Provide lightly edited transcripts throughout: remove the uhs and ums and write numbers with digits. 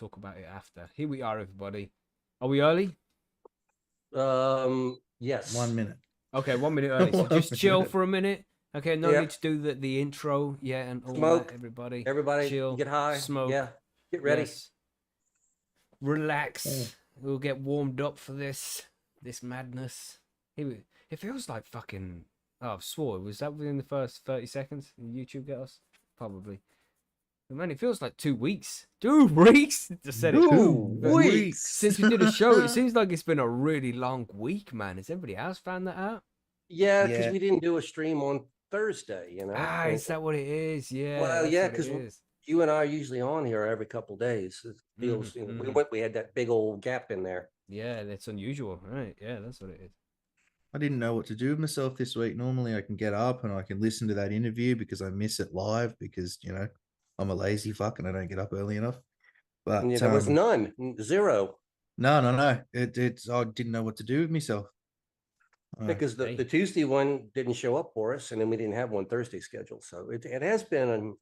talk about it after. Here we are, everybody. Are we early? Yes. 1 minute. Okay, 1 minute early. So just chill for a minute. Okay, no Yep. need to do the intro. Yeah, and all Smoke. that, everybody. Everybody Chill. get high. Smoke. Yeah. Get ready. Yes. Relax. Oh. We'll get warmed up for this madness. It feels like fucking... Oh, I've swore. Was that within the first 30 seconds? Did YouTube get us? Probably. But man, it feels like 2 weeks. 2 weeks? Just said it. 2 weeks. Since we did a show, it seems like it's been a really long week, man. Has everybody else found that out? Yeah, because Yeah. we didn't do a stream on Thursday, you know. Ah, is that what it is? Yeah. Well, that's yeah, what it because is. you and I are usually on here every couple of days. It feels, you know, we had that big old gap in there. Yeah, that's unusual, right? Yeah, that's what it is. I didn't know what to do with myself this week. Normally I can get up and I can listen to that interview because I miss it live because, you know, I'm a lazy fuck and I don't get up early enough. But And there was none, 0. No. It's I didn't know what to do with myself. Because the Tuesday one didn't show up for us, and then we didn't have one Thursday scheduled. So it has been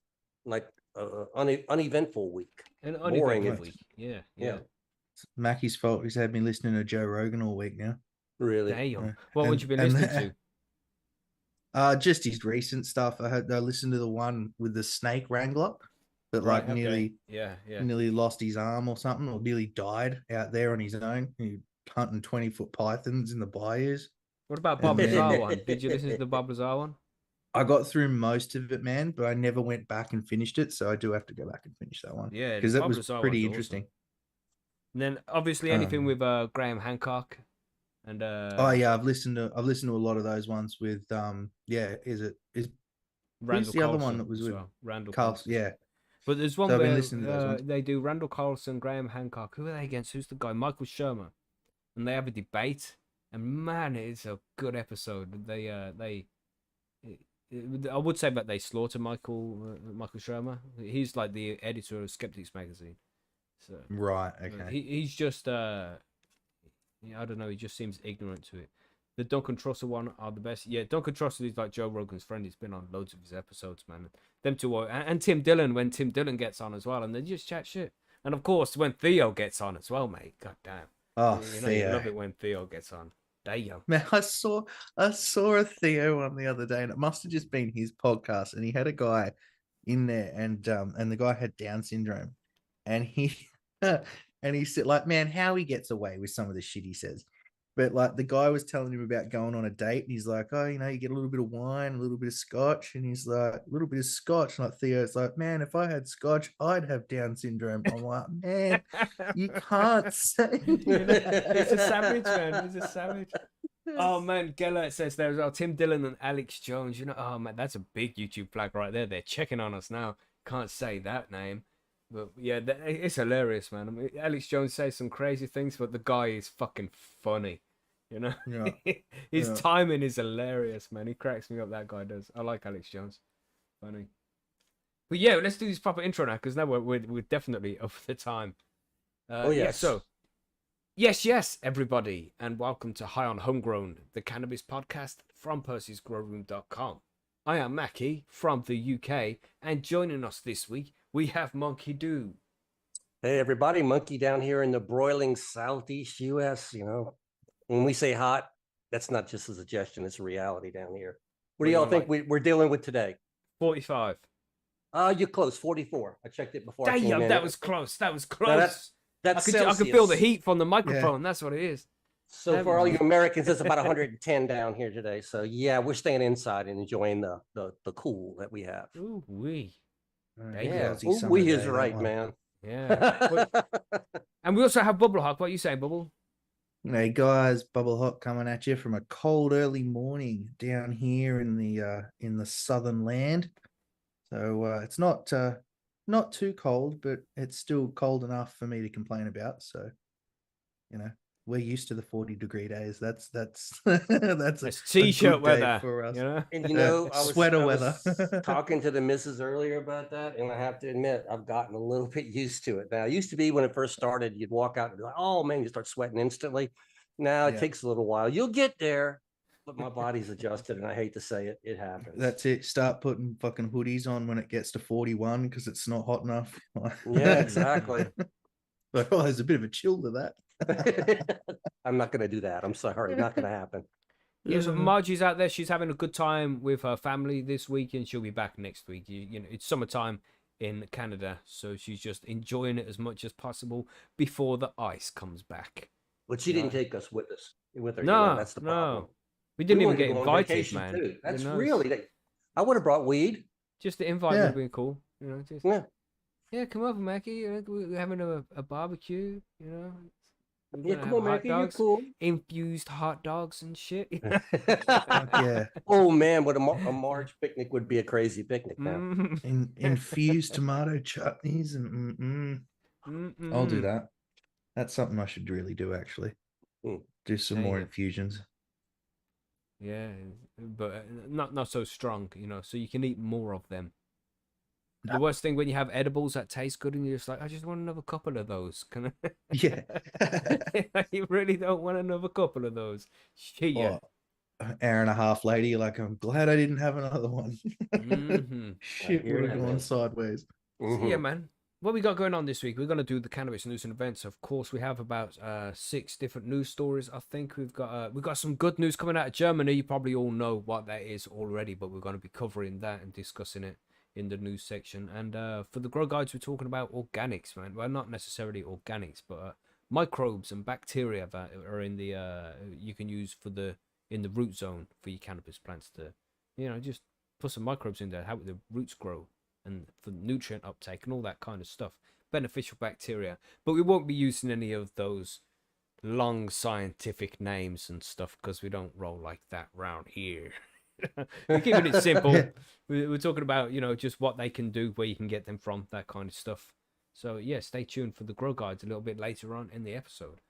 uneventful week. An Boring uneventful week. Yeah. It's Mackie's fault. He's had me listening to Joe Rogan all week now. Really? Damn. What would you be listening to? Just his recent stuff. I listened to the one with the snake wrangler that nearly lost his arm or something, or nearly died out there on his own. He hunting 20-foot pythons in the bayous. What about Bob Lazar one? Did you listen to the Bob Lazar one? I got through most of it, man, but I never went back and finished it, so I do have to go back and finish that one. Yeah, because that Bob was Lazar pretty one's interesting. Awesome. And then obviously anything with Graham Hancock and oh yeah, I've listened to a lot of those ones with Randall who's the other one that was with Randall Carlson? Yeah. But there's one So I've been where listening to those ones. they do Randall Carlson, Graham Hancock. Who are they against? Who's the guy? Michael Shermer. And they have a debate. And man, it's a good episode. I would say that they slaughter Michael Shermer. He's like the editor of Skeptics magazine. So Right. Okay. he's just I don't know. He just seems ignorant to it. The Duncan Trussell one are the best. Yeah, Duncan Trussell is like Joe Rogan's friend. He's been on loads of his episodes, man. Them two are, and Tim Dillon when Tim Dillon gets on as well, and they just chat shit. And of course, when Theo gets on as well, mate. God damn. Oh, you know, Theo. you love it when Theo gets on. Damn. Man, I saw a Theo one the other day, and it must have just been his podcast. And he had a guy in there, and the guy had Down syndrome, and he said, like, man, how he gets away with some of the shit he says. But like the guy was telling him about going on a date, and he's like, oh, you know, you get a little bit of wine, a little bit of scotch, and he's like, a little bit of scotch. And like Theo's like, man, if I had scotch, I'd have Down syndrome. I'm like, man, you can't say. He's a savage, man. He's a savage. Oh man, Gellert says there as well. Tim Dillon and Alex Jones. You know, oh man, that's a big YouTube flag right there. They're checking on us now. Can't say that name. But yeah, it's hilarious, man. I mean, Alex Jones says some crazy things, but the guy is fucking funny. You know, his timing is hilarious, man. He cracks me up. That guy does. I like Alex Jones. Funny. But yeah, let's do this proper intro now, because now we're definitely over the time. Yeah, so yes, everybody, and welcome to High on Homegrown, the cannabis podcast from Percy'sGrowroom.com. I am Mackie from the UK, and joining us this week we have Monkey Doo. Hey everybody, Monkey down here in the broiling southeast US. You know, when we say hot, that's not just a suggestion, it's a reality down here. What do y'all think we're dealing with today? 45. You're close, 44. I checked it before. Damn, that was close. That was close. That's I could feel the heat from the microphone. Yeah. That's what it is. So for all you Americans, it's about 110 down here today. So yeah, we're staying inside and enjoying the cool that we have. Ooh wee. Yeah, we is right, man. Yeah. And we also have Bubble Hawk. What are you saying, Bubble? Hey guys, Bubble Hawk coming at you from a cold early morning down here in the southern land. So it's not too cold, but it's still cold enough for me to complain about. So, you know, we're used to the 40-degree days. That's t-shirt weather for us. You know? And you know, I sweater was weather. talking to the missus earlier about that, and I have to admit, I've gotten a little bit used to it. Now, it used to be when it first started, you'd walk out and be like, "Oh man," you start sweating instantly. Now it takes a little while. You'll get there, but my body's adjusted, and I hate to say it, it happens. That's it. Start putting fucking hoodies on when it gets to 41 because it's not hot enough. Yeah, exactly. But oh, there's a bit of a chill to that. I'm not going to do that. I'm sorry. Not going to happen. Yeah, so Margie's out there. She's having a good time with her family this week, and she'll be back next week. You know, it's summertime in Canada, so she's just enjoying it as much as possible before the ice comes back. But she didn't take us with her. No, That's the no. problem. We didn't even wanted to get go on invited, vacation man. too. That's You know, really. I would have brought weed. just the invite would Yeah. have been cool. You know, just Yeah. come over, Mackie. You know, we're having a barbecue. You know, we're Yeah, gonna come have on, hot Mackie, you're dogs, cool. infused hot dogs and shit. Yeah. Oh man, what a March picnic would be a crazy picnic now. Infused tomato chutneys and I'll do that. That's something I should really do, actually. Do some more infusions. Yeah, but not so strong, you know, so you can eat more of them. The worst thing when you have edibles that taste good and you're just like, I just want another couple of those. Can I? Yeah. You really don't want another couple of those. Shit. Or an hour and a half later, you're like, I'm glad I didn't have another one. Shit hear would have that, gone man. sideways. So yeah, man. What we got going on this week? We're gonna do the cannabis news and events. Of course, we have about 6 different news stories. I think we've got some good news coming out of Germany. You probably all know what that is already, but we're going to be covering that and discussing it in the news section. And for the grow guides, we're talking about organics, man. Well, not necessarily organics, but microbes and bacteria that are in the you can use in the root zone for your cannabis plants to, you know, just put some microbes in there, help the roots grow, and for nutrient uptake and all that kind of stuff, beneficial bacteria. But we won't be using any of those long scientific names and stuff because we don't roll like that round here. We're keeping it simple. We're talking about, you know, just what they can do, where you can get them from, that kind of stuff. So yeah, stay tuned for the grow guides a little bit later on in the episode.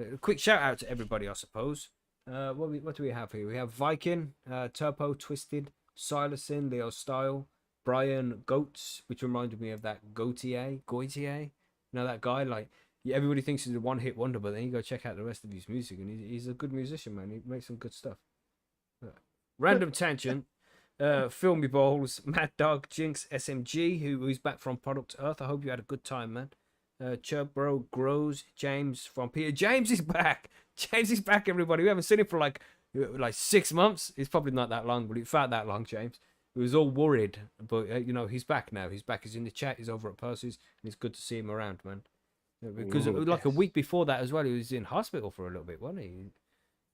A quick shout out to everybody, I suppose. What do we have here? We have Viking, Turbo Twisted, Silasyn, Leo Style, Brian Goats, which reminded me of that Gautier. You know, that guy, like, everybody thinks he's a one-hit wonder, but then you go check out the rest of his music, and he's a good musician, man. He makes some good stuff. Random Tangent, Filmy Balls, Mad Dog, Jinx, SMG, who's back from Product Earth. I hope you had a good time, man. Chubbro Grows, James from Peter. James is back. James is back, everybody. We haven't seen him for like 6 months. It's probably not that long, but it felt that long, James. He was all worried, but you know, he's back now. He's back. He's in the chat. He's over at Percy's, and it's good to see him around, man. Because like a week before that as well, he was in hospital for a little bit, wasn't he?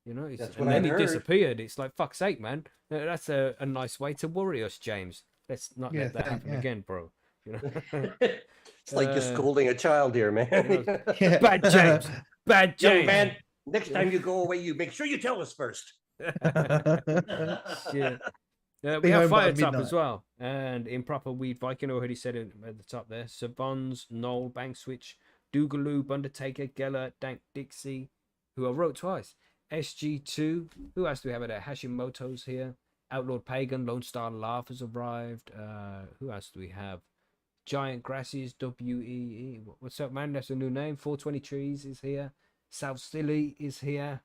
You know, and then he disappeared. It's like, fuck's sake, man. That's a nice way to worry us, James. Let's not let that happen again, bro. You know? It's like you're scolding a child here, man. You know, bad James. Bad James. Young man, next time you go away, you make sure you tell us first. Shit. We have Fire Top as well. And Improper Weed Viking already said it at the top there. Savons, Noel, Bank Switch, Dougaloo, Undertaker, Geller, Dank Dixie, who I wrote twice. SG2. Who else do we have there? Hashimoto's here. Outlawed Pagan, Lone Star Laugh has arrived. Who else do we have? Giant Grasses, WEE. What's up, man? That's a new name. 420 Trees is here. South Silly is here.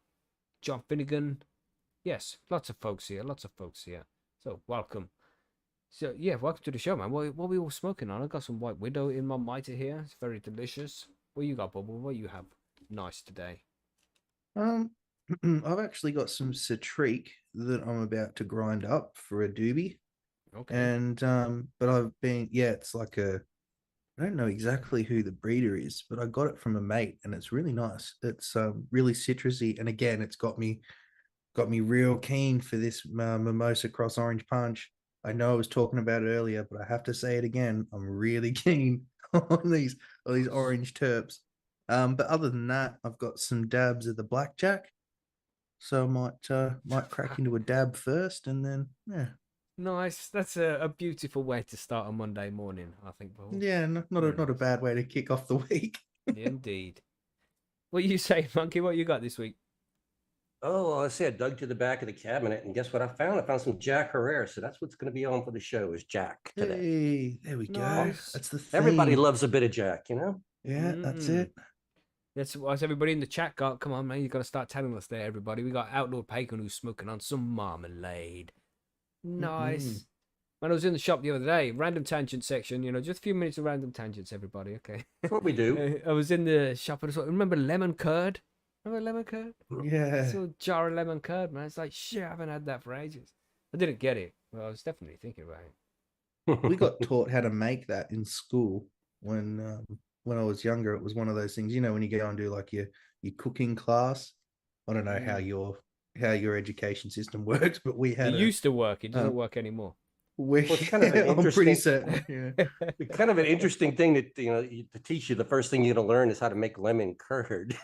John Finnegan. Yes, lots of folks here. So, welcome. So, yeah, welcome to the show, man. What are we all smoking on? I got some White Widow in my mitre here. It's very delicious. What you got, Bubble? What you have nice today? I've actually got some Citrique that I'm about to grind up for a doobie. Okay. And but it's like I don't know exactly who the breeder is, but I got it from a mate, and it's really nice. It's really citrusy, and again, it's got me real keen for this mimosa cross orange punch. I know I was talking about it earlier, but I have to say it again. I'm really keen on these orange terps. But other than that, I've got some dabs of the blackjack. So I might crack into a dab first, and then Nice. That's a beautiful way to start a Monday morning, I think, Paul. Yeah, not a bad way to kick off the week. Indeed. What you say, Monkey? What you got this week? Oh, well, I see. I dug to the back of the cabinet, and guess what I found? I found some Jack Herrera. So that's what's going to be on for the show is Jack today. Hey, there we Nice. go. That's the thing. Everybody loves a bit of Jack, you know? Yeah, that's it. That's what everybody in the chat got. Come on, man. You got to start telling us there, everybody. We got Outlawed Pagan who's smoking on some marmalade. Nice. When I was in the shop the other day, random tangent section, just a few minutes of random tangents, everybody. Okay. That's what we do. I was in the shop and I saw, remember lemon curd? Remember lemon curd? Yeah. So a jar of lemon curd, man. It's like, shit, I haven't had that for ages. I didn't get it. Well, I was definitely thinking about it. We got taught how to make that in school when I was younger. It was one of those things, when you go and do like your cooking class. I don't know how your education system works, but we had It used to work. It doesn't work anymore. Well, it's kind of an I'm pretty interesting- certain. Yeah. It's kind of an interesting thing that to teach you. The first thing you're going to learn is how to make lemon curd.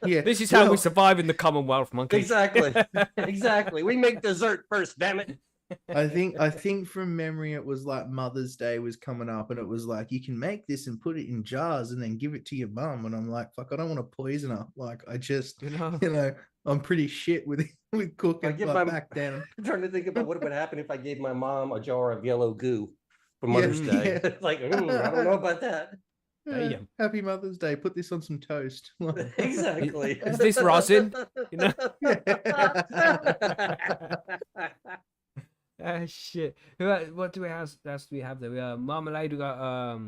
Yeah. This is how we Well, survive in the Commonwealth, monkey. Exactly. Exactly. We make dessert first, damn it. I think from memory it was like Mother's Day was coming up, and it was like you can make this and put it in jars and then give it to your mum. And I'm like, fuck, I don't want to poison her. Like I just, I'm pretty shit with cooking. give Like, my- back then. I'm trying to think about what would happen if I gave my mom a jar of yellow goo for Mother's Day. Yeah. Like, I don't know about that. Damn. Happy Mother's Day. Put this on some toast. Exactly. Is this rosin? Shit. What do we have? Else do we have there? We have marmalade. We got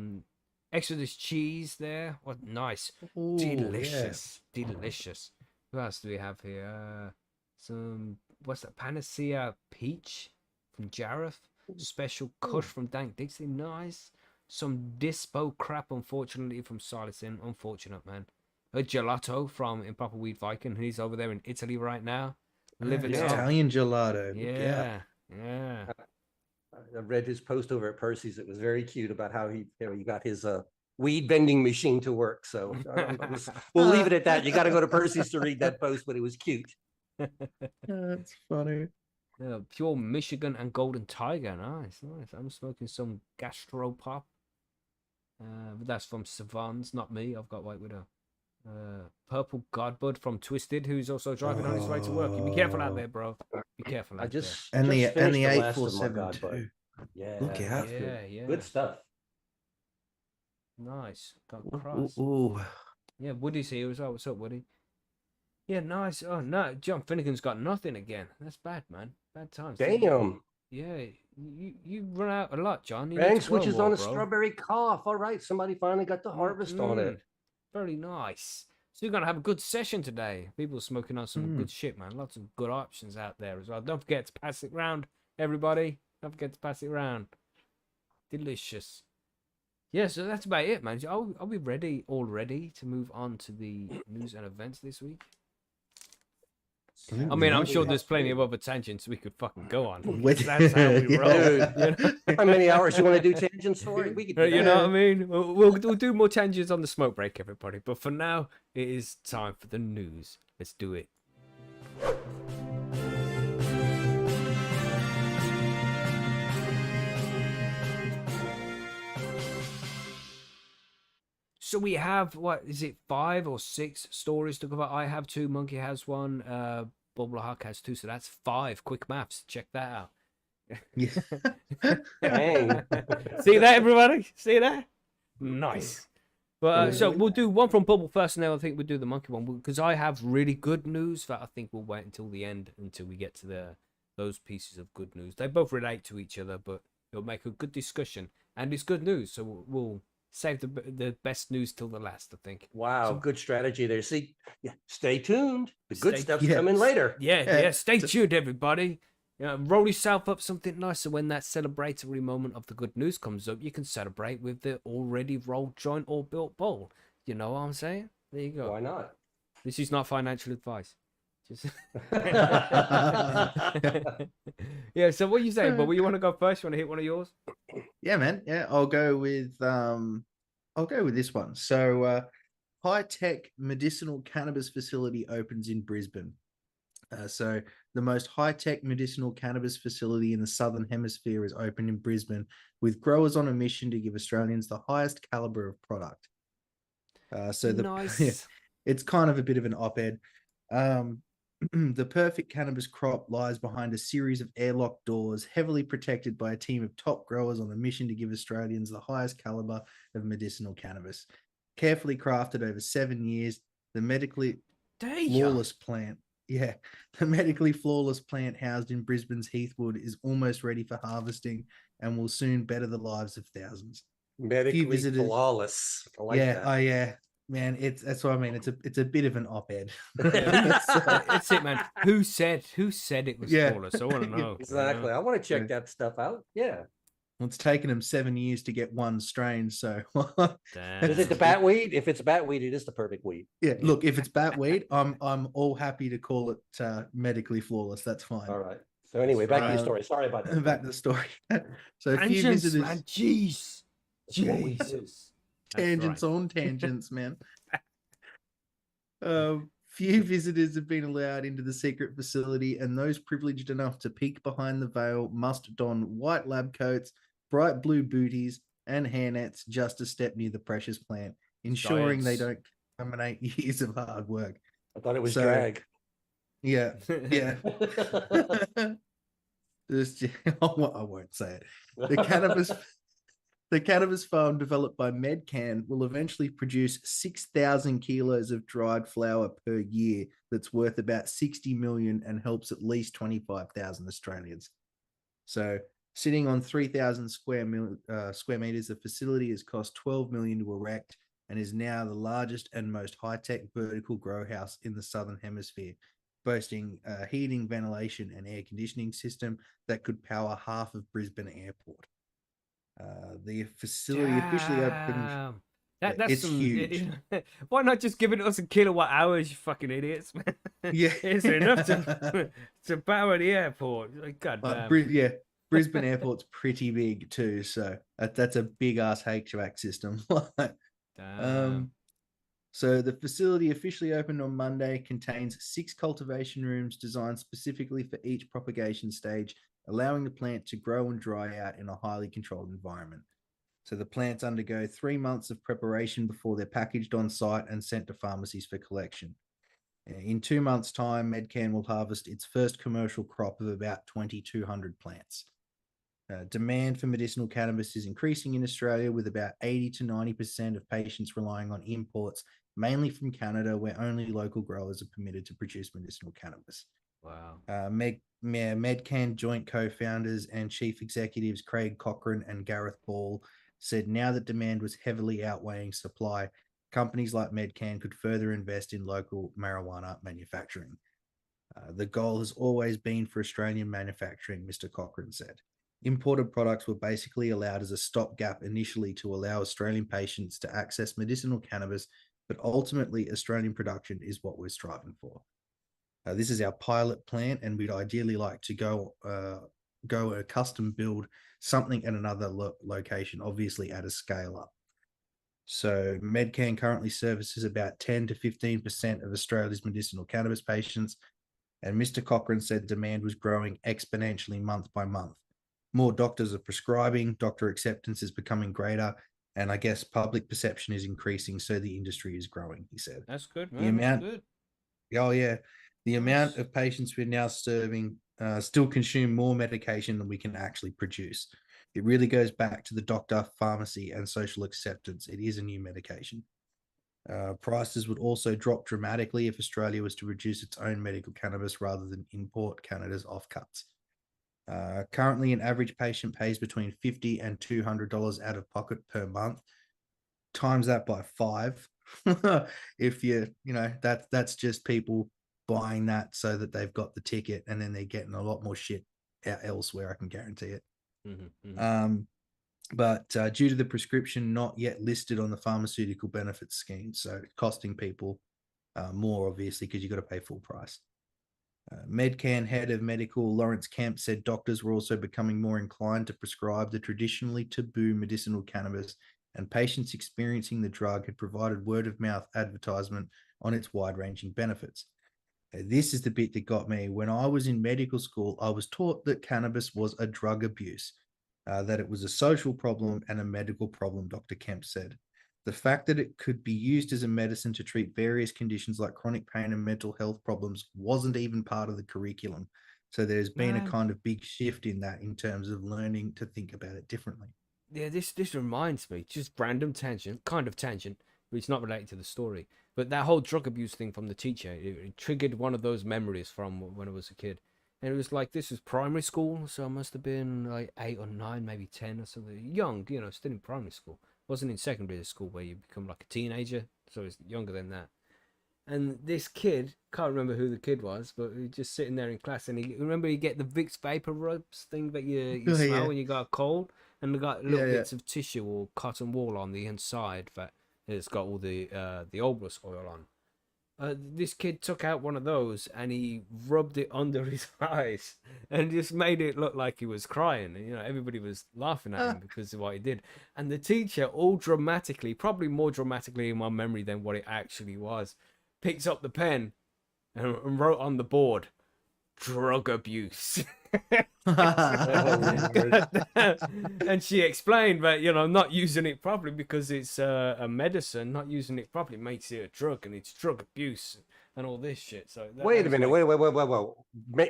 Exodus cheese there. What nice, Ooh, delicious. Who else do we have here? Some what's that? Panacea peach from Jareth. Special cut from Dank Dixie. Nice. Some dispo crap, unfortunately, from Silicin. Unfortunate, man. A gelato from Improper Weed Viking. He's over there in Italy right now. Living it up. Italian gelato. Yeah. I read his post over at Percy's. It was very cute about how he got his weed vending machine to work. So we'll leave it at that. You got to go to Percy's to read that post, but it was cute. That's funny. Pure Michigan and Golden Tiger. Nice. I'm smoking some Gastropop. But that's from Savans, not me. I've got White Widow. Purple Godbud from Twisted, who's also driving on his way to work. You be careful out there, bro. Be careful out there. And the finished last of my 847 Godbud. too. Yeah, Look out. Yeah. good stuff. Nice. Got cross. Ooh. Yeah, Woody's here as well. What's up, Woody? Yeah, nice. Oh no, John Finnegan's got nothing again. That's bad, man. Bad times. Damn. Yeah, you run out a lot, John. You need Banks, to grow which is more, on a bro. strawberry cough. All right, somebody finally got the harvest on it. Very nice. So you're gonna have a good session today. People are smoking on some good shit, man. Lots of good options out there as well. Don't forget to pass it round, everybody. Don't forget to pass it round. Delicious. Yeah, so that's about it, man. Are we ready already to move on to the news and events this week? I mean, I'm sure there's plenty of other tangents we could fucking go on. That's how we roll. Dude, how many hours you want to do tangents for? We could do You that. know what I mean? We'll do more tangents on the smoke break, everybody. But for now, it is time for the news. Let's do it. So we have, what is it, 5 or 6 stories to cover? I have 2, Monkey has 1, Bubblehuck has 2, so that's 5. Quick maths, check that out. Dang. See that, everybody? See that? Nice. But so we'll do one from Bubble first, and then I think we'll do the Monkey one, because I have really good news that I think we'll wait until the end, until we get to those pieces of good news. They both relate to each other, but it'll make a good discussion, and it's good news, so we'll save the best news till the last, I think. Wow, good strategy there. See, stay tuned. The good Stay- stuff's coming later. Yeah. Stay tuned, everybody. Roll yourself up something nice, so when that celebratory moment of the good news comes up, you can celebrate with the already rolled joint or built bowl. You know what I'm saying? There you go. Why not? This is not financial advice. Just yeah. So what are you saying? But you want to go first? You want to hit one of yours? Yeah, man. Yeah, I'll go with this one. So high-tech medicinal cannabis facility opens in Brisbane. So the most high-tech medicinal cannabis facility in the Southern Hemisphere is open in Brisbane, with growers on a mission to give Australians the highest caliber of product. Nice. It's kind of a bit of an op-ed. The perfect cannabis crop lies behind a series of airlock doors, heavily protected by a team of top growers on a mission to give Australians the highest caliber of medicinal cannabis. Carefully crafted over 7 years, the medically flawless plant Yeah, the medically flawless plant housed in Brisbane's Heathwood is almost ready for harvesting and will soon better the lives of thousands. Few Medically visitors. flawless. I like Yeah, that. oh yeah, man. That's what I mean. It's a bit of an op-ed. Yeah, So, it's it, man. Who said it was yeah, flawless? I want to know. Exactly. I want to check Yeah. that stuff out. Yeah. Well, it's taken them 7 years to get one strain. So Is it the Damn. bat weed? If it's bat weed, it is the perfect weed. yeah, look, if it's bat weed, I'm all happy to call it medically flawless. That's fine. All right. So anyway, back to your right. story. Sorry about that. Back to the story. So a few Tangents, visitors, man. Jeez. That's what we do. Jesus. That's tangents right. on tangents, man. Few visitors have been allowed into the secret facility, and those privileged enough to peek behind the veil must don white lab coats, bright blue booties, and hairnets just to step near the precious plant, ensuring they Science. don't contaminate years of hard work. I thought it was So- drag. Yeah, yeah. Just, I won't say it. The cannabis farm developed by Medcan will eventually produce 6,000 kilos of dried flower per year that's worth about 60 million and helps at least 25,000 Australians. So sitting on 3,000 square meters, the facility has cost 12 million to erect and is now the largest and most high-tech vertical grow house in the Southern Hemisphere, boasting a heating, ventilation, and air conditioning system that could power half of Brisbane Airport. The facility officially opened. Damn. That's It's some. huge. Why not just give it us in kilowatt hours, you fucking idiots, man? Yeah, It's enough to power the airport. Like, God damn. yeah, Brisbane Airport's pretty big too, so that's a big ass HVAC system. Damn. So the facility officially opened on Monday, contains 6 cultivation rooms designed specifically for each propagation stage, allowing the plant to grow and dry out in a highly controlled environment. So the plants undergo 3 months of preparation before they're packaged on site and sent to pharmacies for collection. In 2 months' time, Medcan will harvest its first commercial crop of about 2,200 plants. Demand for medicinal cannabis is increasing in Australia, with about 80 to 90% of patients relying on imports, mainly from Canada, where only local growers are permitted to produce medicinal cannabis. Wow. Medcan joint co-founders and chief executives Craig Cochrane and Gareth Ball said now that demand was heavily outweighing supply, companies like Medcan could further invest in local marijuana manufacturing. The goal has always been for Australian manufacturing, Mr. Cochrane said. Imported products were basically allowed as a stopgap initially to allow Australian patients to access medicinal cannabis, but ultimately Australian production is what we're striving for. This is our pilot plant, and we'd ideally like to go a custom build something at another location, obviously at a scale up. So Medcan currently services about 10 to 15% of Australia's medicinal cannabis patients, and Mr. Cochrane said demand was growing exponentially month by month. More doctors are prescribing, doctor acceptance is becoming greater, and I guess public perception is increasing, so the industry is growing, he said. That's good, The man. amount, That's good. oh yeah, the amount Nice. of patients we're now serving still consume more medication than we can actually produce. It really goes back to the doctor, pharmacy, and social acceptance. It is a new medication. Prices would also drop dramatically if Australia was to produce its own medical cannabis rather than import Canada's offcuts. Currently, an average patient pays between $50 and $200 out of pocket per month. Times that by 5. If that's just people buying that so that they've got the ticket, and then they're getting a lot more shit out elsewhere. I can guarantee it. But due to the prescription not yet listed on the pharmaceutical benefits scheme, so it's costing people more, obviously, because you've got to pay full price. Medcan head of medical Lawrence Kemp said doctors were also becoming more inclined to prescribe the traditionally taboo medicinal cannabis, and patients experiencing the drug had provided word-of-mouth advertisement on its wide-ranging benefits. This is the bit that got me. When I was in medical school, I was taught that cannabis was a drug abuse, that it was a social problem and a medical problem, Dr. Kemp said. The fact that it could be used as a medicine to treat various conditions like chronic pain and mental health problems wasn't even part of the curriculum. So there's been a kind of big shift in that, in terms of learning to think about it differently. Yeah, this reminds me, just random tangent, kind of tangent, but it's not related to the story. But that whole drug abuse thing from the teacher, it triggered one of those memories from when I was a kid. And it was like, this was primary school, so I must have been like 8 or 9, maybe 10 or something. Young, still in primary school. Wasn't in secondary school where you become like a teenager, so it's younger than that. And this kid, can't remember who the kid was, but he was just sitting there in class, and remember you get the Vicks vapor rubs thing that you smell when you got a cold, and they got little bits of tissue or cotton wool on the inside that it's got all the Olbus oil on. This kid took out one of those and he rubbed it under his eyes and just made it look like he was crying. And, everybody was laughing at him because of what he did. And the teacher, all dramatically, probably more dramatically in my memory than what it actually was, picks up the pen and wrote on the board, "Drug abuse." And she explained that not using it properly because it's a medicine, not using it properly makes it a drug, and it's drug abuse and all this shit. So wait a minute, wait.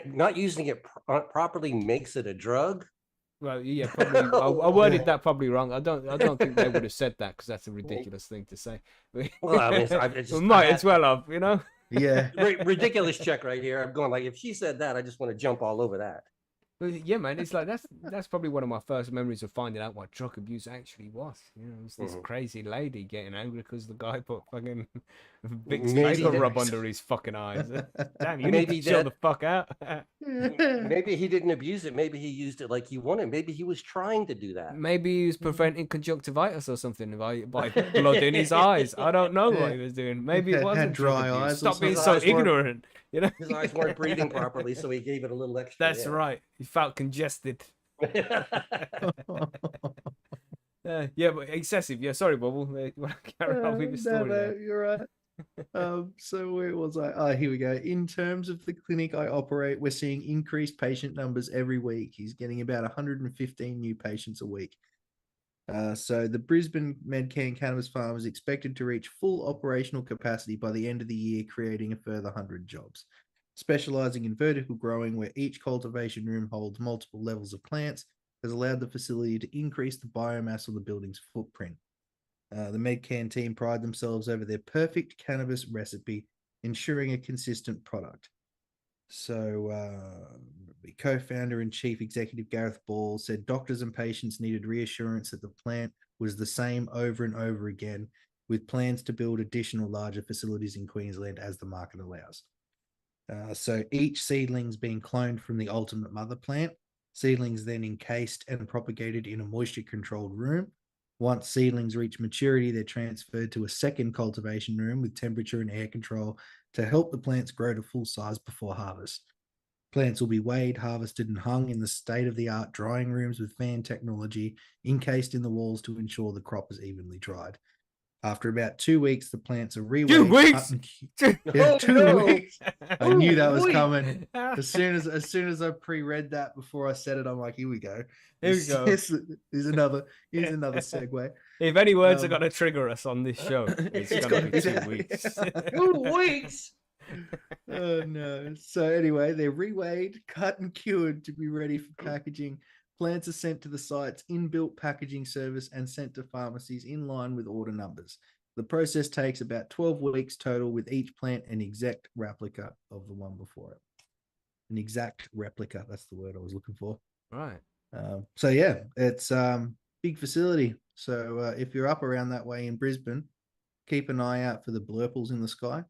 Not using it properly makes it a drug? Well, yeah, probably. I worded that probably wrong. I don't think they would have said that because that's a ridiculous thing to say. Well, I mean, we might as well have, Yeah. Ridiculous check right here. I'm going like, if she said that, I just want to jump all over that. Yeah, man, it's like that's probably one of my first memories of finding out what drug abuse actually was. It was this crazy lady getting angry because the guy put fucking Vicks vapor rub under his fucking eyes. Damn, you need to chill the fuck out. Maybe he didn't abuse it. Maybe he used it like he wanted. Maybe he was trying to do that. Maybe he was preventing conjunctivitis or something by blood in his eyes. I don't know what he was doing. Maybe it wasn't dry eyes. Stop being so ignorant. His eyes weren't breathing properly, so he gave it a little extra. That's right. He felt congested. Yeah, but excessive. Yeah, sorry, Bubble. Carry on with the story. No, you're right. So where was I? Oh, here we go. In terms of the clinic I operate, we're seeing increased patient numbers every week. He's getting about 115 new patients a week. So the Brisbane Medcan Cannabis Farm is expected to reach full operational capacity by the end of the year, creating a further 100 jobs. Specializing in vertical growing, where each cultivation room holds multiple levels of plants, has allowed the facility to increase the biomass of the building's footprint. The Medcan team pride themselves over their perfect cannabis recipe, ensuring a consistent product. So the co-founder and chief executive Gareth Ball said doctors and patients needed reassurance that the plant was the same over and over again, with plans to build additional larger facilities in Queensland as the market allows. So each seedling's being cloned from the ultimate mother plant. Seedlings then encased and propagated in a moisture-controlled room. Once seedlings reach maturity, they're transferred to a second cultivation room with temperature and air control to help the plants grow to full size before harvest. Plants will be weighed, harvested, and hung in the state-of-the-art drying rooms with fan technology encased in the walls to ensure the crop is evenly dried. After about 2 weeks, the plants are reweighed. 2 weeks? Yeah, 2 weeks. I knew that was coming. As soon as I pre-read that before I said it, I'm like, here we go. Here we go. Here's another segue. If any words are going to trigger us on this show, it's going to be 2 weeks. 2 weeks? Oh, no. So anyway, they're reweighed, cut and cured to be ready for packaging. Plants are sent to the site's inbuilt packaging service and sent to pharmacies in line with order numbers. The process takes about 12 weeks total, with each plant an exact replica of the one before it. An exact replica, that's the word I was looking for. Right. So yeah, it's big facility. So if you're up around that way in Brisbane, keep an eye out for the blurples in the sky.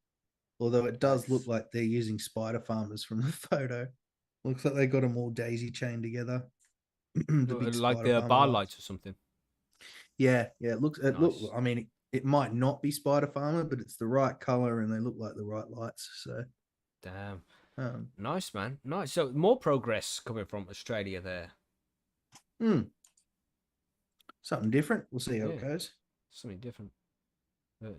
Although it does look like they're using spider farmers from the photo. Looks like they got them all daisy chained together. Like the bar lights or something. Yeah. It looks. I mean, it might not be spider farmer, but it's the right color and they look like the right lights. So, damn. Nice, man. Nice. So more progress coming from Australia there. Something different. We'll see how it goes. Something different. I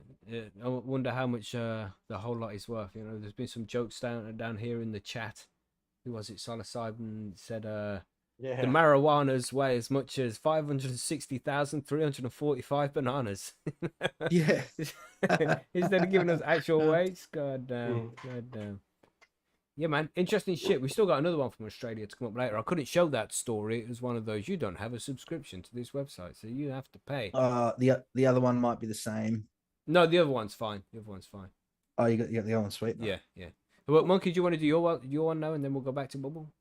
wonder how much the whole lot is worth. There's been some jokes down here in the chat. Who was it? Psilocybin said the marijuanas weigh as much as 560,345 bananas. Yeah. Instead of giving us actual weights. God damn. Yeah, man. Interesting shit. We still got another one from Australia to come up later. I couldn't show that story. It was one of those, you don't have a subscription to this website, so you have to pay. The other one might be the same. No, the other one's fine. The other one's fine. Oh, you got the other one, sweet. Yeah, yeah. Well, Monkey, do you want to do your one now, and then we'll go back to Bubble?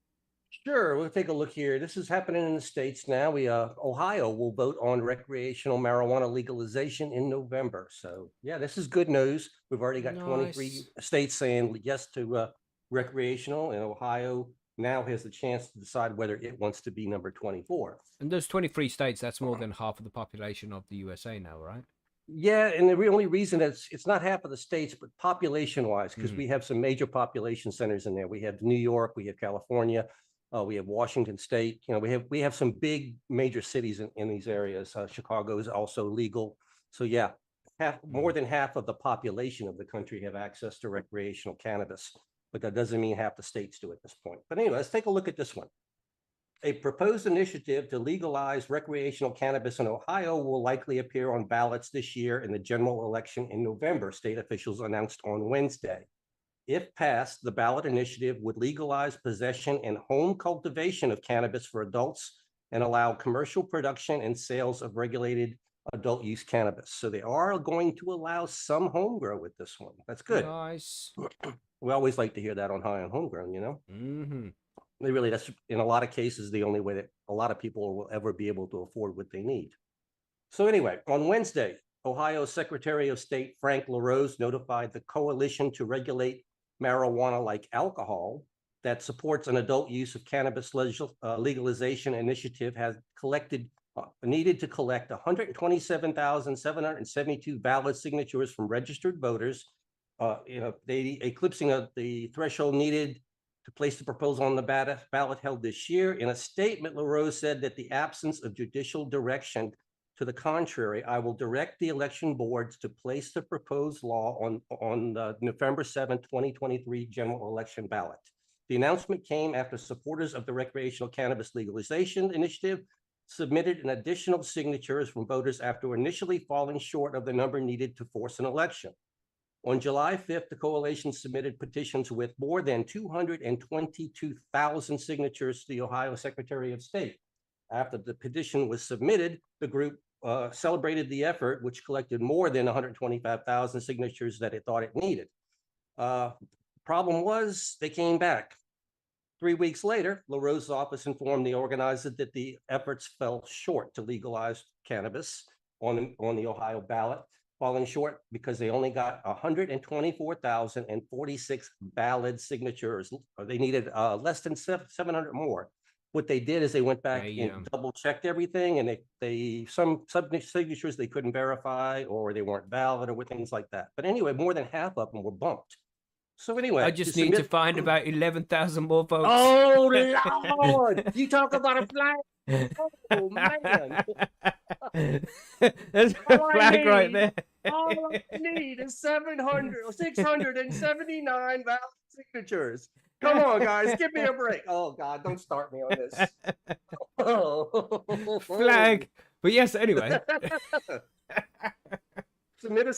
Sure, we'll take a look here. This is happening in the States now. Ohio will vote on recreational marijuana legalization in November. So yeah, this is good news. We've already got 23 Nice. states saying yes to recreational, and Ohio now has the chance to decide whether it wants to be number 24. And there's 23 states. That's more than half of the population of the USA now, right? Yeah, and the only reason it's not half of the states, but population wise, because Mhm. we have some major population centers in there. We have New York, we have California, we have Washington State. You know, we have some big major cities in these areas. Chicago is also legal. So yeah, more than half of the population of the country have access to recreational cannabis, but that doesn't mean half the states do at this point. But anyway, let's take a look at this one. A proposed initiative to legalize recreational cannabis in Ohio will likely appear on ballots this year in the general election in November, state officials announced on Wednesday. If passed, the ballot initiative would legalize possession and home cultivation of cannabis for adults and allow commercial production and sales of regulated adult use cannabis. So they are going to allow some home grow with this one. That's good. Nice. We always like to hear that on high on homegrown, you know? Mm-hmm. That's in a lot of cases the only way that a lot of people will ever be able to afford what they need. So anyway, on Wednesday, Ohio Secretary of State Frank LaRose notified the Coalition to Regulate Marijuana Like Alcohol that supports an adult use of cannabis legalization initiative has needed to collect 127,772 valid signatures from registered voters, they eclipsing the threshold needed to place the proposal on the ballot held this year. In a statement, LaRose said that the absence of judicial direction to the contrary, I will direct the election boards to place the proposed law on the November 7, 2023 general election ballot. The announcement came after supporters of the recreational cannabis legalization initiative submitted an additional signatures from voters after initially falling short of the number needed to force an election. On July 5th, the coalition submitted petitions with more than 222,000 signatures to the Ohio Secretary of State. After the petition was submitted, the group celebrated the effort, which collected more than 125,000 signatures that it thought it needed. Problem was, they came back. 3 weeks later, LaRose's office informed the organizers that the efforts fell short to legalize cannabis on the Ohio ballot, falling short because they only got 124,046 valid signatures. They needed less than 700 more. What they did is they went back and double checked everything, and some signatures they couldn't verify, or they weren't valid, or things like that. But anyway, more than half of them were bumped. So anyway, I just need to find about 11,000 more votes. Oh Lord! You talk about a flag. Oh man! There's a flag right there. All I need is 679 valid signatures. Come on, guys, give me a break. Oh God, don't start me on this. Flag. But yes, anyway. Submit a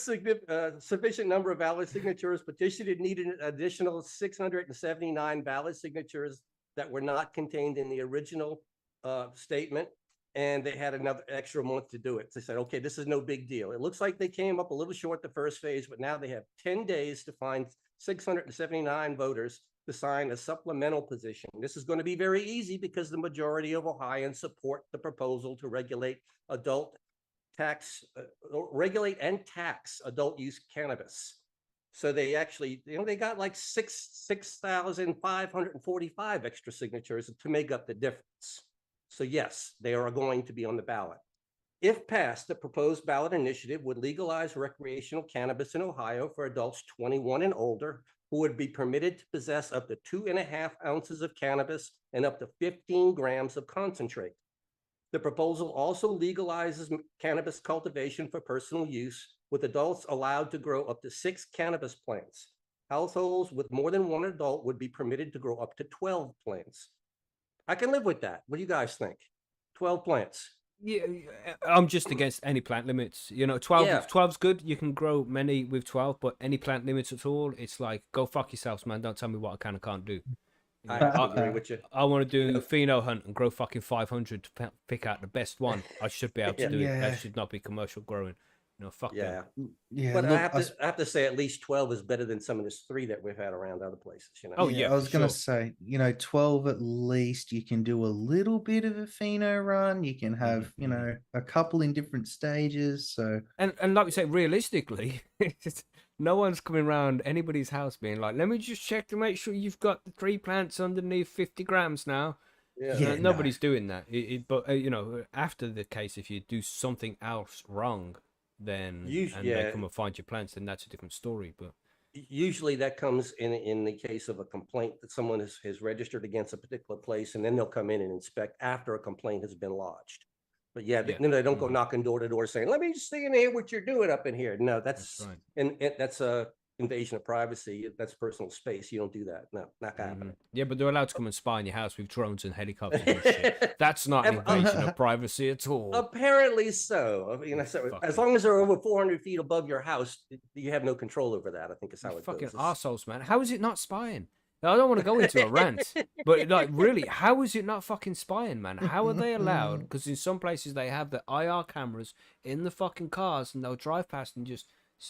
sufficient number of valid signatures. Petition needed an additional 679 valid signatures that were not contained in the original statement, and they had another extra month to do it. They said, okay, this is no big deal. It looks like they came up a little short the first phase, but now they have 10 days to find 679 voters to sign a supplemental petition. This is going to be very easy because the majority of Ohioans support the proposal to regulate regulate and tax adult use cannabis. So they actually, they got like 6,545 extra signatures to make up the difference. So yes, they are going to be on the ballot. If passed, the proposed ballot initiative would legalize recreational cannabis in Ohio for adults 21 and older who would be permitted to possess up to 2.5 ounces of cannabis and up to 15 grams of concentrate. The proposal also legalizes cannabis cultivation for personal use, with adults allowed to grow up to 6 cannabis plants. Households with more than one adult would be permitted to grow up to 12 plants. I can live with that. What do you guys think? 12 plants. Yeah, I'm just against any plant limits. 12's good. You can grow many with 12, but any plant limits at all, it's like, go fuck yourselves, man. Don't tell me what I can and can't do. I agree with you. I want to do a pheno hunt and grow fucking 500 to pick out the best one. I should be able to do it. That should not be commercial growing. You know, fuck Yeah. them. Yeah, But look, I have to say at least 12 is better than some of this 3 that we've had around other places, you know. Oh yeah, yeah, I for was gonna sure. say, 12 at least. You can do a little bit of a pheno run. You can have, a couple in different stages. So And like we say, realistically, no one's coming around anybody's house being like, "Let me just check to make sure you've got the 3 plants underneath 50 grams now." Yeah. yeah, no, Nobody's doing that. But after the case, if you do something else wrong, then and they Yeah, come and find your plants, then that's a different story. But usually that comes in the case of a complaint that someone has registered against a particular place, and then they'll come in and inspect after a complaint has been lodged. But yeah, yeah, then they don't go knocking door to door saying, "Let me just see in here what you're doing up in here." No, that's that's right. and that's a invasion of privacy. That's personal space. You don't do that. No, not gonna happen. Yeah, but they're allowed to come and spy on your house with drones and helicopters and shit. That's not an Ev- uh, invasion of privacy at all. Apparently so. So as Fucking, long as they're over 400 feet above your house, you have no control over that. I think is you how it fucking goes. arseholes, man. How is it not spying? I don't want to go into a rant, but like, really, how is it not fucking spying, man? How are they allowed? Because in some places they have the IR cameras in the fucking cars, and they'll drive past and just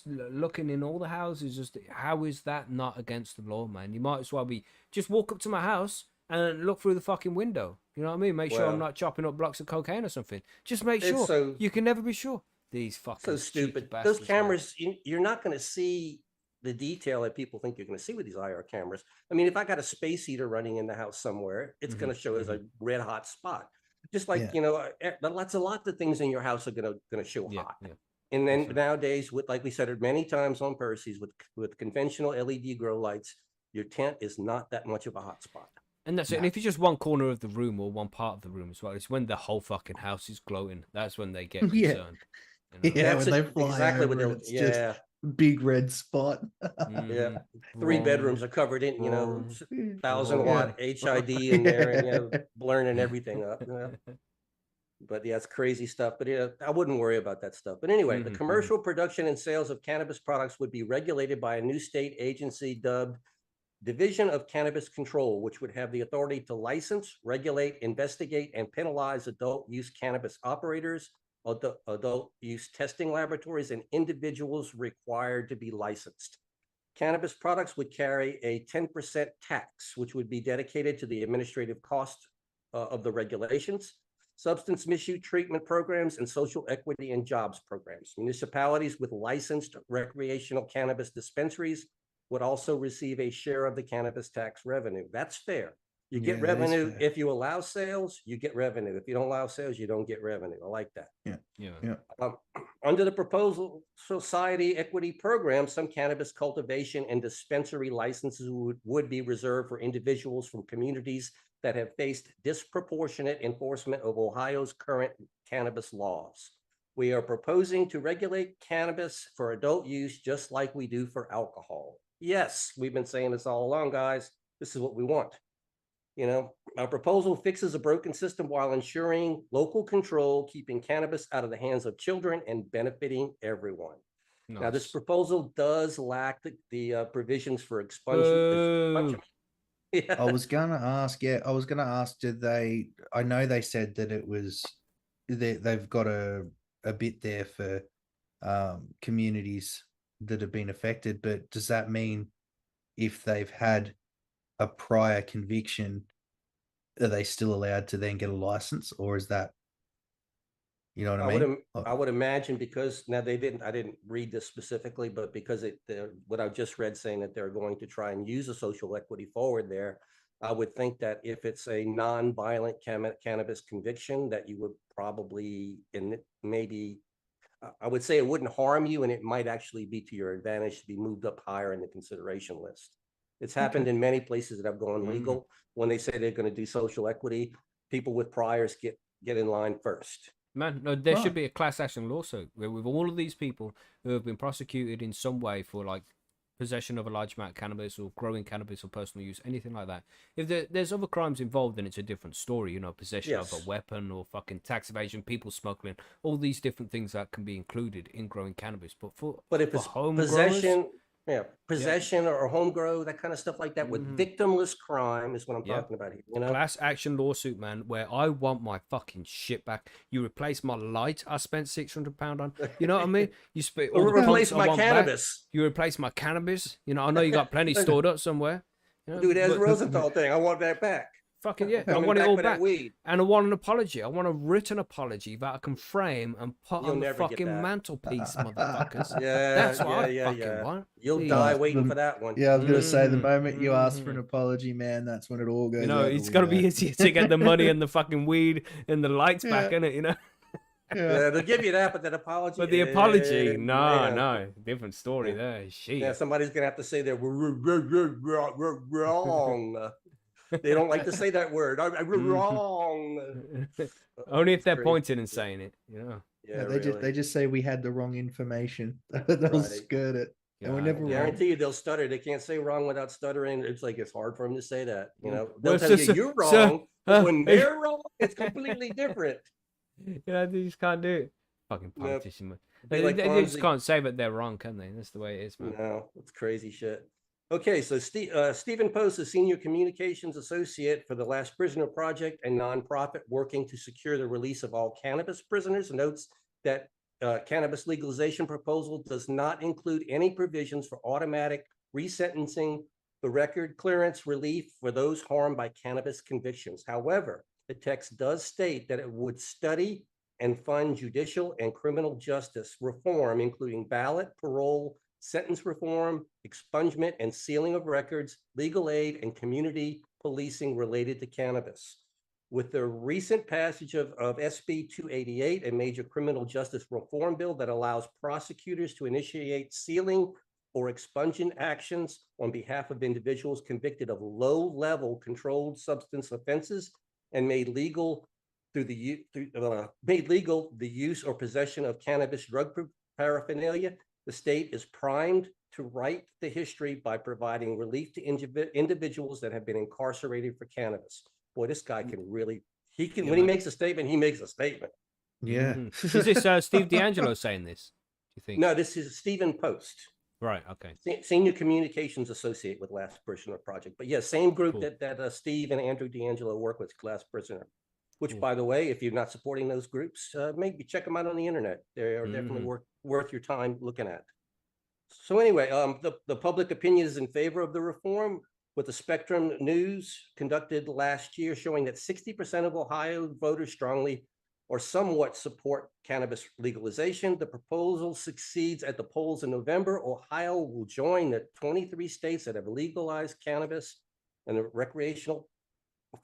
looking in all the houses. Just how is that not against the law, man? You might as well be just walk up to my house and look through the fucking window. You know what I mean? Make sure I'm Well, not chopping up blocks of cocaine or something. Just make it's sure. so You can never be sure. These so fucking cheeky stupid. Those bastards, man. cameras, you're not going to see the detail that people think you're going to see with these IR cameras. I mean, if I got a space heater running in the house somewhere, it's going to show as a red hot spot. Just like, yeah, lots a lot of things in your house are going to show Yeah, hot. yeah. And then That's right. nowadays, with like we said it many times on Percy's, with conventional LED grow lights, your tent is not that much of a hot spot. And that's it. And no, if it's just one corner of the room or one part of the room as well, it's when the whole fucking house is gloating. That's when they get yeah, concerned. You know? yeah. That's When they it, fly exactly what over and they're. it's just Yeah, big red spot. yeah. Mm-hmm. 3 Wrong. bedrooms are covered in, Wrong. 1,000 watt Wrong. Yeah, HID in there, and yeah, blurring everything up. But yeah, it's crazy stuff. But yeah, I wouldn't worry about that stuff. But anyway, the commercial production and sales of cannabis products would be regulated by a new state agency dubbed Division of Cannabis Control, which would have the authority to license, regulate, investigate, and penalize adult use cannabis operators, adult use testing laboratories, and individuals required to be licensed. Cannabis products would carry a 10% tax, which would be dedicated to the administrative cost of the regulations, substance misuse treatment programs, and social equity and jobs programs. Municipalities with licensed recreational cannabis dispensaries would also receive a share of the cannabis tax revenue. That's fair. You get that is revenue. fair. If you allow sales, you get revenue. If you don't allow sales, you don't get revenue. I like that. Yeah, Yeah. yeah, Um, Under the proposal society equity program, some cannabis cultivation and dispensary licenses would be reserved for individuals from communities that have faced disproportionate enforcement of Ohio's current cannabis laws. We are proposing to regulate cannabis for adult use just like we do for alcohol. Yes, we've been saying this all along, guys. This is what we want. Our proposal fixes a broken system while ensuring local control, keeping cannabis out of the hands of children and benefiting everyone. Now, this Nice. proposal does lack the provisions for expungement. Boo. I Yeah. was gonna ask. Yeah, I was gonna ask. Did they? I know they said that it was. They've got a bit there for communities that have been affected, but does that mean if they've had a prior conviction, are they still allowed to then get a license, or is that, you know what I I would mean? I would imagine because now I didn't read this specifically, but because what I just read saying that they're going to try and use a social equity forward there, I would think that if it's a non-violent cannabis conviction, that you would probably maybe I would say it wouldn't harm you, and it might actually be to your advantage to be moved up higher in the consideration list. It's happened in many places that have gone legal. When they say they're going to do social equity, people with priors get in line first. Man, no, there should Right. be a class action lawsuit with all of these people who have been prosecuted in some way for like possession of a large amount of cannabis or growing cannabis or personal use, anything like that. If there's other crimes involved, then it's a different story. You know, possession of a Yes. weapon or fucking tax evasion, people smuggling, all these different things that can be included in growing cannabis. But for But if for it's home growers, possession, Yeah, possession or home grow, that kind of stuff like that with victimless crime is what I'm Yeah. talking about here. You know, Class action lawsuit, man, where I want my fucking shit back. You replace my light I spent £600 on. You know what I mean? You spent all the replace plants I my want back. cannabis. You replace my cannabis. You know, I know you got plenty stored up somewhere. You know, Do as but Rosenthal thing. I want that back. fucking yeah, I Coming want it back all for that back. weed. And I want an apology. I want a written apology that I can frame and put You'll on the never get fucking that. mantelpiece, motherfuckers. Yeah, That's what yeah, I fucking want. You'll Please. die waiting for that one. Yeah, I was gonna say the Mhm, moment you ask for an mhm. apology, man, that's when it all goes. You know, out it's the got to be window. easier to get the money and the fucking weed and the lights back, Yeah. innit? You know? Yeah. They'll give you that, but that apology. But the apology, man. no, different story Yeah. there. Shit. Yeah, somebody's gonna have to say they're wrong. They don't like to say that word. I'm wrong. Only if It's they're crazy. pointing and saying it, you know. Yeah, they just say we had the wrong information. They'll Right. skirt it. And we're God never damn. wrong. Guarantee you they'll stutter. They can't say wrong without stuttering. It's like it's hard for them to say that. You know, Well, they'll it's tell just- you you're so- wrong, but when they're wrong, it's completely different. Yeah, they just can't do it. Fucking Nope. politician, man. Be They, like they just Fonzie. can't say that they're wrong, can they? That's the way it is, man. No, it's crazy shit. Okay, so Stephen Post, a senior communications associate for the Last Prisoner Project, a nonprofit working to secure the release of all cannabis prisoners, notes that cannabis legalization proposal does not include any provisions for automatic resentencing, the record clearance relief for those harmed by cannabis convictions. However, the text does state that it would study and fund judicial and criminal justice reform, including ballot, parole, sentence reform, expungement and sealing of records, legal aid, and community policing related to cannabis. With the recent passage of SB 288, a major criminal justice reform bill that allows prosecutors to initiate sealing or expungement actions on behalf of individuals convicted of low-level controlled substance offenses and made legal the use or possession of cannabis drug paraphernalia, the state is primed to write the history by providing relief to individuals that have been incarcerated for cannabis. Boy, this guy can really, Yeah, when he man. makes a statement, he makes a statement. Yeah. Is this Steve D'Angelo saying this? Do you think? No, this is Stephen Post, Right. Okay. senior communications associate with Last Prisoner Project. But yeah, same group Cool. that Steve and Andrew D'Angelo work with, Last Prisoner. Which, Cool. by the way, if you're not supporting those groups, maybe check them out on the internet. They are definitely worth your time looking at. So anyway, the public opinion is in favor of the reform, with the Spectrum News conducted last year showing that 60% of Ohio voters strongly or somewhat support cannabis legalization. The proposal succeeds at the polls in November. Ohio will join the 23 states that have legalized cannabis and the recreational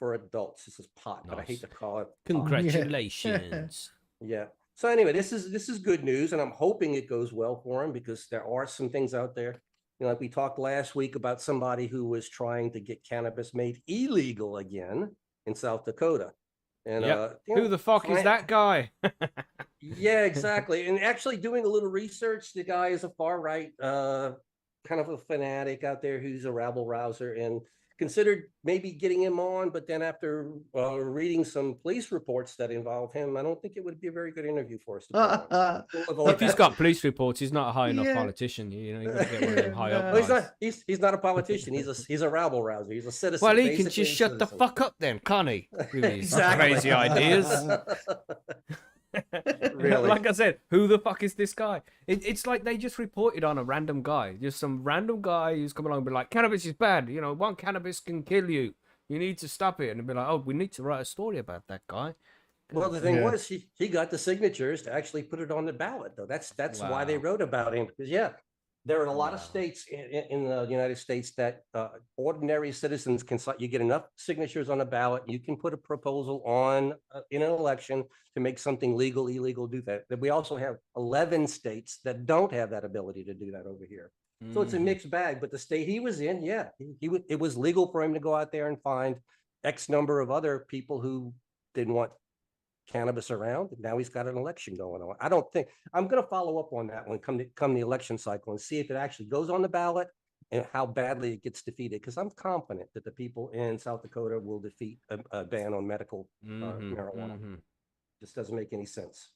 for adults. This is pot, but I hate to call it pot. Congratulations. Yeah. So anyway, this is good news, and I'm hoping it goes well for him because there are some things out there. You know, like we talked last week about somebody who was trying to get cannabis made illegal again in South Dakota. And Yep. you know, Who the fuck is that guy? yeah, exactly. And actually doing a little research, the guy is a far right kind of a fanatic out there who's a rabble rouser, and considered maybe getting him on, but then after reading some police reports that involve him, I don't think it would be a very good interview for us to put on. We'll avoid If he's that. got police reports, he's not a high enough Yeah. politician. You know, you got to get one of them high up No. Well, guys. he's not a politician. He's a rabble rouser. He's a citizen. Well, he can basically just a shut the citizen. fuck up then, can't he? With his Exactly. crazy ideas. Really? Like I said, who the fuck is this guy? It's like they just reported on a random guy, just some random guy who's come along and be like, cannabis is bad. You know, one cannabis can kill you. You need to stop it. And be like, oh, we need to write a story about that guy. Well, the thing Yeah. was, he got the signatures to actually put it on the ballot, though. That's why they Wow. wrote about him. Because yeah, there are a lot of Wow. states in the United States that ordinary citizens can. You get enough signatures on a ballot, you can put a proposal on in an election to make something legal, illegal. Do that. We also have 11 states that don't have that ability to do that over here. So it's a Mhm. mixed bag. But the state he was in, yeah, it was legal for him to go out there and find X number of other people who didn't want cannabis around. Now he's got an election going on. I don't think I'm going to follow up on that one come the election cycle and see if it actually goes on the ballot and how badly it gets defeated. Because I'm confident that the people in South Dakota will defeat a ban on medical marijuana. Just doesn't make any sense.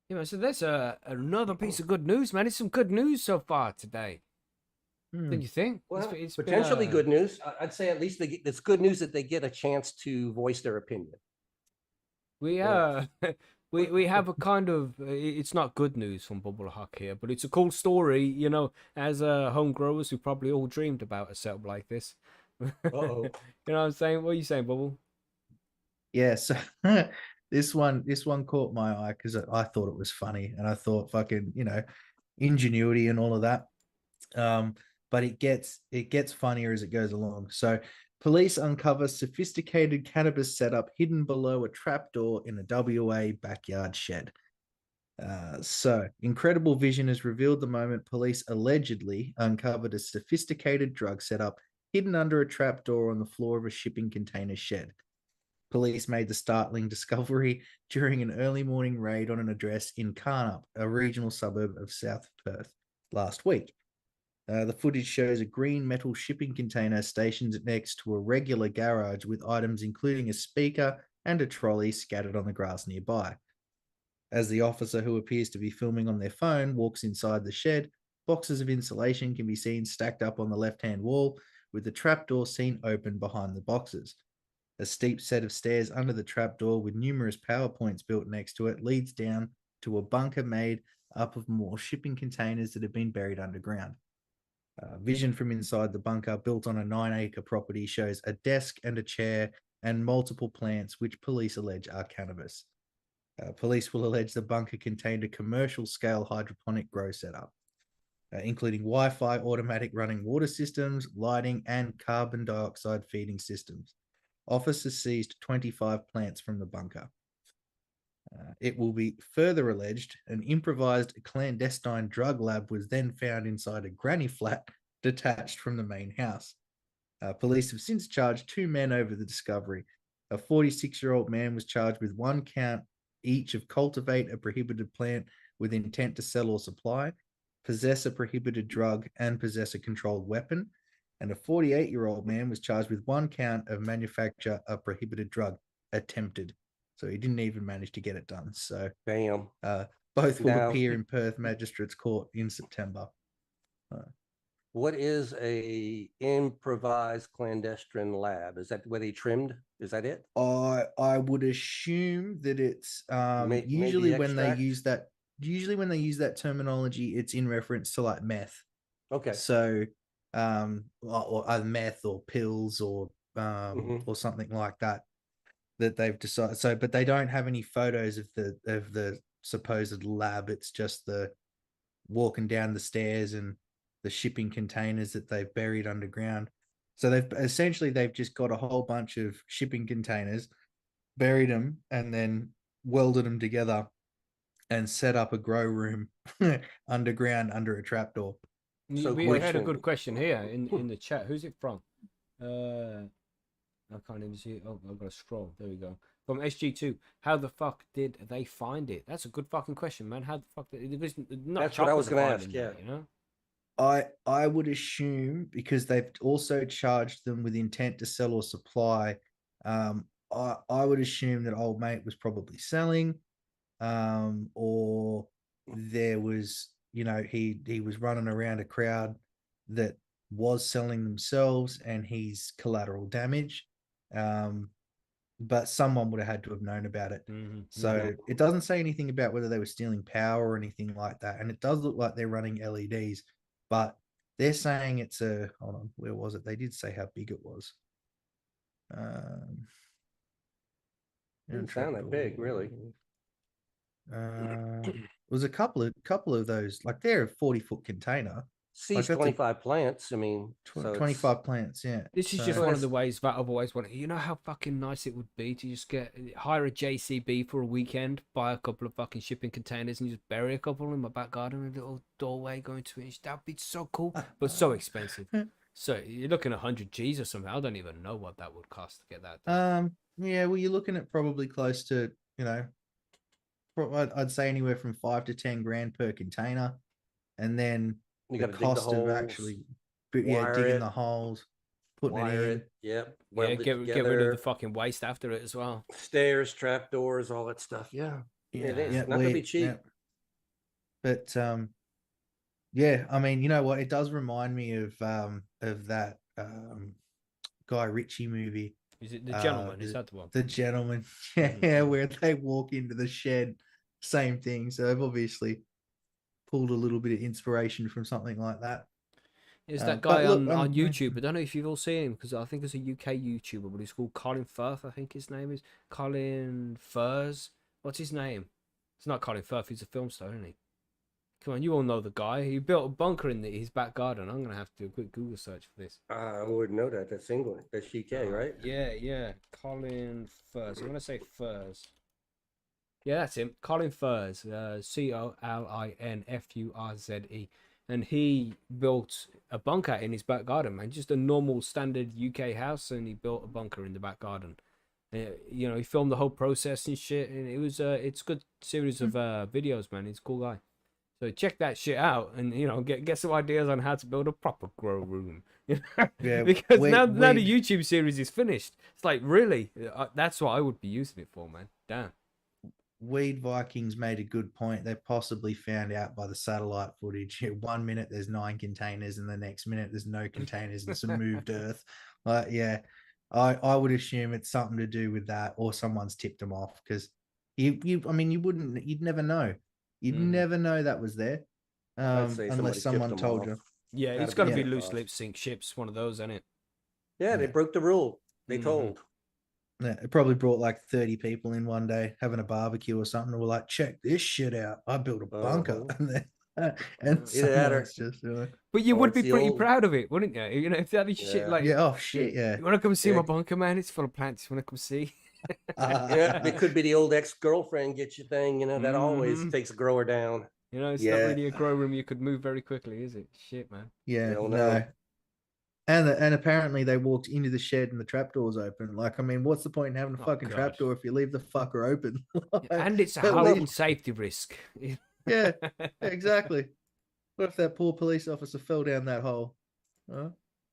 Yeah, man, so there's another piece of good news, man. It's some good news so far today. Hmm. Don't you think? Well, It's been potentially good news. I'd say at least it's good news that they get a chance to voice their opinion. we You know, we have a kind of it's not good news from Bubble Huck here, but it's a cool story. You know, as home growers who probably all dreamed about a setup like this. uh-oh. You know what I'm saying? What are you saying, Bubble? Yeah, so this one caught my eye because I thought it was funny, and I thought fucking, ingenuity and all of that. But it gets funnier as it goes along. So police uncover sophisticated cannabis setup hidden below a trapdoor in a WA backyard shed. So incredible vision has revealed the moment police allegedly uncovered a sophisticated drug setup hidden under a trapdoor on the floor of a shipping container shed. Police made the startling discovery during an early morning raid on an address in Carnup, a regional suburb of South Perth, last week. The footage shows a green metal shipping container stationed next to a regular garage with items including a speaker and a trolley scattered on the grass nearby. As the officer, who appears to be filming on their phone, walks inside the shed, boxes of insulation can be seen stacked up on the left-hand wall, with the trapdoor seen open behind the boxes. A steep set of stairs under the trapdoor with numerous power points built next to it leads down to a bunker made up of more shipping containers that have been buried underground. Vision from inside the bunker, built on a 9-acre property, shows a desk and a chair and multiple plants, which police allege are cannabis. Police will allege the bunker contained a commercial scale hydroponic grow setup, including Wi-Fi, automatic running water systems, lighting, and carbon dioxide feeding systems. Officers seized 25 plants from the bunker. It will be further alleged an improvised clandestine drug lab was then found inside a granny flat detached from the main house. Police have since charged 2 men over the discovery. A 46-year-old man was charged with 1 count each of cultivate a prohibited plant with intent to sell or supply, possess a prohibited drug, and possess a controlled weapon. And a 48-year-old man was charged with 1 count of manufacture a prohibited drug attempted. So he didn't even manage to get it done. So Bam. both will Now- appear in Perth Magistrates Court in September. What is a improvised clandestine lab? Is that where they trimmed? Is that it? I would assume that it's Made the usually when they extract? use that terminology, it's in reference to like meth. Okay. So or either meth or pills or or something like that they've decided. So but they don't have any photos of the supposed lab. It's just the walking down the stairs and the shipping containers that they've buried underground. So they've just got a whole bunch of shipping containers, buried them, and then welded them together and set up a grow room underground under a trapdoor. So We had a question- good question here in the chat. Who's it from? I can't even see it. Oh, I've got to scroll. There we go. From SG2. How the fuck did they find it? That's a good fucking question, man. How the fuck did it was not That's what I was going to ask, yeah. you know? I would assume because they've also charged them with intent to sell or supply. I would assume that old mate was probably selling, or there was, he was running around a crowd that was selling themselves, and he's collateral damage. But someone would have had to have known about it. So it doesn't say anything about whether they were stealing power or anything like that. And it does look like they're running LEDs, but they're saying it's hold on, where was it? They did say how big it was. Didn't sound that big, really. It was a couple of those, like they're a 40-foot container. Sees that's a- 25 plants. I mean, so it's- 25 plants, yeah. This is So- just one of the ways that I've always wanted. You know how fucking nice it would be to just hire a JCB for a weekend, buy a couple of fucking shipping containers, and just bury a couple in my back garden, with a little doorway going to it. That'd be so cool, but so expensive. So you're looking at 100 G's or something. I don't even know what that would cost to get that done. Yeah, well, you're looking at probably close to, I'd say anywhere from 5 to 10 grand per container, and then you the got to dig the cost of holes, actually, wire digging it, the holes, putting wire it in. it. Yep. Yeah, weld it get rid of together, the fucking waste after it as well. stairs, trapdoors, all that stuff. Yeah. It is not gonna be cheap. But Yeah, I mean, you know what? It does remind me of that Guy Ritchie movie. Is it The Gentleman? Is The that the one? Gentleman. Mhm, Yeah, mhm. where they walk into the shed. Same thing. So they've obviously pulled a little bit of inspiration from something like that. Is that But guy look, on YouTube? I don't know if you've all seen him because I think it's a UK YouTuber, but he's called Colin Firth. I think his name is Colin Furs. What's his name? It's not Colin Firth. He's a film star, isn't he? Come on, you all know the guy. He built a bunker in his back garden. I'm gonna have to do a quick Google search for this. I wouldn't know that. That's England. That's UK, right? Yeah. Colin Furs. I'm gonna say Furs. Yeah, that's him. Colin Furs. COLINFURZE. And he built a bunker in his back garden, man. Just a normal standard UK house, and he built a bunker in the back garden. You know, he filmed the whole process and shit, and it's a good series of videos, man. He's a cool guy. So check that shit out, and you know, get some ideas on how to build a proper grow room. yeah, Because now the we YouTube series is finished. It's like really, that's what I would be using it for, man. Damn. Weed Vikings made a good point. They possibly found out by the satellite footage. 1 minute there's 9 containers, and the next minute there's no containers and some moved earth. Yeah, I would assume it's something to do with that, or someone's tipped them off because I mean, you'd never know. You'd Mhm. never know that was there, I'd say unless somebody tipped someone them told off. you. Yeah, it's Gotta got be to be Yeah, tipped loose off. lip sync ships, one of those, isn't it? Yeah, they yeah. broke the rule. They Mm-hmm. told. Yeah, it probably brought like 30 people in one day having a barbecue or something. And we're like, check this shit out. I built a bunker. Uh-huh. And then, and Either that someone's just doing, But you or would it's be the pretty old. proud of it, wouldn't you? You know, if that is shit Yeah. like, yeah, oh shit, yeah. you want to come see Yeah. my bunker, man? It's full of plants. You want to come see? Yeah, it could be the old ex-girlfriend get you thing, that always Hmm. takes a grower down. You know, it's not Yeah, really a grow room you could move very quickly, is it? Shit, man. yeah, Hell no. no. And apparently they walked into the shed and the trapdoor's open. Like, I mean, what's the point in having a Oh fucking god. trapdoor if you leave the fucker open? And it's a At health and least, safety risk. yeah, exactly. What if that poor police officer fell down that hole? Huh?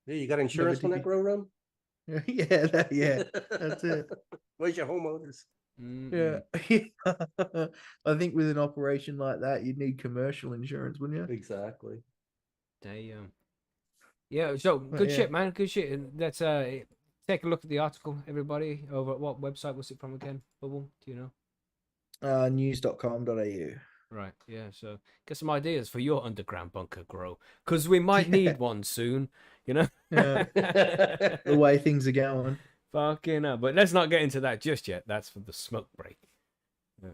Yeah, you got Never insurance on did that he? grow room? Yeah, yeah, that's it. Where's your homeowners? Yeah. Mm-mm. I think with an operation like that, you'd need commercial insurance, wouldn't you? Exactly. Damn. Yeah, so But good yeah, shit, man. Good shit. And let's take a look at the article, everybody. Over at what website was it from again? Bubble, do you know? news.com.au. Right, yeah. So get some ideas for your underground bunker grow, because we might Yeah, need one soon. You know. yeah. The way things are going. Fucking hell. But let's not get into that just yet. That's for the smoke break. Yeah,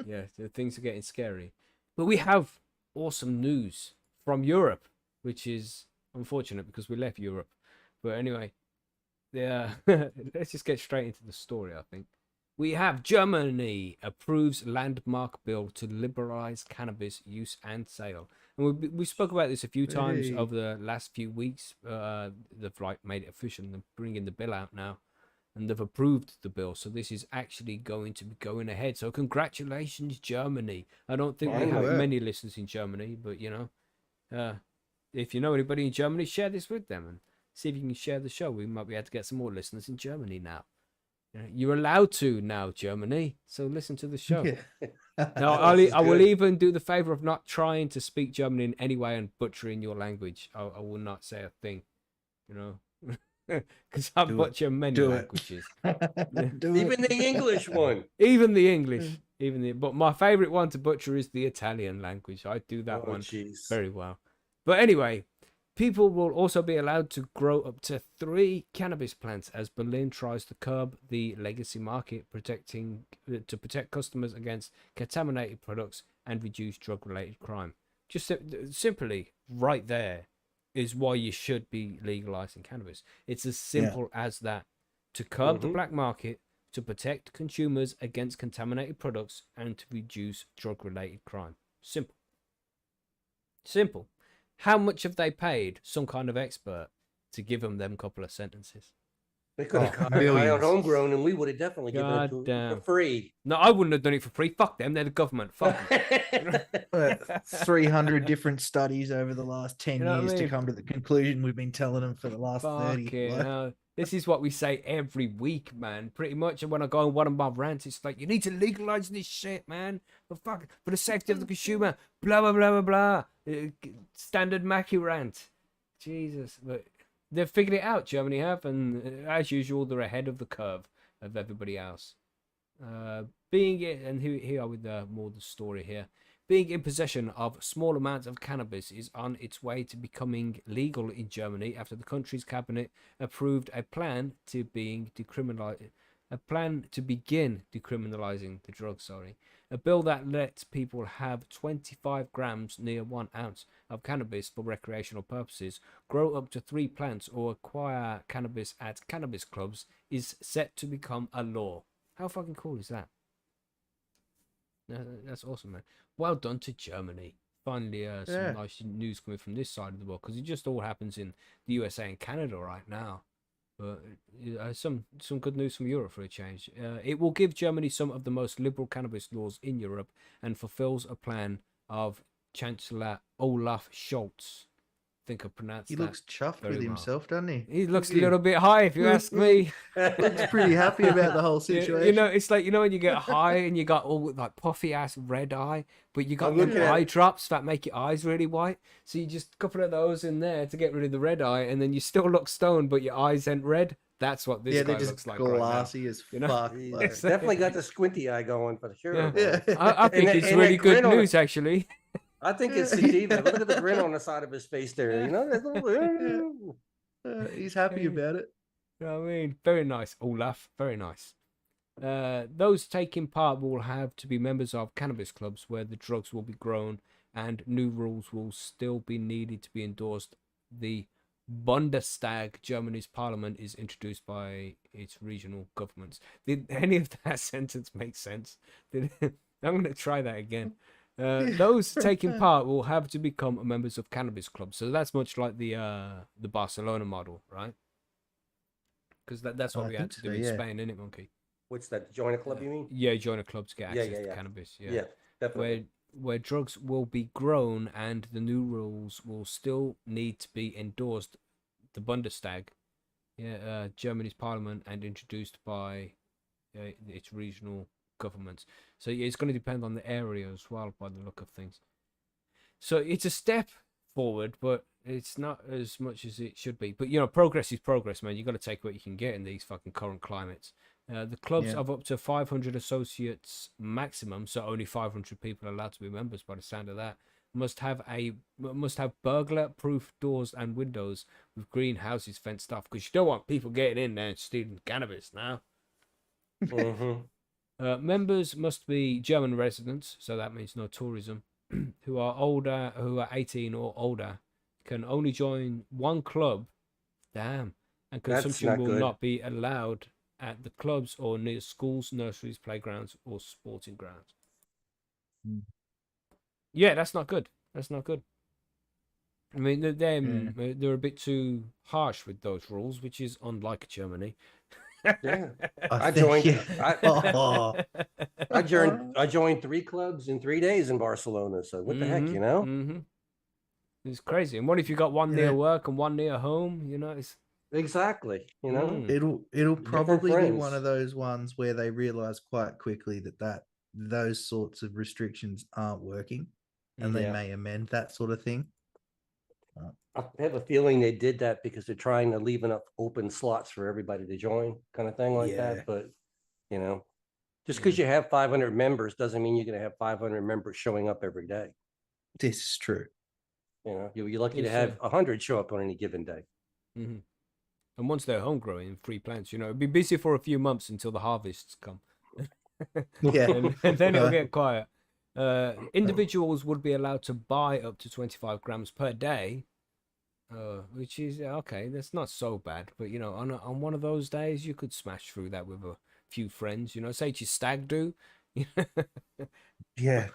yeah. Things are getting scary. But we have awesome news from Europe, which is unfortunate because we left Europe. But anyway, yeah. Let's just get straight into the story. I think. We have Germany approves landmark bill to liberalize cannabis use and sale. And we spoke about this a few times Hey. over the last few weeks. They've like made it official and they're bringing the bill out now, and they've approved the bill. So this is actually going to be going ahead. So congratulations, Germany. I don't think we Fine have work. many listeners in Germany, but if you know anybody in Germany, share this with them and see if you can share the show. We might be able to get some more listeners in Germany now. You're allowed to now, Germany. So listen to the show. Yeah. No, This is I will good. even do the favor of not trying to speak German in any way and butchering your language. I will not say a thing, you know, because I Do it. butcher many Do it. languages. Do Even it. the English one. Even the English, but my favorite one to butcher is the Italian language. I do that Oh, one jeez. very well. But anyway, people will also be allowed to grow up to 3 cannabis plants as Berlin tries to curb the legacy market, to protect customers against contaminated products and reduce drug-related crime. Just simply, right there is why you should be legalizing cannabis. It's as simple as that. To curb the Mhm. black market, to protect consumers against contaminated products, and to reduce drug-related crime. Simple. Simple. How much have they paid some kind of expert to give them couple of sentences? They could have Oh, hired on millions. homegrown, and we would have definitely given it God to them damn. for free. No, I wouldn't have done it for free. Fuck them. They're the government. Fuck them. 300 different studies over the last 10 You know what I years to mean? come to the conclusion we've been telling them for the last 30. Fucking Like, hell. This is what we say every week, man. Pretty much. And when I go on one of my rants, it's like, you need to legalize this shit, man. For the safety of the consumer. Blah, blah, blah, blah, blah. Standard Mackie rant. Jesus. But they've figured it out, Germany have. And as usual, they're ahead of the curve of everybody else. Being it, and here are with more of the story here. Being in possession of small amounts of cannabis is on its way to becoming legal in Germany after the country's cabinet approved a plan to begin decriminalizing the drug. A bill that lets people have 25 grams near 1 ounce of cannabis for recreational purposes, grow up to 3 plants, or acquire cannabis at cannabis clubs is set to become a law. How fucking cool is that? That's awesome, man. Well done to Germany. Finally, some nice news coming from this side of the world, because it just all happens in the USA and Canada right now. But some good news from Europe for a change. It will give Germany some of the most liberal cannabis laws in Europe and fulfills a plan of Chancellor Olaf Scholz. I think I pronounced that. He looks chuffed with himself, doesn't he? He looks a little bit high, if you ask me. Looks pretty happy about the whole situation. You know, it's like, you know, when you get high and you got all like puffy ass red eye, but you got them eye drops that make your eyes really white. So you just a couple of those in there to get rid of the red eye, and then you still look stoned, but your eyes ain't red. That's what this guy looks like. Glassy as fuck. He's definitely got the squinty eye going for sure. Yeah. I think it's really good news, actually. I think it's sativa. Look at the grin on the side of his face there. You know, he's happy about it. You know what I mean? Very nice, Olaf. Very nice. Those taking part will have to be members of cannabis clubs where the drugs will be grown, and new rules will still be needed to be endorsed. The Bundestag, Germany's parliament, is introduced by its regional governments. Did any of that sentence make sense? I'm going to try that again. Those taking part will have to become members of cannabis clubs. So that's much like the Barcelona model, right? Because that's what we had to do in Spain, isn't it, Monkey? What's that? Join a club, you mean? Yeah, join a club to get access to cannabis. Yeah, definitely. Where drugs will be grown and the new rules will still need to be endorsed. The Bundestag, Germany's parliament, and introduced by its regional governments. So it's going to depend on the area as well, by the look of things. So it's a step forward, but it's not as much as it should be. But you know, progress is progress, man. You got to take what you can get in these fucking current climates. The clubs of up to 500 associates maximum, so only 500 people are allowed to be members. By the sound of that, must have burglar-proof doors and windows with greenhouses fenced off, because you don't want people getting in there and stealing cannabis now. Members must be German residents, so that means no tourism, who are 18 or older, can only join one club. Damn. And consumption will not be allowed at the clubs or near schools, nurseries, playgrounds, or sporting grounds. Yeah, that's not good. That's not good. I mean, they're a bit too harsh with those rules, which is unlike Germany. Yeah, I joined 3 clubs in 3 days in Barcelona. So what the heck, you know? It's crazy. And what if you got one near work and one near home? You know, it's exactly. You know, it'll probably be one of those ones where they realize quite quickly that those sorts of restrictions aren't working, and they may amend that sort of thing. I have a feeling they did that because they're trying to leave enough open slots for everybody to join, kind of thing like that. But, you know, just because you have 500 members doesn't mean you're going to have 500 members showing up every day. This is true. You know, you're lucky to have 100 show up on any given day. And once they're home growing free plants, you know, it'll be busy for a few months until the harvests come. and then it'll get quiet. Individuals would be allowed to buy up to 25 grams per day. Which is okay. That's not so bad, but you know, on one of those days, you could smash through that with a few friends. You know, say it's your stag do. Yeah,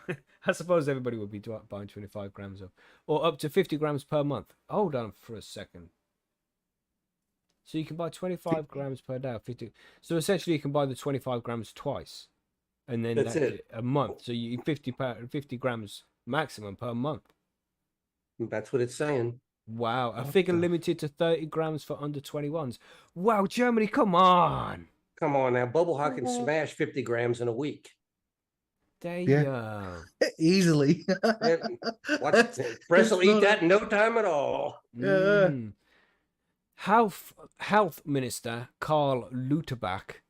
I suppose everybody would be buying 25 grams of, or up to 50 grams per month. Hold on for a second. So you can buy 25 grams per day, or 50. So essentially, you can buy the 25 grams twice, and then that's it. A month. So you 50 grams maximum per month. That's what it's saying. Wow, a What figure the- limited to 30 grams for under 21s. Wow, Germany, come on. Come on now, Bubble Hot can What? smash 50 grams in a week. Yeah, Damn. easily. What? Press It's will eat not that in no time at all. Mm. Health Minister Karl Lauterbach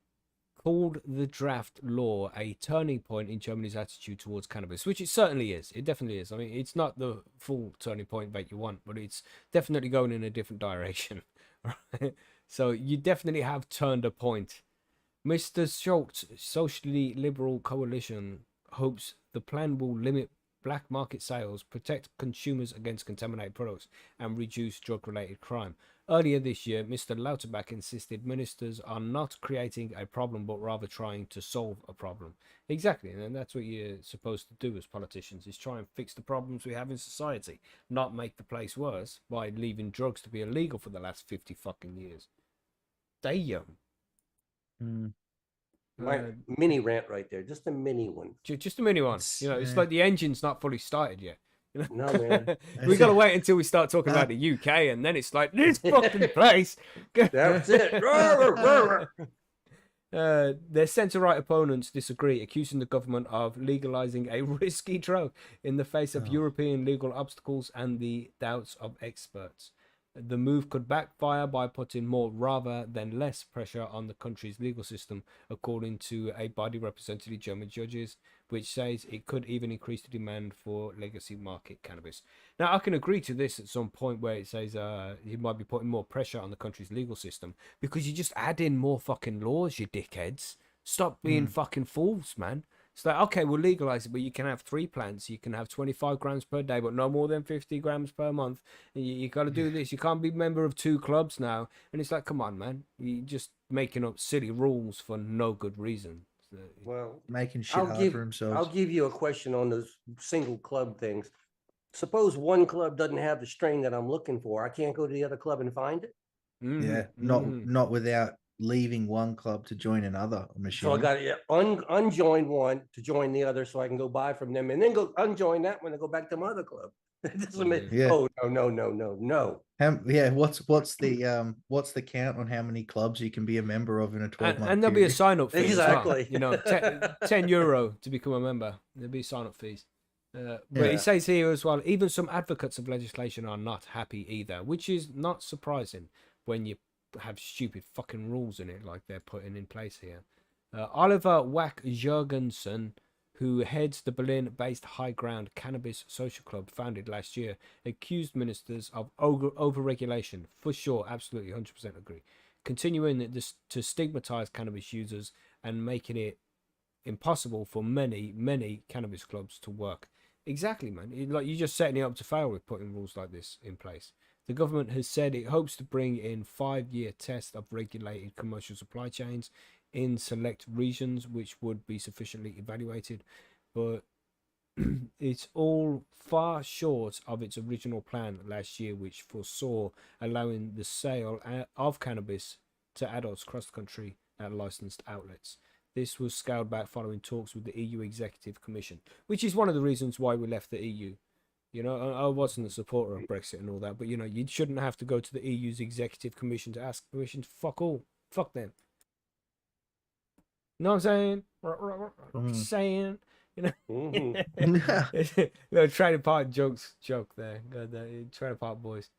called the draft law a turning point in Germany's attitude towards cannabis, which it certainly is. It definitely is. I mean, it's not the full turning point that you want, but it's definitely going in a different direction. Right? So you definitely have turned a point. Mr. Schultz, Socially Liberal Coalition, hopes the plan will limit black market sales, protect consumers against contaminated products, and reduce drug-related crime. Earlier this year, Mr. Lauterbach insisted ministers are not creating a problem, but rather trying to solve a problem. Exactly, and that's what you're supposed to do as politicians, is try and fix the problems we have in society, not make the place worse by leaving drugs to be illegal for the last 50 fucking years. Damn. Mm. My mini rant right there, just a mini one. Just a mini one. It's, It's like the engine's not fully started yet. No, man. We gotta wait until we start talking about the UK, and then it's like this fucking place. That's it. Their centre-right opponents disagree, accusing the government of legalising a risky drug in the face of European legal obstacles and the doubts of experts. The move could backfire by putting more rather than less pressure on the country's legal system, according to a body representing German judges, which says it could even increase the demand for legacy market cannabis. Now, I can agree to this at some point where it says you might be putting more pressure on the country's legal system because you just add in more fucking laws, you dickheads. Stop being fucking fools, man. It's like, okay, we'll legalize it, but you can have 3 plants. You can have 25 grams per day, but no more than 50 grams per month. And you got to do this. You can't be a member of 2 clubs now. And it's like, come on, man. You're just making up silly rules for no good reason. Well, making shit I'll hard give for themselves. I'll give you a question on those single club things. Suppose one club doesn't have the strain that I'm looking for. I can't go to the other club and find it. Yeah, not without leaving one club to join another. I'm So I assuming. got to unjoin one to join the other, so I can go buy from them, and then go unjoin that one and go back to my other club. It doesn't make. Yeah. Oh no. What's the count on how many clubs you can be a member of in a 12-month and there'll be a sign-up fee Exactly. as well. 10 euro to become a member. There'll be sign-up fees. But it says here as well, even some advocates of legislation are not happy either, which is not surprising when you have stupid fucking rules in it like they're putting in place here. Oliver Wack Jurgensen, who heads the Berlin-based High Ground Cannabis Social Club founded last year, accused ministers of over-regulation. For sure, absolutely, 100% agree. Continuing to stigmatize cannabis users and making it impossible for many cannabis clubs to work. Exactly, man. Like, you're just setting it up to fail with putting rules like this in place. The government has said it hopes to bring in 5-year test of regulated commercial supply chains in select regions, which would be sufficiently evaluated, but it's all far short of its original plan last year, which foresaw allowing the sale of cannabis to adults across the country at licensed outlets. This was scaled back following talks with the EU Executive Commission, which is one of the reasons why we left the EU. I wasn't a supporter of Brexit and all that, but you shouldn't have to go to the EU's Executive Commission to ask permission. Fuck all. Fuck them. You know what I'm saying? Saying, little trailer park joke there. Trailer park boys.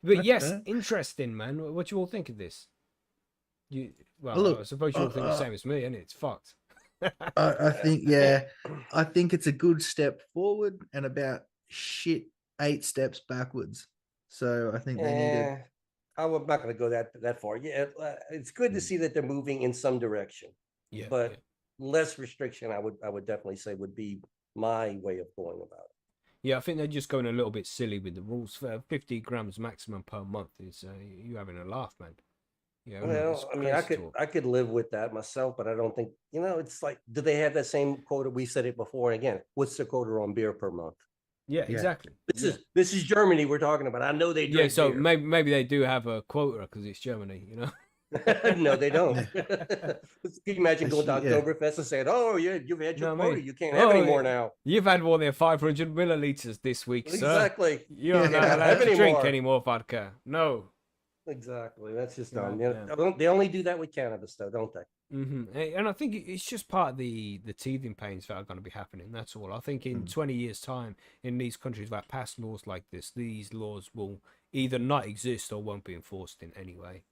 But yes, interesting, man. What you all think of this? Look, I suppose you all think the same as me, and it's fucked. I think it's a good step forward and about 8 steps backwards. So I think they needed. I'm not going to go that far. Yeah, it's good to see that they're moving in some direction. Yeah, but less restriction, I would definitely say would be my way of going about it. Yeah, I think they're just going a little bit silly with the rules. 50 grams maximum per month is you having a laugh, man. Yeah, well, I mean, I could live with that myself, but I don't think it's like, do they have that same quota? We said it before. And again, what's the quota on beer per month? Yeah, exactly. This is Germany we're talking about. I know they drink so beer. maybe they do have a quota because it's Germany, No, they don't. Yeah. Can you imagine going to Actually, yeah. Oktoberfest and saying, "Oh, yeah, you've had your No, I quota. mean, You can't have any oh, more now." you've had more than 500 milliliters this week, sir. Exactly. You're You not can't allowed have to any drink more. any more vodka. No. Exactly. That's just Yeah, dumb. yeah. They only do that with cannabis, though, don't they? And I think it's just part of the teething pains that are going to be happening. That's all. I think in 20 years' time, in these countries that pass laws like this, these laws will either not exist or won't be enforced in any way.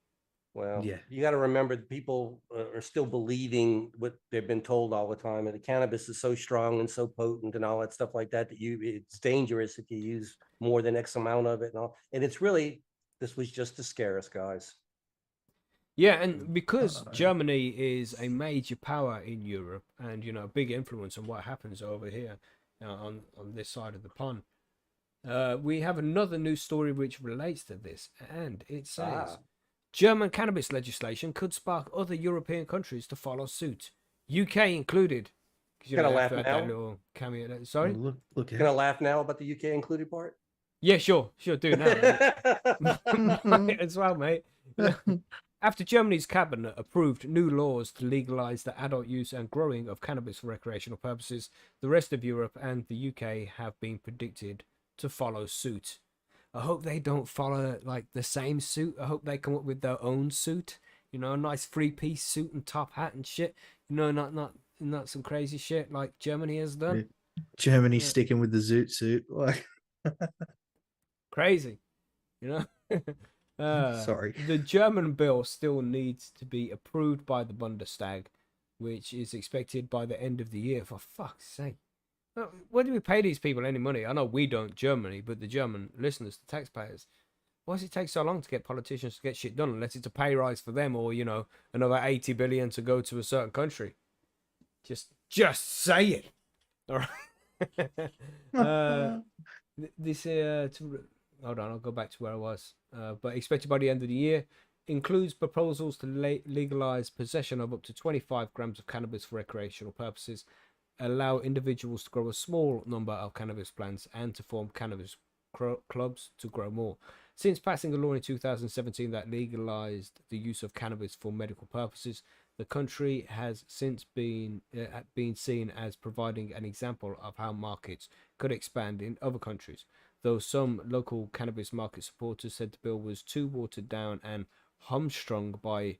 Well, Yeah. you got to remember that people are still believing what they've been told all the time, and the cannabis is so strong and so potent and all that stuff like that it's dangerous if you use more than X amount of it and all. And it's really this was just to scare us, guys. Yeah, and because Uh-oh. Germany is a major power in Europe, and a big influence on what happens over here on this side of the pond, we have another news story which relates to this, and it says German cannabis legislation could spark other European countries to follow suit, UK included. Because Gonna they have laugh to add now? that little cameo. Sorry. Look Gonna at laugh now about the UK included part? Yeah, sure, do now. Might as well, mate. After Germany's cabinet approved new laws to legalize the adult use and growing of cannabis for recreational purposes, the rest of Europe and the UK have been predicted to follow suit. I hope they don't follow like the same suit. I hope they come up with their own suit. A nice three-piece suit and top hat and shit. Not some crazy shit like Germany has done. Germany Yeah. sticking with the zoot suit. Like, Crazy, sorry. The German bill still needs to be approved by the Bundestag, which is expected by the end of the year. For fuck's sake. Why do we pay these people any money? I know we don't, Germany, but the German listeners, the taxpayers. Why does it take so long to get politicians to get shit done unless it's a pay rise for them or, another 80 billion to go to a certain country? Just say it. All right. Hold on, I'll go back to where I was. But expected by the end of the year, includes proposals to legalize possession of up to 25 grams of cannabis for recreational purposes, allow individuals to grow a small number of cannabis plants, and to form cannabis clubs to grow more. Since passing a law in 2017 that legalized the use of cannabis for medical purposes, the country has since been seen as providing an example of how markets could expand in other countries, though some local cannabis market supporters said the bill was too watered down and hamstrung by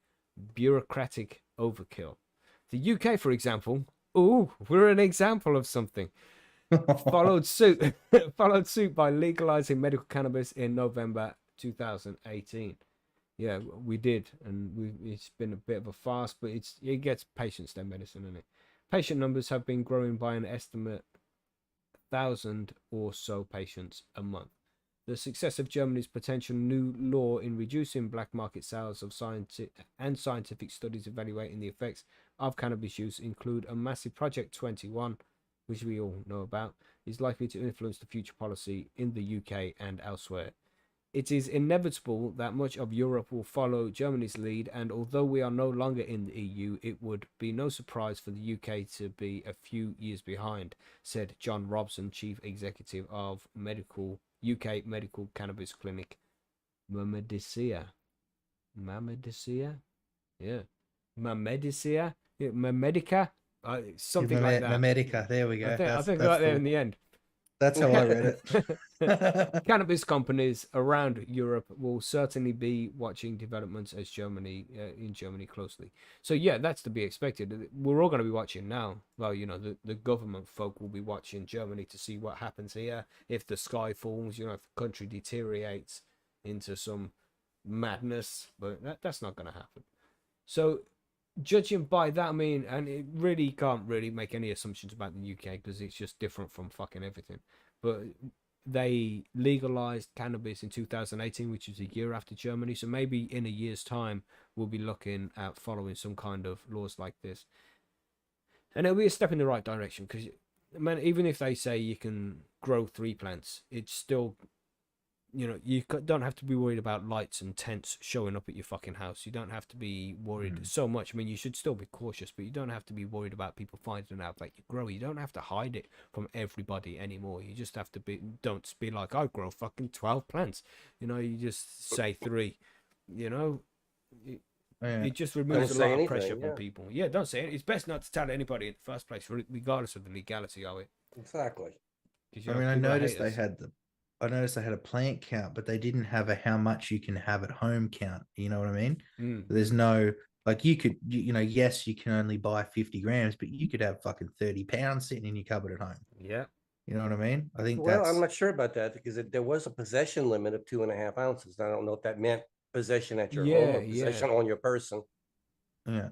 bureaucratic overkill. The UK, for example, we're an example of something, followed suit by legalizing medical cannabis in November 2018. Yeah, we did, and it's been a bit of a farce, but it gets patients their medicine, isn't it? Patient numbers have been growing by an estimate 1,000 or so patients a month. The success of Germany's potential new law in reducing black market sales of scientific studies evaluating the effects of cannabis use include a massive Project 21, which we all know about, is likely to influence the future policy in the UK and elsewhere. It is inevitable that much of Europe will follow Germany's lead, and although we are no longer in the EU, it would be no surprise for the UK to be a few years behind, said John Robson, Chief Executive of UK Medical Cannabis Clinic Mamedicea. Yeah. Mamedicea? Yeah, Mamedica? Something like that. Medica. There we go. I think I got there in the end. That's how I read it. Cannabis companies around Europe will certainly be watching developments in Germany closely. So yeah, that's to be expected. We're all going to be watching now. Well, the government folk will be watching Germany to see what happens here. If the sky falls, if the country deteriorates into some madness, but that's not going to happen. So judging by that, I mean, and it really can't really make any assumptions about the UK because it's just different from fucking everything. But they legalized cannabis in 2018, which was a year after Germany. So maybe in a year's time, we'll be looking at following some kind of laws like this. And it'll be a step in the right direction because, man, even if they say you can grow 3 plants, it's still, you don't have to be worried about lights and tents showing up at your fucking house. You don't have to be worried so much. I mean, you should still be cautious, but you don't have to be worried about people finding out that you grow. You don't have to hide it from everybody anymore. You just have to don't be like, I grow fucking 12 plants. You just say 3, Yeah. It just Don't removes a say lot of pressure anything. from Yeah, people. Yeah, don't say it. It's best not to tell anybody in the first place, regardless of the legality of it. exactly. Because I mean, I people are noticed haters. I noticed they had a plant count, but they didn't have a how much you can have at home count. You know what I mean? Mm. There's no like you could you know, yes, you can only buy 50 grams, but you could have fucking 30 pounds sitting in your cupboard at home. Yeah. You know what I mean? I think Well, I'm that's not sure about that because there was a possession limit of 2.5 ounces. I don't know if that meant possession at your home Yeah, or possession on your person. yeah.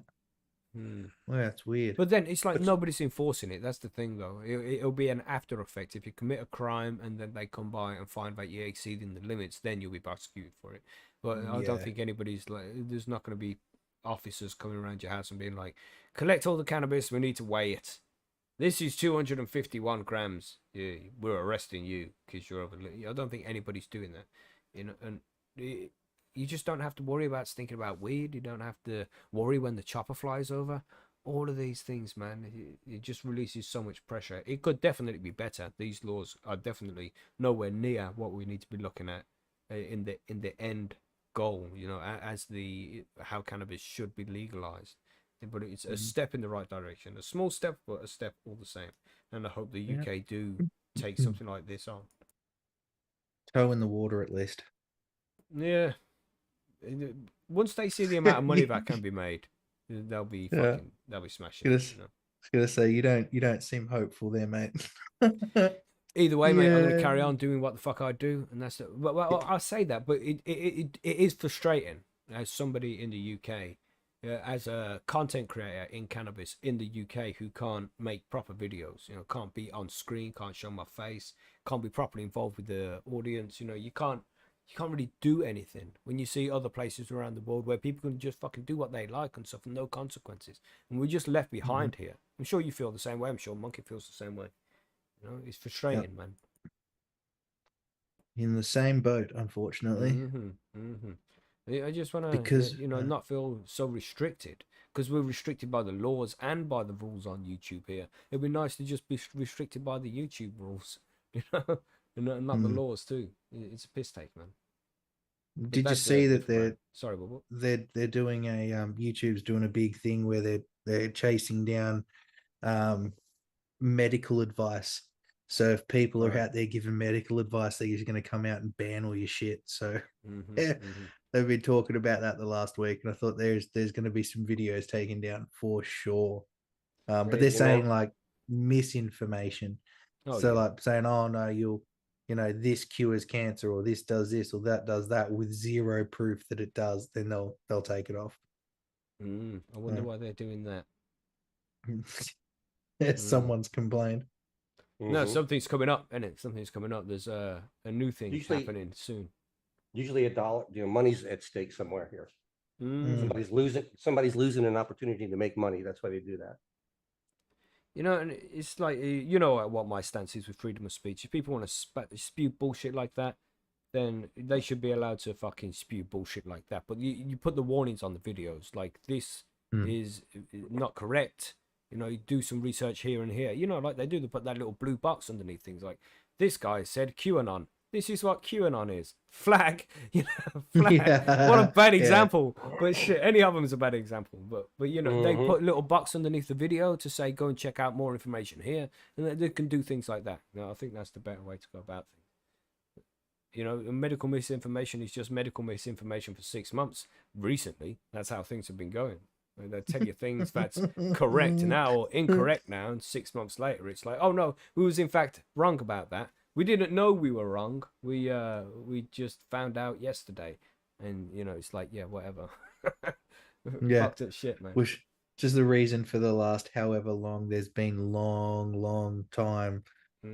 Mm. Well, that's weird. But then it's like But nobody's enforcing it. That's the thing, though. It'll be an after effect. If you commit a crime and then they come by and find that you're exceeding the limits, then you'll be prosecuted for it. But I don't Yeah. think anybody's like, there's not going to be officers coming around your house and being like, collect all the cannabis, we need to weigh it. This is 251 grams. Yeah, we're arresting you because you're over. I don't think anybody's doing that. You know, and you just don't have to worry about thinking about weed. You don't have to worry when the chopper flies over. All of these things, man, it just releases so much pressure. It could definitely be better. These laws are definitely nowhere near what we need to be looking at in the end goal. You know, as the how cannabis should be legalized. But it's a step in the right direction, a small step, but a step all the same. And I hope the Yeah. UK do take something like this on. Toe in the water at least. Yeah, once they see the amount of money that can be made, they'll be Yeah. fucking, they'll be smashing. I It, was you know? gonna say you don't seem hopeful there, mate. Either way, mate, I'm going to Yeah. carry on doing what the fuck I do, and that's it. Well, I'll say that, but it is frustrating as somebody in the UK, as a content creator in cannabis in the UK who can't make proper videos. You know, can't be on screen, can't show my face, can't be properly involved with the audience. You know, you can't really do anything when you see other places around the world where people can just fucking do what they like and stuff and no consequences, and we're just left behind here. I'm sure you feel the same way. I'm sure Monkey feels the same way. You know, it's frustrating, Yep. man. In the same boat, unfortunately. I just want to, Because not feel so restricted because we're restricted by the laws and by the rules on YouTube here. It'd be nice to just be restricted by the YouTube rules, you know, and not the laws too. It's a piss take, man. But did you that's a see that different rant. Sorry, Bubba. they're doing a YouTube's doing a big thing where they're chasing down medical advice. So if people are Right. out there giving medical advice, they're just going to come out and ban all your shit. So Mm-hmm, yeah, mm-hmm. they've been talking about that the last week, and I thought there's going to be some videos taken down for sure. But they're crazy, man. saying like misinformation. Oh So yeah. like saying, oh no, this cures cancer or this does this or that does that with zero proof that it does, then they'll take it off. I wonder why they're doing that. Someone's complained. No, Mhm. something's coming up, isn't it? Something's coming up. There's a new thing Usually- happening soon. Usually a dollar, money's at stake somewhere here. Mm. Somebody's losing an opportunity to make money. That's why they do that. You know, and it's like, what my stance is with freedom of speech. If people want to spew bullshit like that, then they should be allowed to fucking spew bullshit like that. But you put the warnings on the videos, like this is not correct. You know, you do some research here and here. You know, like they do, they put that little blue box underneath things like, this guy said QAnon. This is what QAnon is. Flag. You know, flag. Yeah. What a bad Yeah. example. But shit, any of them is a bad example. But they Mhm. put a little box underneath the video to say, go and check out more information here. And they can do things like that. You know, I think that's the better way to go about things. You know, medical misinformation is just medical misinformation for 6 months. Recently, that's how things have been going. They tell you things that's correct now or incorrect now, and 6 months later, it's like, oh no, we was in fact wrong about that. We didn't know we were wrong. We just found out yesterday, and it's like, yeah, whatever. Yeah. Fucked up shit, man. Which just the reason for the last however long there's been long time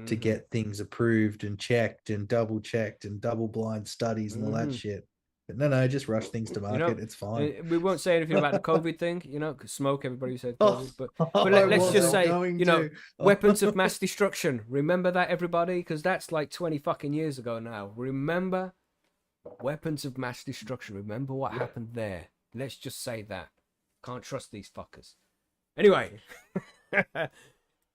to get things approved and checked and double checked and double blind studies and all that shit. But no, just rush things to market. It's fine. We won't say anything about the COVID thing, because smoke. Everybody said Oh, COVID, but I let's just wasn't say, going to. weapons of mass destruction. Remember that, everybody, because that's like 20 fucking years ago now. Remember weapons of mass destruction. Remember what happened there. Let's just say that. Can't trust these fuckers. Anyway.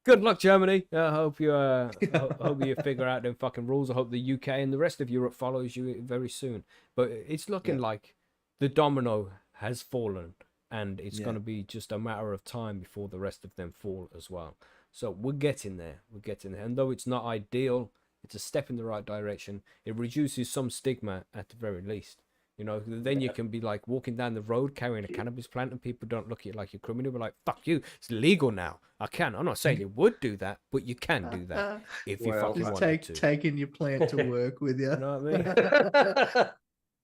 Good luck, Germany. I hope you hope you figure out them fucking rules. I hope the UK and the rest of Europe follows you very soon. But it's looking like the domino has fallen, and it's Yeah. going to be just a matter of time before the rest of them fall as well. So we're getting there. We're getting there. And though it's not ideal, it's a step in the right direction. It reduces some stigma at the very least. You know, then you can be like walking down the road carrying a cannabis plant and people don't look at you like you're criminal. We're like, fuck you, it's legal now. I can. I'm not saying you would do that, but you can do that if you Well, fucking Just wanted to. taking your plant to work with you. You know what I mean?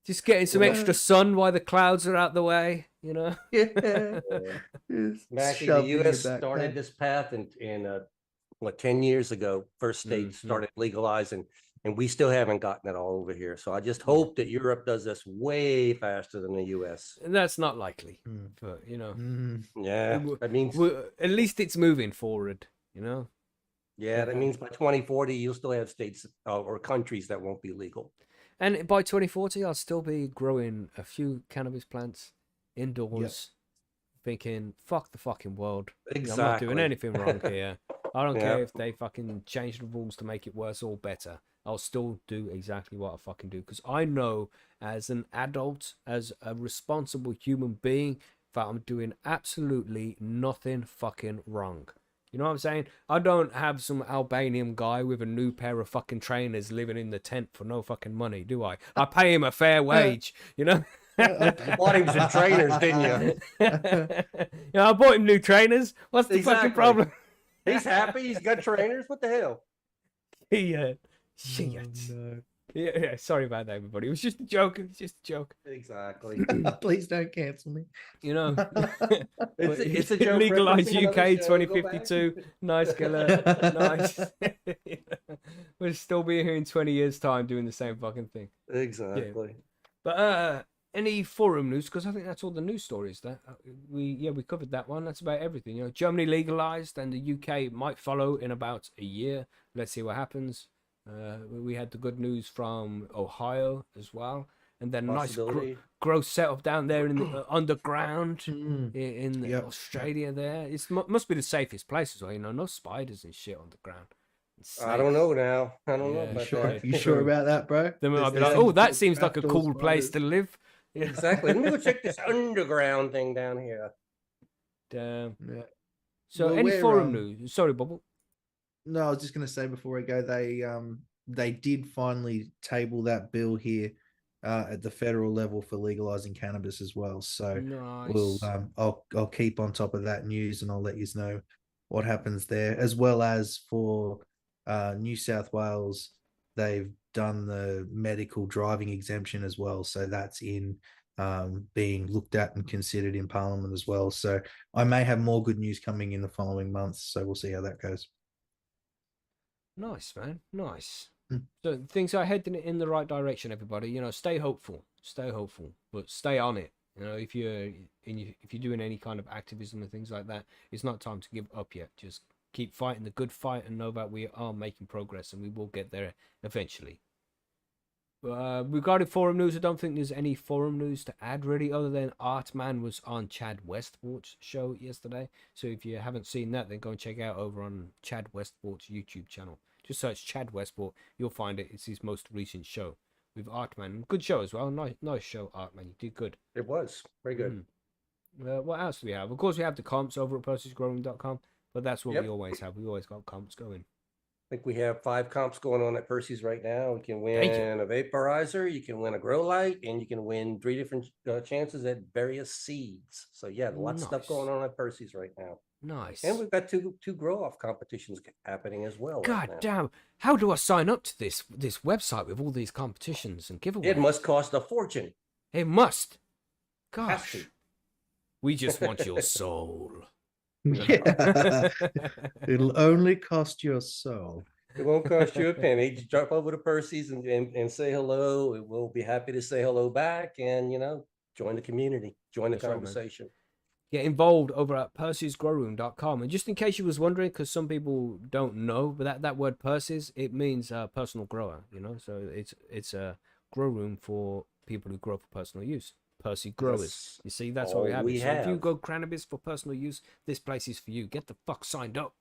Just getting some extra sun while the clouds are out the way, you know? Yeah. Just Mackie, the shoved in your US started backpack. this path in what, 10 years ago, first states Mhm. started legalizing, and we still haven't gotten it all over here. So I just hope that Europe does this way faster than the US. And that's not likely, Mm. but, you know, Mm. Yeah, that means at least it's moving forward, you know? that means by 2040 you'll still have states or countries that won't be legal. And by 2040, I'll still be growing a few cannabis plants indoors, thinking, fuck the fucking world. You know, I'm not doing Exactly. anything wrong here. I don't Yeah. care if they fucking change the rules to make it worse or better. I'll still do exactly what I fucking do. Because I know as an adult, as a responsible human being, that I'm doing absolutely nothing fucking wrong. You know what I'm saying? I don't have some Albanian guy with a new pair of fucking trainers living in the tent for no fucking money, do I? I pay him a fair wage, you know? You bought him some trainers, didn't you? You know, I bought him new trainers. What's the fucking Exactly. problem? He's happy. He's got trainers. What the hell? Yeah. Shit. Oh, Yeah, sorry about that, everybody. It was just a joke. It was just a joke. Exactly. no. Please don't cancel me. You know. It's a joke. Legalized referencing another UK show. Go back. 2052. Nice, killer. Nice. We'll still be here in 20 years' time doing the same fucking thing. Exactly. But any forum news? Because I think that's all the news stories. That we covered that one. That's about everything. You know, Germany legalized, and the UK might follow in about a year. Let's see what happens. We had the good news from Ohio as well, and then nice growth setup down there in the underground in Australia. There, it must be the safest place as well. You know, no spiders and shit on the ground. I don't know now. I don't know Yeah, about Sure, that. you sure about that, bro? Then I'll be There's like, oh, that some seems like a trapdoor cool place to spiders. live. Exactly. Let me go check this underground thing down here. Damn. Yeah. So Well, any we're, forum news? Sorry, Bubble. No, I was just going to say before I go, they did finally table that bill here at the federal level for legalizing cannabis as well. So Nice. we'll I'll keep on top of that news and I'll let you know what happens there, as well as for New South Wales. They've done the medical driving exemption as well, so that's in being looked at and considered in Parliament as well. So I may have more good news coming in the following months. So we'll see how that goes. Nice, man. Nice. Mm. So things are heading in the right direction, everybody. You know, stay hopeful, but stay on it. You know, if you're doing any kind of activism and things like that, it's not time to give up yet. Just keep fighting the good fight and know that we are making progress and we will get there eventually. Regarding forum news, I don't think there's any forum news to add really, other than Artman was on Chad Westport's show yesterday. So if you haven't seen that, then go and check out over on Chad Westport's YouTube channel. Just search Chad Westport, you'll find it. It's his most recent show with Artman. Good show as well. Nice show, Artman. You did good. It was very good. What else do we have? Of course, we have the comps over at Percy'sGrowing.com, but that's what we always have. We always got comps going. I think we have 5 comps going on at Percy's right now. You can win a vaporizer, you can win a grow light, and you can win 3 different chances at various seeds. So yeah, lots of stuff going on at Percy's right now. Nice. And we've got two grow off competitions happening as well. God right damn! How do I sign up to this website with all these competitions and giveaways? It must cost a fortune. It must. Gosh, we just want your soul. Yeah. It'll only cost your soul. It won't cost you a penny. Just drop over to Percy's and say hello. We'll be happy to say hello back and, join the community, join the conversation. Get involved over at Percy'sGrowroom.com. And just in case you was wondering, because some people don't know, but that word Percy's, it means personal grower, so it's a grow room for people who grow for personal use. Percy Growers. You see, that's what we have. So if you go cannabis for personal use, this place is for you. Get the fuck signed up.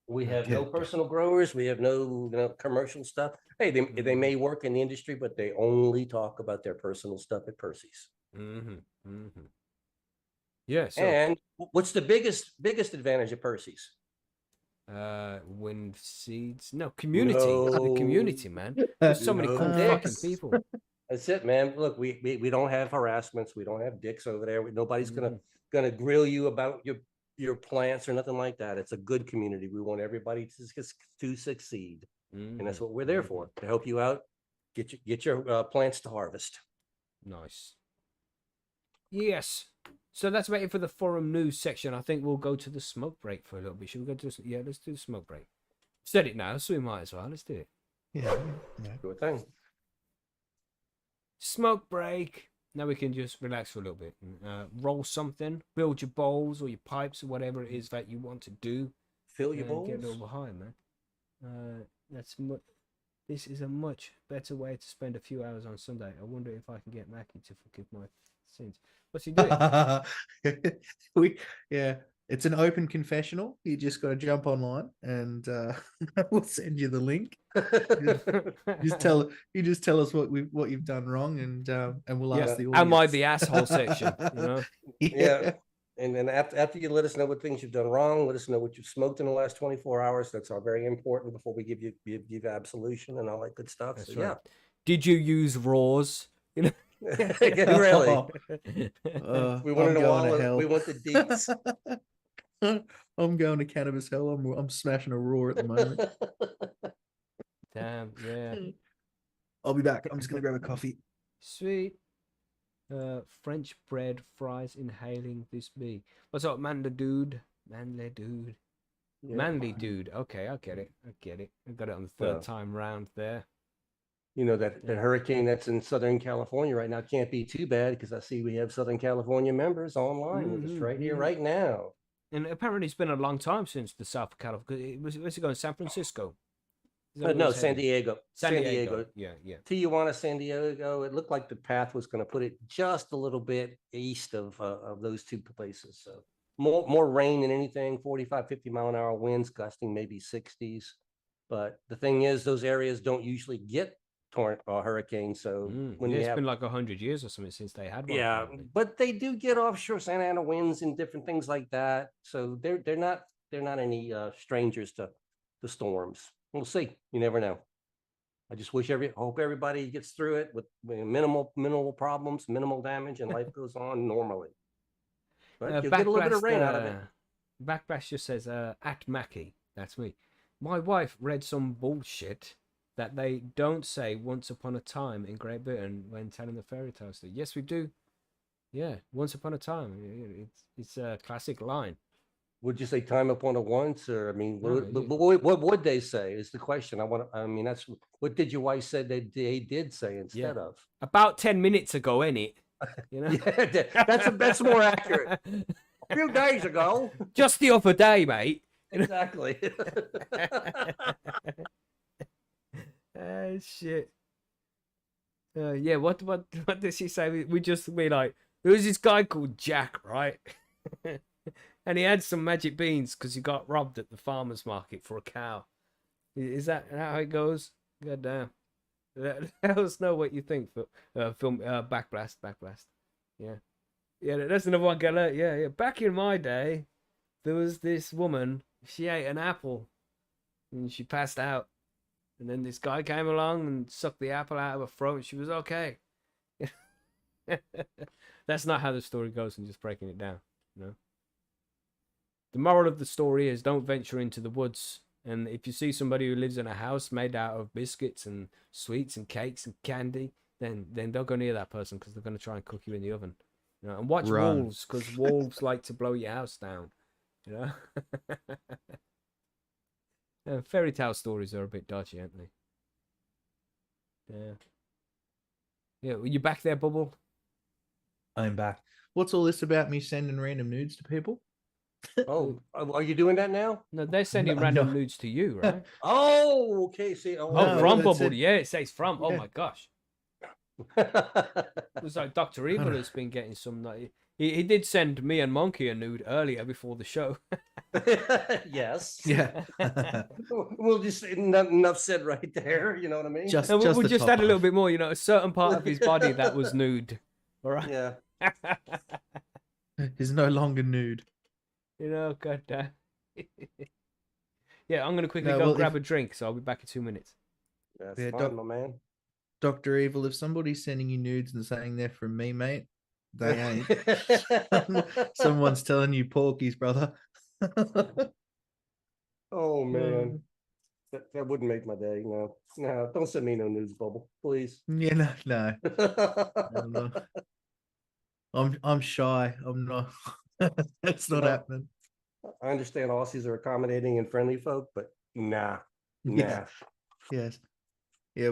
We have no personal growers. We have no commercial stuff. Hey, they may work in the industry, but they only talk about their personal stuff at Percy's. Mm-hmm. Yeah. So, And what's the biggest advantage of Percy's? wind seeds. No, community. The community, man. There's so many cool No fucking dicks. people. That's it, man. Look, we don't have harassments. We don't have dicks over there. Nobody's Mhm. gonna grill you about your plants or nothing like that. It's a good community. We want everybody to succeed, and that's what we're there for, to help you out, get your plants to harvest. Nice. Yes. So that's about it for the forum news section. I think we'll go to the smoke break for a little bit. Should we go to yeah, let's do the smoke break. Said it now, so we might as well. Let's do it. Yeah. Good thing. Smoke break. Now we can just relax for a little bit. Roll something, build your bowls or your pipes or whatever it is that you want to do. Fill your bowls. Get a little behind, man. This is a much better way to spend a few hours on Sunday. I wonder if I can get Mackie to forgive my sins. What's he doing? It's an open confessional. You just got to jump online, and we'll send you the link. You just tell us what you've done wrong, and we'll ask the audience. Am I the asshole section? You know? Yeah. And then after you let us know what things you've done wrong, let us know what you've smoked in the last 24 hours. That's all very important before we give you absolution and all that good stuff. That's so right. Did you use raws? You know? Yeah, really. We wanted I'm going to hell. We want the deets. I'm going to cannabis hell. I'm smashing a raw at the moment. Damn, yeah. I'll be back. I'm just gonna grab a coffee. Sweet. French bread fries inhaling this bee. What's up, Manly dude? Manly dude. Yeah. Manly dude. Okay, I get it. I got it on the third time round there. You know that hurricane that's in Southern California right now can't be too bad, because I see we have Southern California members online with us right here, right now. And apparently it's been a long time since the South of California. Where's it going? San Francisco? No, San Diego. San Diego. Yeah. Tijuana, San Diego. It looked like the path was going to put it just a little bit east of those two places. So more rain than anything, 45, 50 mile an hour winds, gusting maybe 60s. But the thing is, those areas don't usually get hurricanes. So when it's been like 100 years or something since they had one. Yeah, probably. But they do get offshore Santa Ana winds and different things like that. So they're not any strangers to the storms. We'll see. You never know. I just hope everybody gets through it with minimal problems, minimal damage, and life goes on normally. But you'll get a little bit of rain out of it. Backlash just says, at Mackie, that's me. My wife read some bullshit that they don't say once upon a time in Great Britain when telling the fairy tale story. Yes, we do. Yeah, once upon a time. It's a classic line. Would you say time upon a once, or I mean, what would they say? Is the question. That's what did your wife say that they did say instead of? About 10 minutes ago, innit? You know? Yeah, that's more accurate. A few days ago. Just the other day, mate. Exactly. Shit. Yeah. What did she say? We like, there was this guy called Jack, right? And he had some magic beans because he got robbed at the farmer's market for a cow. Is that how it goes? God damn. Let us know what you think for film Backblast. Yeah, that's another one. Yeah. Back in my day, there was this woman. She ate an apple and she passed out. And then this guy came along and sucked the apple out of her throat and she was okay. That's not how the story goes. I'm just breaking it down. You know? The moral of the story is don't venture into the woods. And if you see somebody who lives in a house made out of biscuits and sweets and cakes and candy, then don't go near that person because they're going to try and cook you in the oven. You know? And watch wolves, because wolves like to blow your house down. You know? Fairy tale stories are a bit dodgy, aren't they? Yeah. Were you back there, Bubble? I'm back. What's all this about me sending random nudes to people? Oh, are you doing that now? No, they're sending random nudes to you, right? Oh, okay. See, from Bubble. Yeah, it says from. Yeah. Oh my gosh. It was like Dr. Evil has been getting some. He did send me and Monkey a nude earlier before the show. Yes. Yeah. We'll just enough said right there. You know what I mean? We'll just add a little bit more. You know, a certain part of his body that was nude. All right. Yeah. He's no longer nude. goddamn. Yeah, I'm gonna quickly No, go well, grab if a drink, so I'll be back in 2 minutes. That's yeah, fine, my man. Dr. Evil, if somebody's sending you nudes and saying they're from me, mate, they ain't. Someone's telling you porkies, brother. Oh man, Um, that wouldn't make my day. No, no, don't send me no news bubble, please. yeah, no. I'm not. I'm shy. I'm not. That's not No, happening. I understand Aussies are accommodating and friendly folk, but nah, Yeah. nah. Yes. Yeah.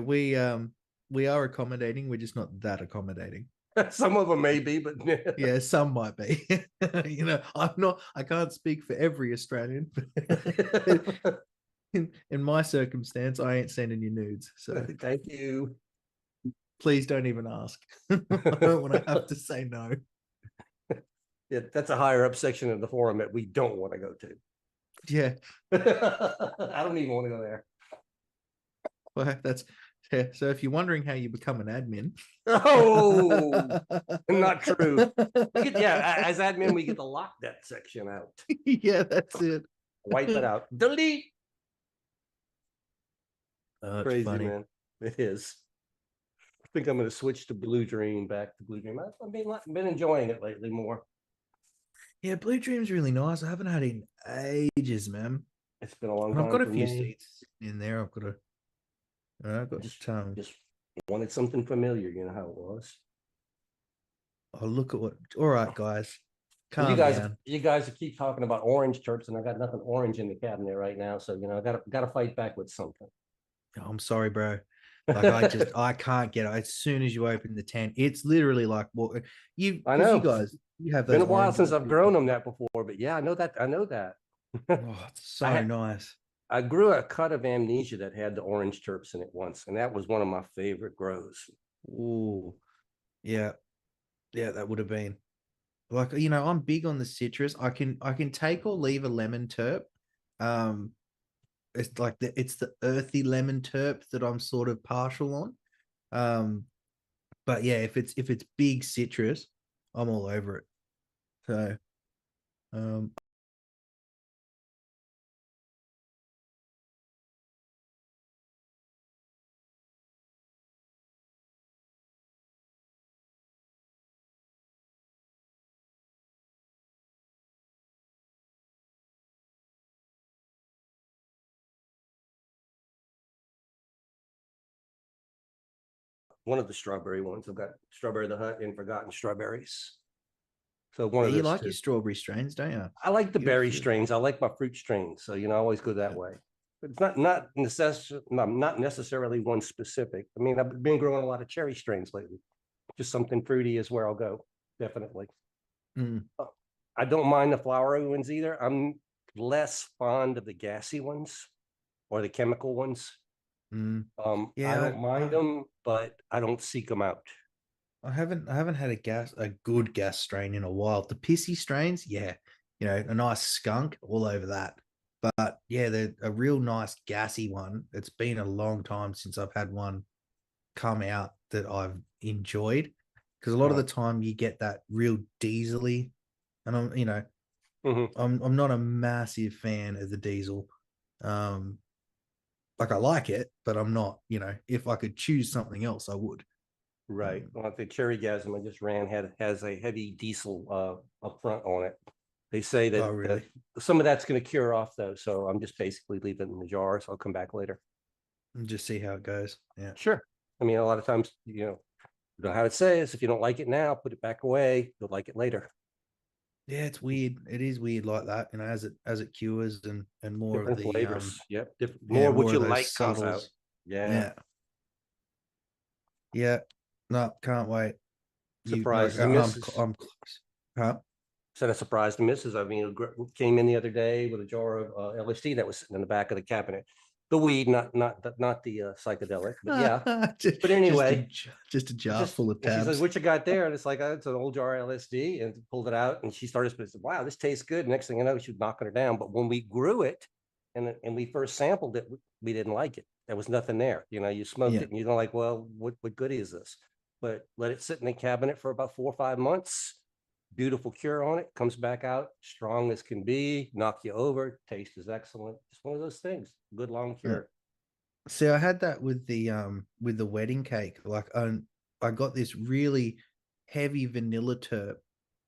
We are accommodating. We're just not that accommodating. Some of them may be, but Yeah, some might be. I'm not. I can't speak for every Australian. In my circumstance, I ain't sending you nudes. So thank you. please don't even ask. I don't want to have to say no. Yeah, that's a higher up section of the forum that we don't want to go to. Yeah. I don't even want to go there. Well, that's yeah. So if you're wondering how you become an admin, Oh, not true. Yeah, as admin, we get to lock that section out. yeah, that's it. Wipe it out. Delete. Oh, it's Crazy, funny. man. It is. I think I'm going to switch to Blue Dream, back to Blue Dream. I've been enjoying it lately more. Yeah, Blue Dream's really nice. I haven't had it in ages, man. It's been a long And I've time got a for few me. seats in there. I've got Just wanted something familiar. You know how it was. oh, look at what. All right, guys, And calm down. you guys keep talking about orange terps, and I got nothing orange in the cabinet right now. So I got to fight back with something. Oh, I'm sorry, bro. Like I can't get it. As soon as you open the tent, it's literally like what I because you know. guys you have Been those a while oranges. since I've grown them that before, but yeah, I know that. I know that. Oh, it's so nice. I grew a cut of amnesia that had the orange terps in it once, and that was one of my favorite grows. Ooh, yeah, yeah, that would have been like I'm big on the citrus. I can take or leave a lemon terp. Um, it's like it's the earthy lemon terp that I'm sort of partial on. But yeah, if it's big citrus, I'm all over it. So, um, One of the strawberry ones. I've got Strawberry the Hut and Forgotten Strawberries. So one yeah, of you those like two. your strawberry strains, don't you? I like the You're, berry you're, strains. I like my fruit strains. So I always go that yeah. way. But it's not necessarily one specific. I mean, I've been growing a lot of cherry strains lately. Just something fruity is where I'll go. Definitely. Mm, I don't mind the flowery ones either. I'm less fond of the gassy ones or the chemical ones. mm. I Yeah, don't mind them, but I don't seek them out. I haven't had a good gas strain in a while. The pissy strains, yeah, a nice skunk all over that. But yeah, a real nice gassy one. It's been a long time since I've had one come out that I've enjoyed. Because a lot of the time you get that real diesely, and Mhm. I'm not a massive fan of the diesel. Um, like I like it, but I'm not. If I could choose something else, I would. Right. Well, the cherry gasm I just ran has a heavy diesel up front on it. They say Oh, that really? some of that's going to cure off though, so I'm just basically leaving it in the jar. So I'll come back later. And just see how it goes. Yeah. Sure. I mean, a lot of times, you know how it says, if you don't like it now, put it back away. You'll like it later. Yeah, it's weird. It is weird like that, as it cures and more of Different the flavors. Yep. yeah, More what more you of those like comes out. subtles. Yeah. Yeah. Yeah. No, can't wait. You like Surprised the missus. I'm close. Huh? Said I surprised the missus. I mean, came in the other day with a jar of LSD that was sitting in the back of the cabinet. The weed, not the psychedelic, but yeah. just, But just anyway, just a jar just full of and she says, tabs. "What you got there?" And it's like, "Oh, it's an old jar of LSD," and pulled it out, and she started to say, "Wow, this tastes good." Next thing you know, she was knocking her down. But when we grew it, and we first sampled it, we didn't like it. There was nothing there. You smoked Yeah. it, and you're like, "Well, what good is this?" but let it sit in the cabinet for about 4 or 5 months. Beautiful cure on it, comes back out strong as can be, knock you over, taste is excellent. It's one of those things, good long cure. See, I had that with the wedding cake. Like I got this really heavy vanilla terp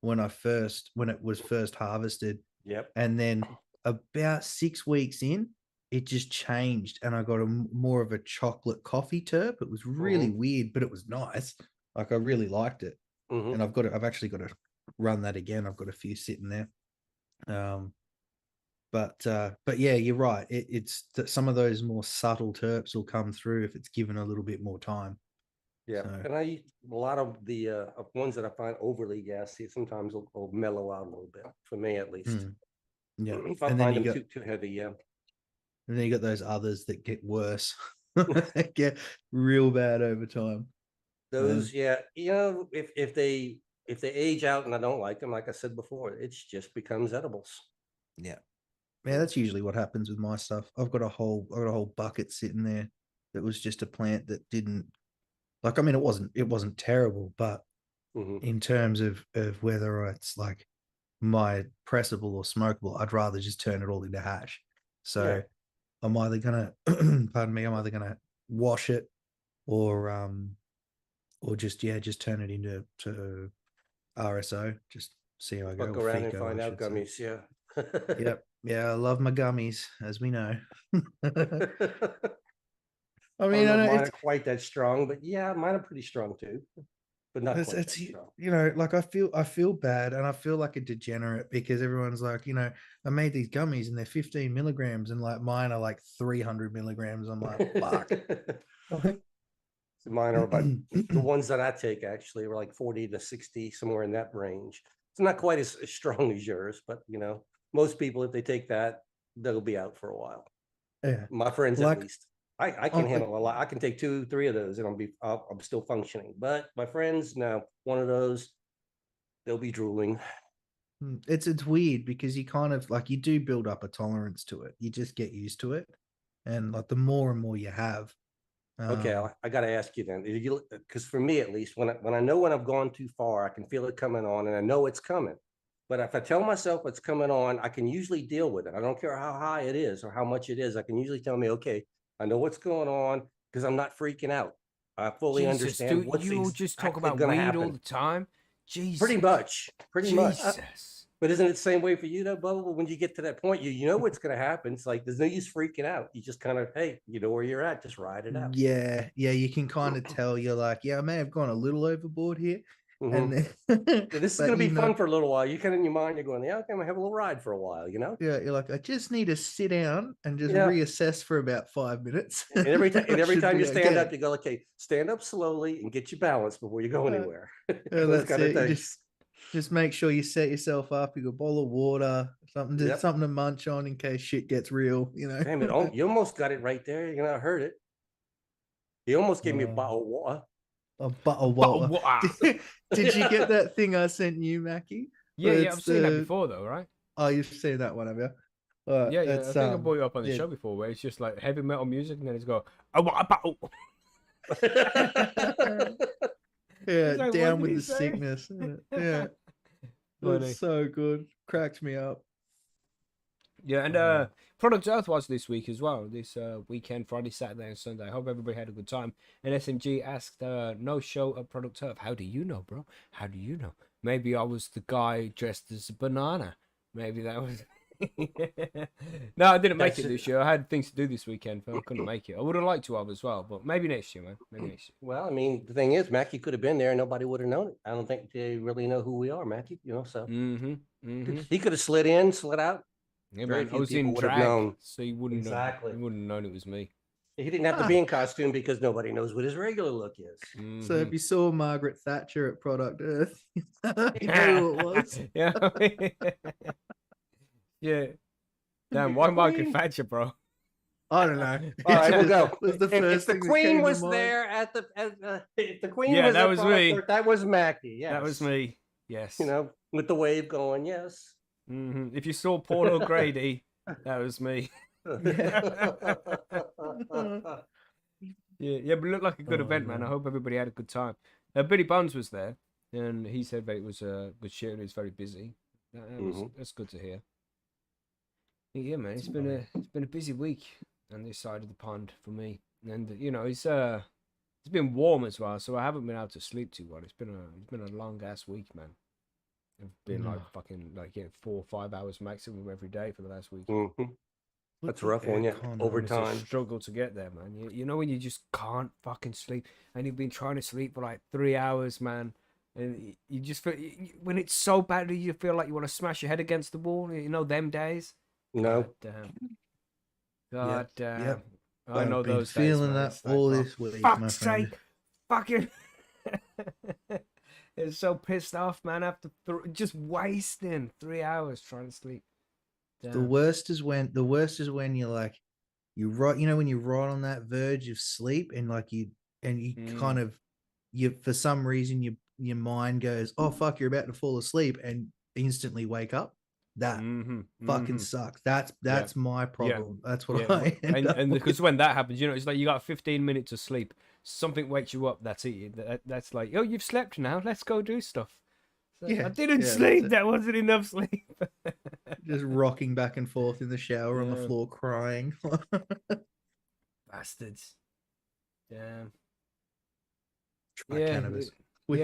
when it was first harvested. Yep. And then about 6 weeks in, it just changed, and I got more of a chocolate coffee terp. It was really weird, but it was nice. Like I really liked it, and I've actually got to run that again. I've got a few sitting there. But yeah, you're right. It's that some of those more subtle terps will come through if it's given a little bit more time. Yeah, So, and I eat a lot of the ones that I find overly gassy. Sometimes will mellow out a little bit for me, at least. yeah. If I And then find you them got too heavy, yeah. and then you got those others that get worse. They get real bad over time. Those, yeah, if they age out and I don't like them, like I said before, it just becomes edibles. Yeah. Yeah, that's usually what happens with my stuff. I've got a whole bucket sitting there that was just a plant that didn't like. I mean, it wasn't terrible, but in terms of whether it's like my pressable or smokable, I'd rather just turn it all into hash. So Yeah. I'm either gonna, pardon me, I'm either gonna wash it or just turn it into RSO. Just see how I go. Fuck Or around and FICO, I find out should say. gummies, yeah. Yep. Yeah, I love my gummies, as we know. I I mean, don't know I if know mine are quite that strong, but yeah, mine are pretty strong too, but not quite that it's strong. like I feel bad and I feel like a degenerate because everyone's like, I made these gummies and they're 15 milligrams and like mine are like 300 milligrams. I'm like, fuck. Mine are about the ones that I take actually are like 40 to 60, somewhere in that range. It's not quite as strong as yours, but most people, if they take that, they'll be out for a while. Yeah. My friends, at Like, least. I can handle a lot. I can take 2, 3 of those and I'm still functioning. But my friends, no, one of those, they'll be drooling. it's weird because you kind of like you do build up a tolerance to it. You just get used to it. And like the more and more you have, Okay, I got to ask you then, because for me at least, when I know when I've gone too far, I can feel it coming on, and I know it's coming. But if I tell myself it's coming on, I can usually deal with it. I don't care how high it is or how much it is. I can usually tell me, okay, I know what's going on because I'm not freaking out. I fully Jesus, understand dude, what's you just talk exactly about going to weed all happen. the time. Jesus. Pretty much. Jesus. But isn't it the same way for you though, Bubba? When you get to that point, you know what's going to happen. It's like there's no use freaking out. You just kind of, hey, you know where you're at, just ride it out. yeah, you can kind of tell you're like, yeah, I may have gone a little overboard here. Mm-hmm. And then, Yeah, this is but going to be fun for a little while. You kind of in your mind, you're going, yeah, okay, I'm gonna have a little ride for a while, yeah, you're like, I just need to sit down and just Yeah. reassess for about 5 minutes. And every Should time be you stand okay. up, you go, okay, stand up slowly and get your balance before you go anywhere. Yeah, Those that's kind of it. You things. just make sure you set yourself up. You got a bowl of water, Yep. something to munch on in case shit gets real. Damn it! You almost got it right there. You're gonna hurt it. You almost gave me a Uh, bottle of water. a bottle of But water. what? Did you get that thing I sent you, Mackie? Yeah, Where yeah, it's I've seen that the before though, right? oh, you've seen that one, have you? Yeah, yeah. I It's think I brought you up on the yeah. show before, where it's just like heavy metal music, and then it's go, "I want a bottle." Yeah, It's like, what down did with he the say? sickness. Yeah, Funny. it's so good. Cracks me up. Yeah, and Oh. Product Earth was this week as well. This weekend, Friday, Saturday, and Sunday. I hope everybody had a good time. And SMG asked, "No show at Product Earth. How do you know, bro? How do you know? Maybe I was the guy dressed as a banana. Maybe that was." No, I didn't make it this year. I had things to do this weekend, so I couldn't make it. I would have liked to have as well, but maybe next year, man. Maybe next year. Well, I mean, the thing is, Mackie could have been there and nobody would have known it. I don't think they really know who we are, Mackie. So he could have slid in, slid out. Yeah, Very man. I few was in people would have drag, known. so you wouldn't know. Exactly. You wouldn't have known it was me. He didn't have to be in costume because nobody knows what his regular look is. So if you saw Margaret Thatcher at Product Earth, you know who it was. Yeah. Yeah. Damn, why Margaret Thatcher, bro? I don't know. All right, we'll go. Was the first If the thing that queen came to was mind. there if the queen Yeah, was that at was Product me. Earth, that was Mackie. Yes. That was me. Yes. With the wave going. Yes. If you saw Paul O'Grady, that was me. Yeah, but it looked like a good event, man. I hope everybody had a good time. Billy Bones was there, and he said that it was good shit and it was very busy. That's good to hear. Yeah, man, it's been a busy week on this side of the pond for me, and it's been warm as well, so I haven't been able to sleep too well. It's been a long ass week, man. I've been like fucking like 4 or 5 hours maximum every day for the last week. That's rough on you. It's a Overtime. struggle to get there, man. You know when you just can't fucking sleep, and you've been trying to sleep for like 3 hours, man, and you just feel when it's so bad, you feel like you want to smash your head against the wall. You know them days. No. God damn. God damn. Yep. I know I've been those days, feeling man. that It's like, all for this week, my fuck's friend. sake, fucking. It's so pissed off, man. After just wasting 3 hours trying to sleep. The Damn. worst is when you're like when you're right on that verge of sleep and you kind of for some reason your mind goes, oh fuck, you're about to fall asleep and instantly wake up. That fucking sucks. That's my problem. That's what I end up and with. because when that happens, it's like you got 15 minutes of sleep. Something wakes you up. That's it. That's like, oh, you've slept now. Let's go do stuff. I didn't sleep. That wasn't enough sleep. Just rocking back and forth in the shower on the floor crying. Bastards. Damn. Try cannabis.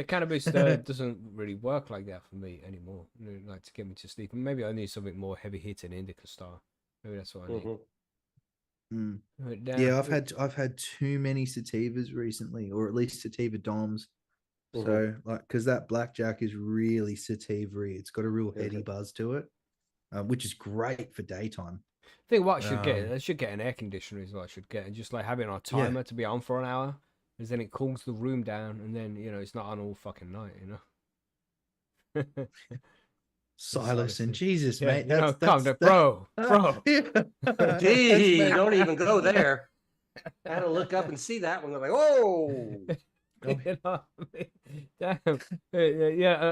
Cannabis doesn't really work like that for me anymore. Like to get me to sleep. And maybe I need something more heavy hitting indica star. Maybe that's what I need. Yeah, I've had too many sativas recently, or at least sativa doms. So because that blackjack is really sativa-y. It's got a real heady buzz to it, which is great for daytime. I think what I should get an air conditioner is what I should get, and just like having a timer to be on for an hour, because then it cools the room down, and then it's not on all fucking night, Silas and Jesus, mate. Calm down, bro. Gee, don't even go there. I had to look up and see that one. They're like, oh. Damn.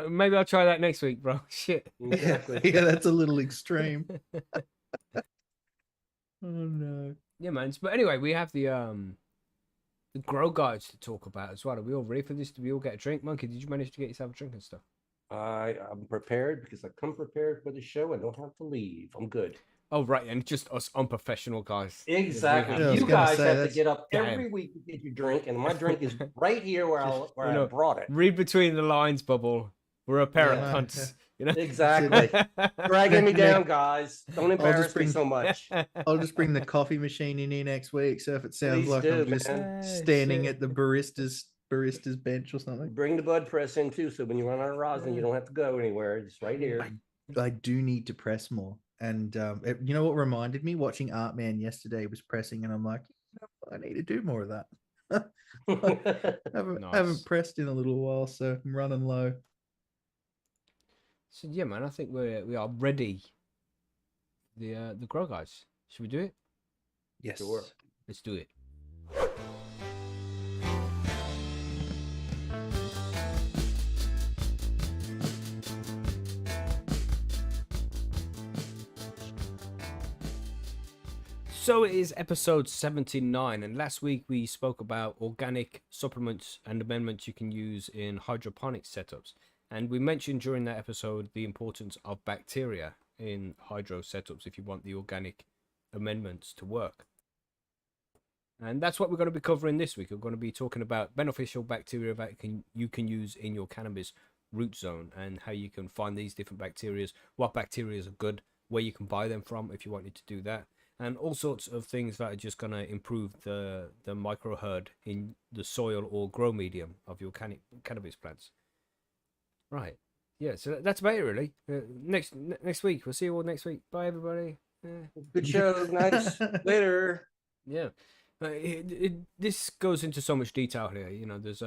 Maybe I'll try that next week, bro. Shit. Exactly. Yeah, that's a little extreme. Oh no. Yeah, man. But anyway, we have the grow guides to talk about as well. Are we all ready for this? Do we all get a drink? Monkey, did you manage to get yourself a drink and stuff? I'm prepared because I come prepared for the show. I don't have to leave. I'm good. Oh, right. And just us unprofessional guys. Exactly. You guys have to get up every week to get your drink, and my drink is right here where I brought it. Read between the lines, Bubble. We're a pair of cunts. Exactly. Dragging me down, guys. Don't embarrass me so much. I'll just bring the coffee machine in here next week. So if it sounds I'm just standing at the barista's bench or something. Bring the bud press in too, so when you run out of rosin, you don't have to go anywhere. It's right here. I do need to press more. And you know what reminded me? Watching Art Man yesterday was pressing, and I'm like, I need to do more of that. I haven't pressed in a little while, so I'm running low. So yeah, man, I think we are ready. The grow guys. Should we do it? Yes. Sure. Let's do it. So it is episode 79, and last week we spoke about organic supplements and amendments you can use in hydroponic setups. And we mentioned during that episode the importance of bacteria in hydro setups if you want the organic amendments to work. And that's what we're going to be covering this week. We're going to be talking about beneficial bacteria that you can use in your cannabis root zone, and how you can find these different bacteria, what bacteria are good, where you can buy them from if you wanted to do that, and all sorts of things that are just going to improve the micro herd in the soil or grow medium of your cannabis plants. Right. Yeah, so that's about it, really. Next week. We'll see you all next week. Bye, everybody. Good show. Nice. Later. Yeah. This goes into so much detail here. There's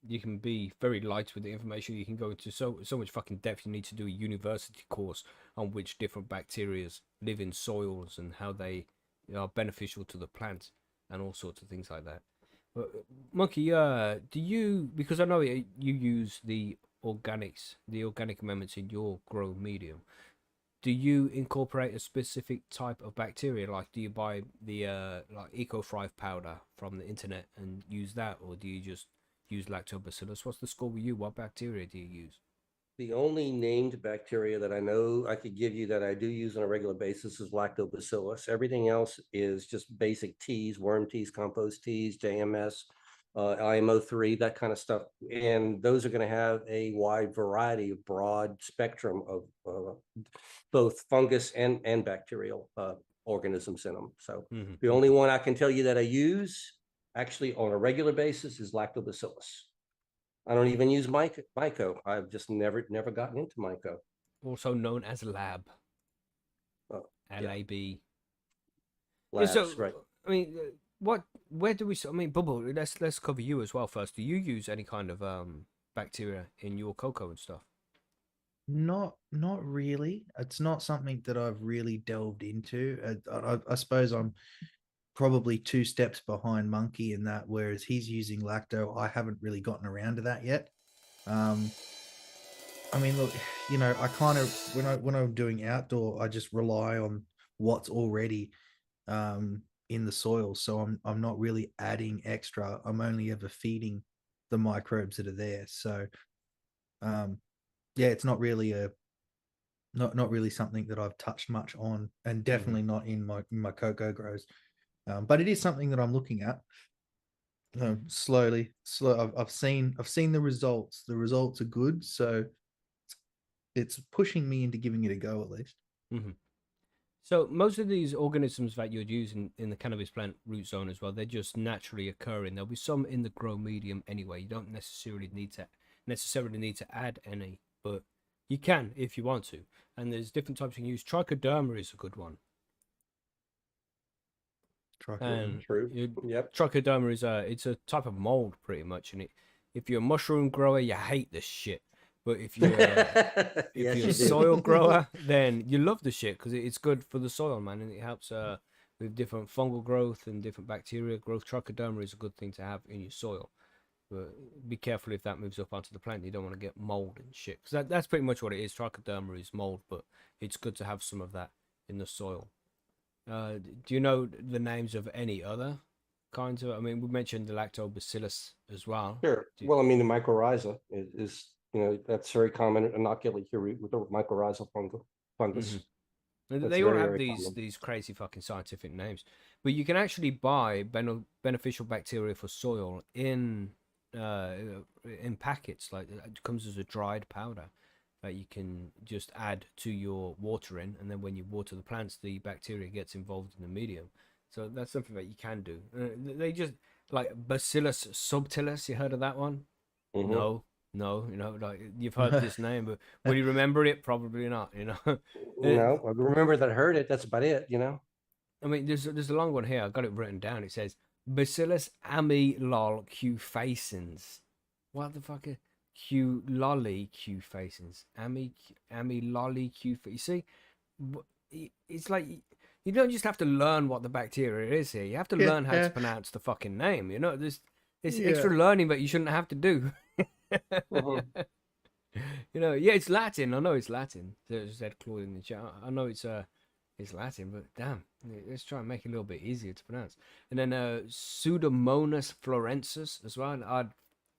you can be very light with the information. You can go into so much fucking depth. You need to do a university course on which different bacteria live in soils and how they are beneficial to the plant and all sorts of things like that. But Monkey, do you, because I know you use the organic amendments in your grow medium, do you incorporate a specific type of bacteria? Like, do you buy the like Eco-Thrive powder from the internet and use that, or do you just use lactobacillus. What's the score with you? What bacteria do you use? The only named bacteria that I know I could give you that I do use on a regular basis is lactobacillus. Everything else is just basic teas, worm teas, compost teas, JMS, IMO3, that kind of stuff. And those are going to have a wide variety of broad spectrum of both fungus and bacterial organisms in them. So the only one I can tell you that I use actually on a regular basis is lactobacillus. I don't even use Myco. I've just never gotten into Myco. Also known as lab. Oh, yeah. LAB. Yeah, Labs, so right. I mean, where do we? I mean, Bubble. Let's cover you as well first. Do you use any kind of bacteria in your cocoa and stuff? Not really. It's not something that I've really delved into. I suppose I'm probably 2 steps behind Monkey in that, whereas he's using lacto. I haven't really gotten around to that yet. I mean, look, I kind of when I'm doing outdoor, I just rely on what's already in the soil. So I'm not really adding extra. I'm only ever feeding the microbes that are there. So yeah, it's not really not really something that I've touched much on, and definitely not in my cocoa grows. But it is something that I'm looking at slowly. I've seen the results. The results are good, so it's pushing me into giving it a go at least. So most of these organisms that you're using in the cannabis plant root zone as well, they're just naturally occurring. There'll be some in the grow medium anyway. You don't necessarily need to add any, but you can if you want to. And there's different types you can use. Trichoderma is a good one. And True. Yep. Trichoderma is it's a type of mold pretty much, and if you're a mushroom grower, you hate this shit. But if you're if Yes, you're you a do. soil grower, then you love the shit because it's good for the soil, man, and it helps with different fungal growth and different bacteria growth. Trichoderma is a good thing to have in your soil, but be careful if that moves up onto the plant. You don't want to get mold and shit, because that's pretty much what it is. Trichoderma is mold, but it's good to have some of that in the soil. Do you know the names of any other kinds of? I mean, we mentioned the lactobacillus as well. Sure. Well, I mean, the mycorrhiza is that's very common. Inoculate your root with the mycorrhizal fungus. That's They all very, have very common. these crazy fucking scientific names, but you can actually buy beneficial bacteria for soil in packets. Like it comes as a dried powder that you can just add to your watering, and then when you water the plants, the bacteria gets involved in the medium. So that's something that you can do. They just like Bacillus subtilis. You heard of that one? Mhm. No, like you've heard this name, but will you remember it? Probably not. No, I remember that I heard it. That's about it. I mean, there's a long one here. I got it written down. It says Bacillus amylolcufacins. What the fuck? Q lolly cufacins. Amylolly cufacins. You see, it's like you don't just have to learn what the bacteria is here. You have to learn how to pronounce the fucking name. There's extra learning that you shouldn't have to do. Mhm. Yeah, it's Latin. I know it's Latin. Said Claude in the chat. I know it's Latin, but damn, let's try and make it a little bit easier to pronounce. And then Pseudomonas florensis as well.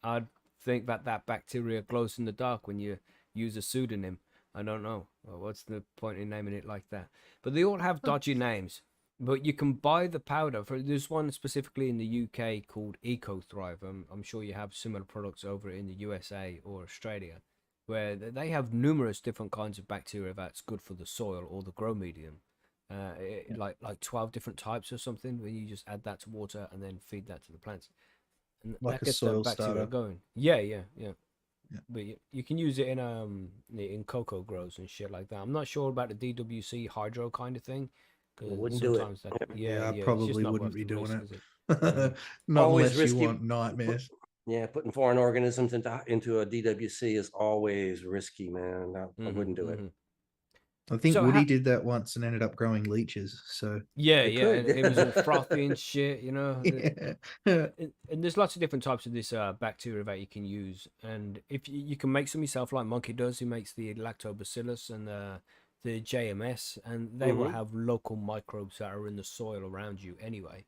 I'd think that bacteria glows in the dark when you use a pseudonym. I don't know. Well, what's the point in naming it like that? But they all have dodgy names. But you can buy the powder. There's one specifically in the UK called Eco Thrive. I'm sure you have similar products over in the USA or Australia, where they have numerous different kinds of bacteria that's good for the soil or the grow medium. Like 12 different types or something, where you just add that to water and then feed that to the plants, and Like that a gets the soil bacteria starter. going. Yeah. Yeah. But you can use it in cocoa grows and shit like that. I'm not sure about the DWC hydro kind of thing, I because wouldn't do it. sometimes that Yeah, I it's just probably not wouldn't worth be the doing risk, it. is it? Not Always unless you risky. want nightmares. Yeah, putting foreign organisms into a DWC is always risky, man. I Hmm wouldn't do it. I think So Woody did that once and ended up growing leeches. So yeah, It and could. it was all frothy and shit, yeah, And there's lots of different types of this bacteria that you can use, and if you can make some yourself, like Monkey does, who makes the lactobacillus and the JMS, and they will Mhm. have local microbes that are in the soil around you anyway.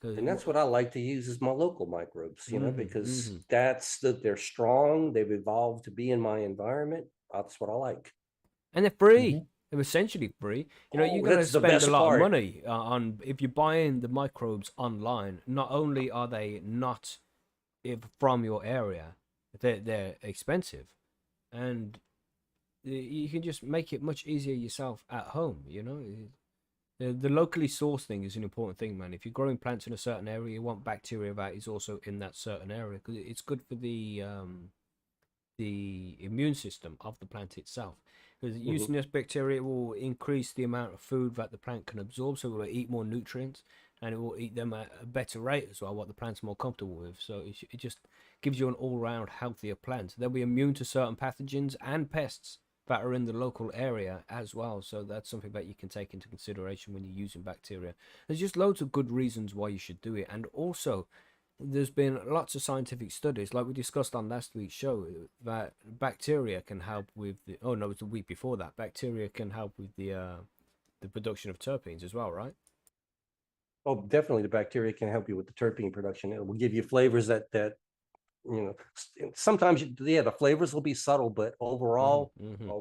And that's what I like to use is my local microbes, because mhm. they're strong. They've evolved to be in my environment. That's what I like. And they're free. Mhm. They're essentially free. You're Oh, gonna that's the spend a best lot of part. money on if you're buying the microbes online. Not only are they not from your area, they're expensive, and you can just make it much easier yourself at home. The locally sourced thing is an important thing, man. If you're growing plants in a certain area, you want bacteria that is also in that certain area because it's good for the immune system of the plant itself. Because Hmm. using this bacteria will increase the amount of food that the plant can absorb, so it will eat more nutrients and it will eat them at a better rate as well, what the plant's more comfortable with. So it just gives you an all-round healthier plant. They'll be immune to certain pathogens and pests that are in the local area as well. So that's something that you can take into consideration when you're using bacteria. There's just loads of good reasons why you should do it, and also there's been lots of scientific studies, like we discussed on last week's show, that bacteria can help with oh no, it was the week before that. Bacteria can help with the production of terpenes as well, right? Oh, definitely the bacteria can help you with the terpene production. It will give you flavors that sometimes, the flavors will be subtle, but overall, Mm-hmm. uh,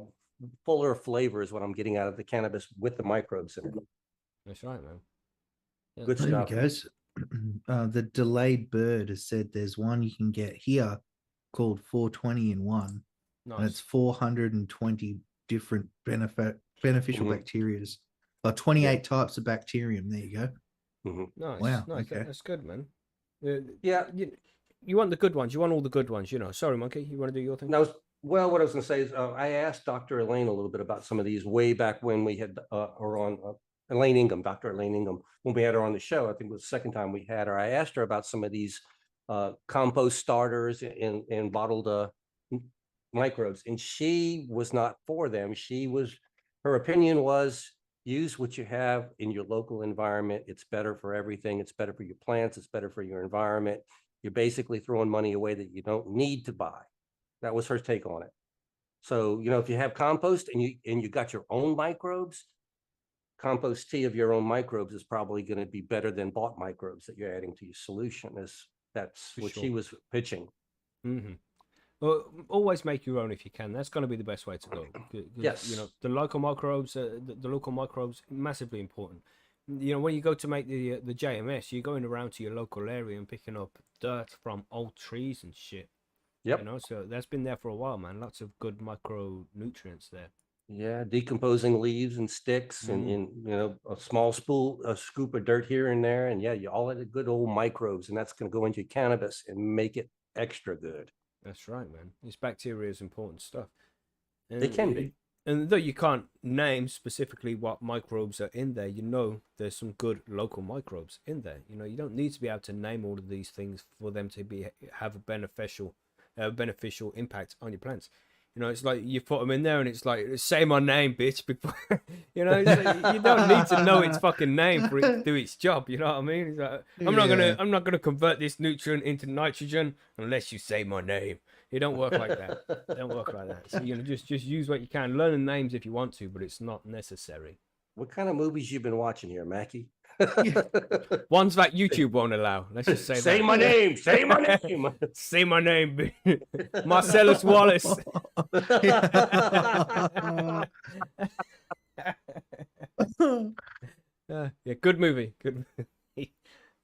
fuller flavor is what I'm getting out of the cannabis with the microbes in it. That's right, man. Yeah, Good Oh, here we stuff. go. The delayed bird has said there's one you can get here called 420 in one, and it's nice. 420 different beneficial Hmm. bacterias. Yeah. 28 types of bacterium. There you go. Hmm. Nice, Wow. nice. Okay. That's good, man. Yeah. You want the good ones. You want all the good ones. Sorry, monkey. You want to do your thing? Now, well, what I was going to say is, I asked Dr. Elaine a little bit about some of these way back when we had her on, Elaine Ingham, Dr. Elaine Ingham, when we had her on the show. I think it was the second time we had her. I asked her about some of these compost starters and bottled microbes, and she was not for them. Her opinion was, use what you have in your local environment. It's better for everything. It's better for your plants. It's better for your environment. You're basically throwing money away that you don't need to buy. That was her take on it. So, if you have compost and you got your own microbes, compost tea of your own microbes is probably going to be better than bought microbes that you're adding to your solution. That's For what she sure. was pitching. Mm-hmm. Well, always make your own if you can. That's going to be the best way to go because Yes. the local microbes, massively important. When you go to make the JMS, you're going around to your local area and picking up dirt from old trees and shit. Yep. So that's been there for a while, man. Lots of good micronutrients there. Yeah. Decomposing leaves and sticks and, Mm, a scoop of dirt here and there. And yeah, you all of the good old microbes, and that's going to go into cannabis and make it extra good. that's right, man. This bacteria is important stuff. They And can be. and though you can't name specifically what microbes are in there, there's some good local microbes in there. You don't need to be able to name all of these things for them to have a beneficial impact on your plants. It's like you put them in there, and it's like, say my name, bitch. Before it's like, you don't need to know its fucking name for it to do its job. You know what I mean? It's like, Yeah. I'm not gonna convert this nutrient into nitrogen unless you say my name. It don't work like that. Don't work like that. So just use what you can. Learn the names if you want to, but it's not necessary. What kind of movies you been watching here, Mackie? Yeah. Ones that YouTube won't allow. Let's just say Say that. my name. Say my name. Say my name, Marcellus Wallace. Yeah, good movie. Good movie.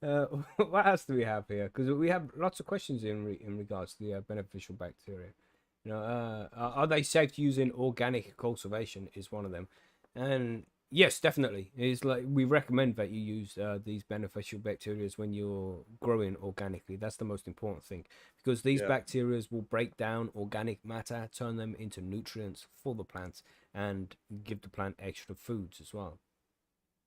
Uh, what else do we have here? Because we have lots of questions in regards to the beneficial bacteria. Are they safe to use in organic cultivation? Is one of them, and yes, definitely. It's like we recommend that you use these beneficial bacteria when you're growing organically. That's the most important thing because these Yeah. bacteria will break down organic matter, turn them into nutrients for the plant, and give the plant extra foods as well.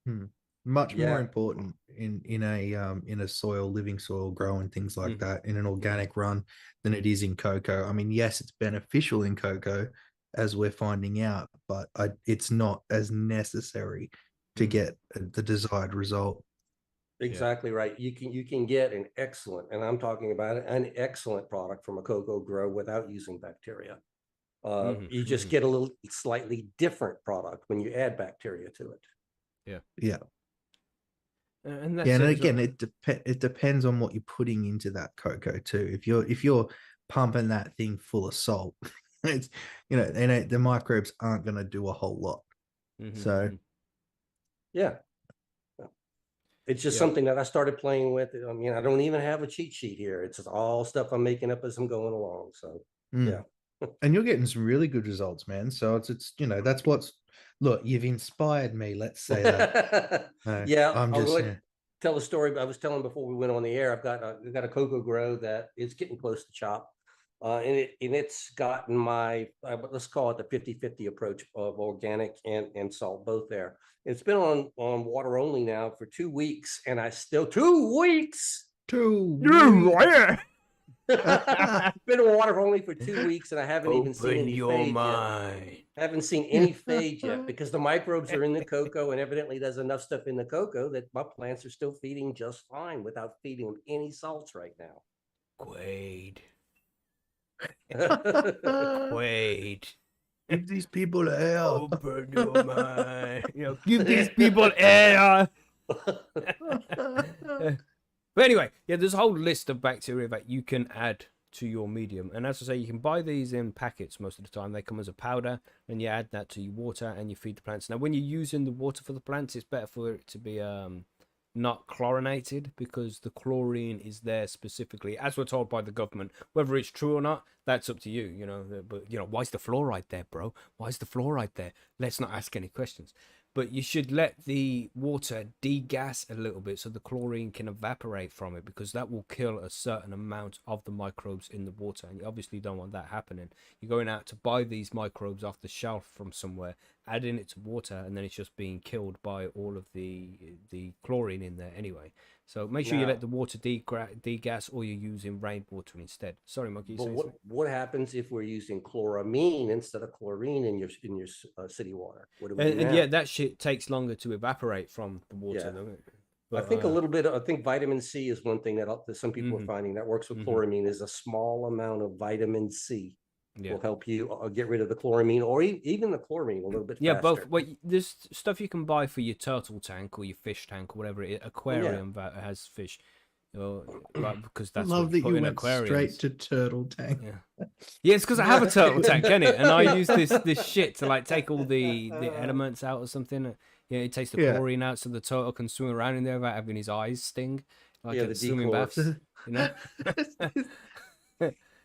Hmm. Much more Yeah. important in a soil, living soil, growing things like Hmm. that in an Hmm. organic run than it is in cocoa. I mean, yes, it's beneficial in cocoa, as we're finding out, but it's not as necessary to Mm. get the desired result. Yeah. Exactly right. You can get an excellent, and I'm talking about an excellent product from a cocoa grow without using bacteria. Hmm. You just Hmm. get a little slightly different product when you add bacteria to it. Yeah. Yeah. And that's Yeah, and it as again, well. it depends on what you're putting into that cocoa too. If you're pumping that thing full of salt, it's and the microbes aren't going to do a whole lot. So Yeah. It's just Yeah. something that I started playing with. I mean, I don't even have a cheat sheet here. It's just all stuff I'm making up as I'm going along. So yeah. And you're getting some really good results, man. So it's that's what's look. You've inspired me. Let's say that. Yeah, I'm I'll go just ahead and tell the story. I was telling before we went on the air. I've got a cocoa grow that is getting close to chop. And it's gotten my let's call it the 50-50 approach of organic and salt, both there. It's been on water only now for 2 weeks, and I still 2 weeks. 2 weeks. Been on water only for 2 weeks, and I haven't even seen Open any your fade yet. mind. I haven't seen any fade yet because the microbes are in the cocoa, and evidently there's enough stuff in the cocoa that my plants are still feeding just fine without feeding them any salts right now. Quaid. Quaid. Give these people air. Open your mind. Give these people air. But anyway, yeah, there's a whole list of bacteria that you can add to your medium. And as I say, you can buy these in packets most of the time. They come as a powder, and you add that to your water and you feed the plants. Now, when you're using the water for the plants, it's better for it to be not chlorinated, because the chlorine is there specifically, as we're told by the government. Whether it's true or not, that's up to you, But, why is the fluoride there, bro? Why is the fluoride there? Let's not ask any questions. But you should let the water degas a little bit so the chlorine can evaporate from it, because that will kill a certain amount of the microbes in the water. And you obviously don't want that happening. You're going out to buy these microbes off the shelf from somewhere, adding it to water, and then it's just being killed by all of the chlorine in there anyway. So make sure you let the water degas, or you're using rainwater instead. Sorry, Monkey. But what happens if we're using chloramine instead of chlorine in your city water? What do we do now? And yeah, that shit takes longer to evaporate from the water, Yeah. doesn't it? I think a little bit. I think vitamin C is one thing that some people are finding that works with chloramine. Is a small amount of vitamin C will help you get rid of the chloramine, or even the chlorine a little bit faster. Both. Well, there's stuff you can buy for your turtle tank or your fish tank or whatever it is, aquarium that has fish. Because that's love that you went aquariums. straight to turtle tank. Yeah, it's because I have a turtle tank, can it? And I use this shit to like take all the elements out or something. Yeah, it takes the chlorine out so the turtle can swim around in there without having his eyes sting, like at the swimming baths.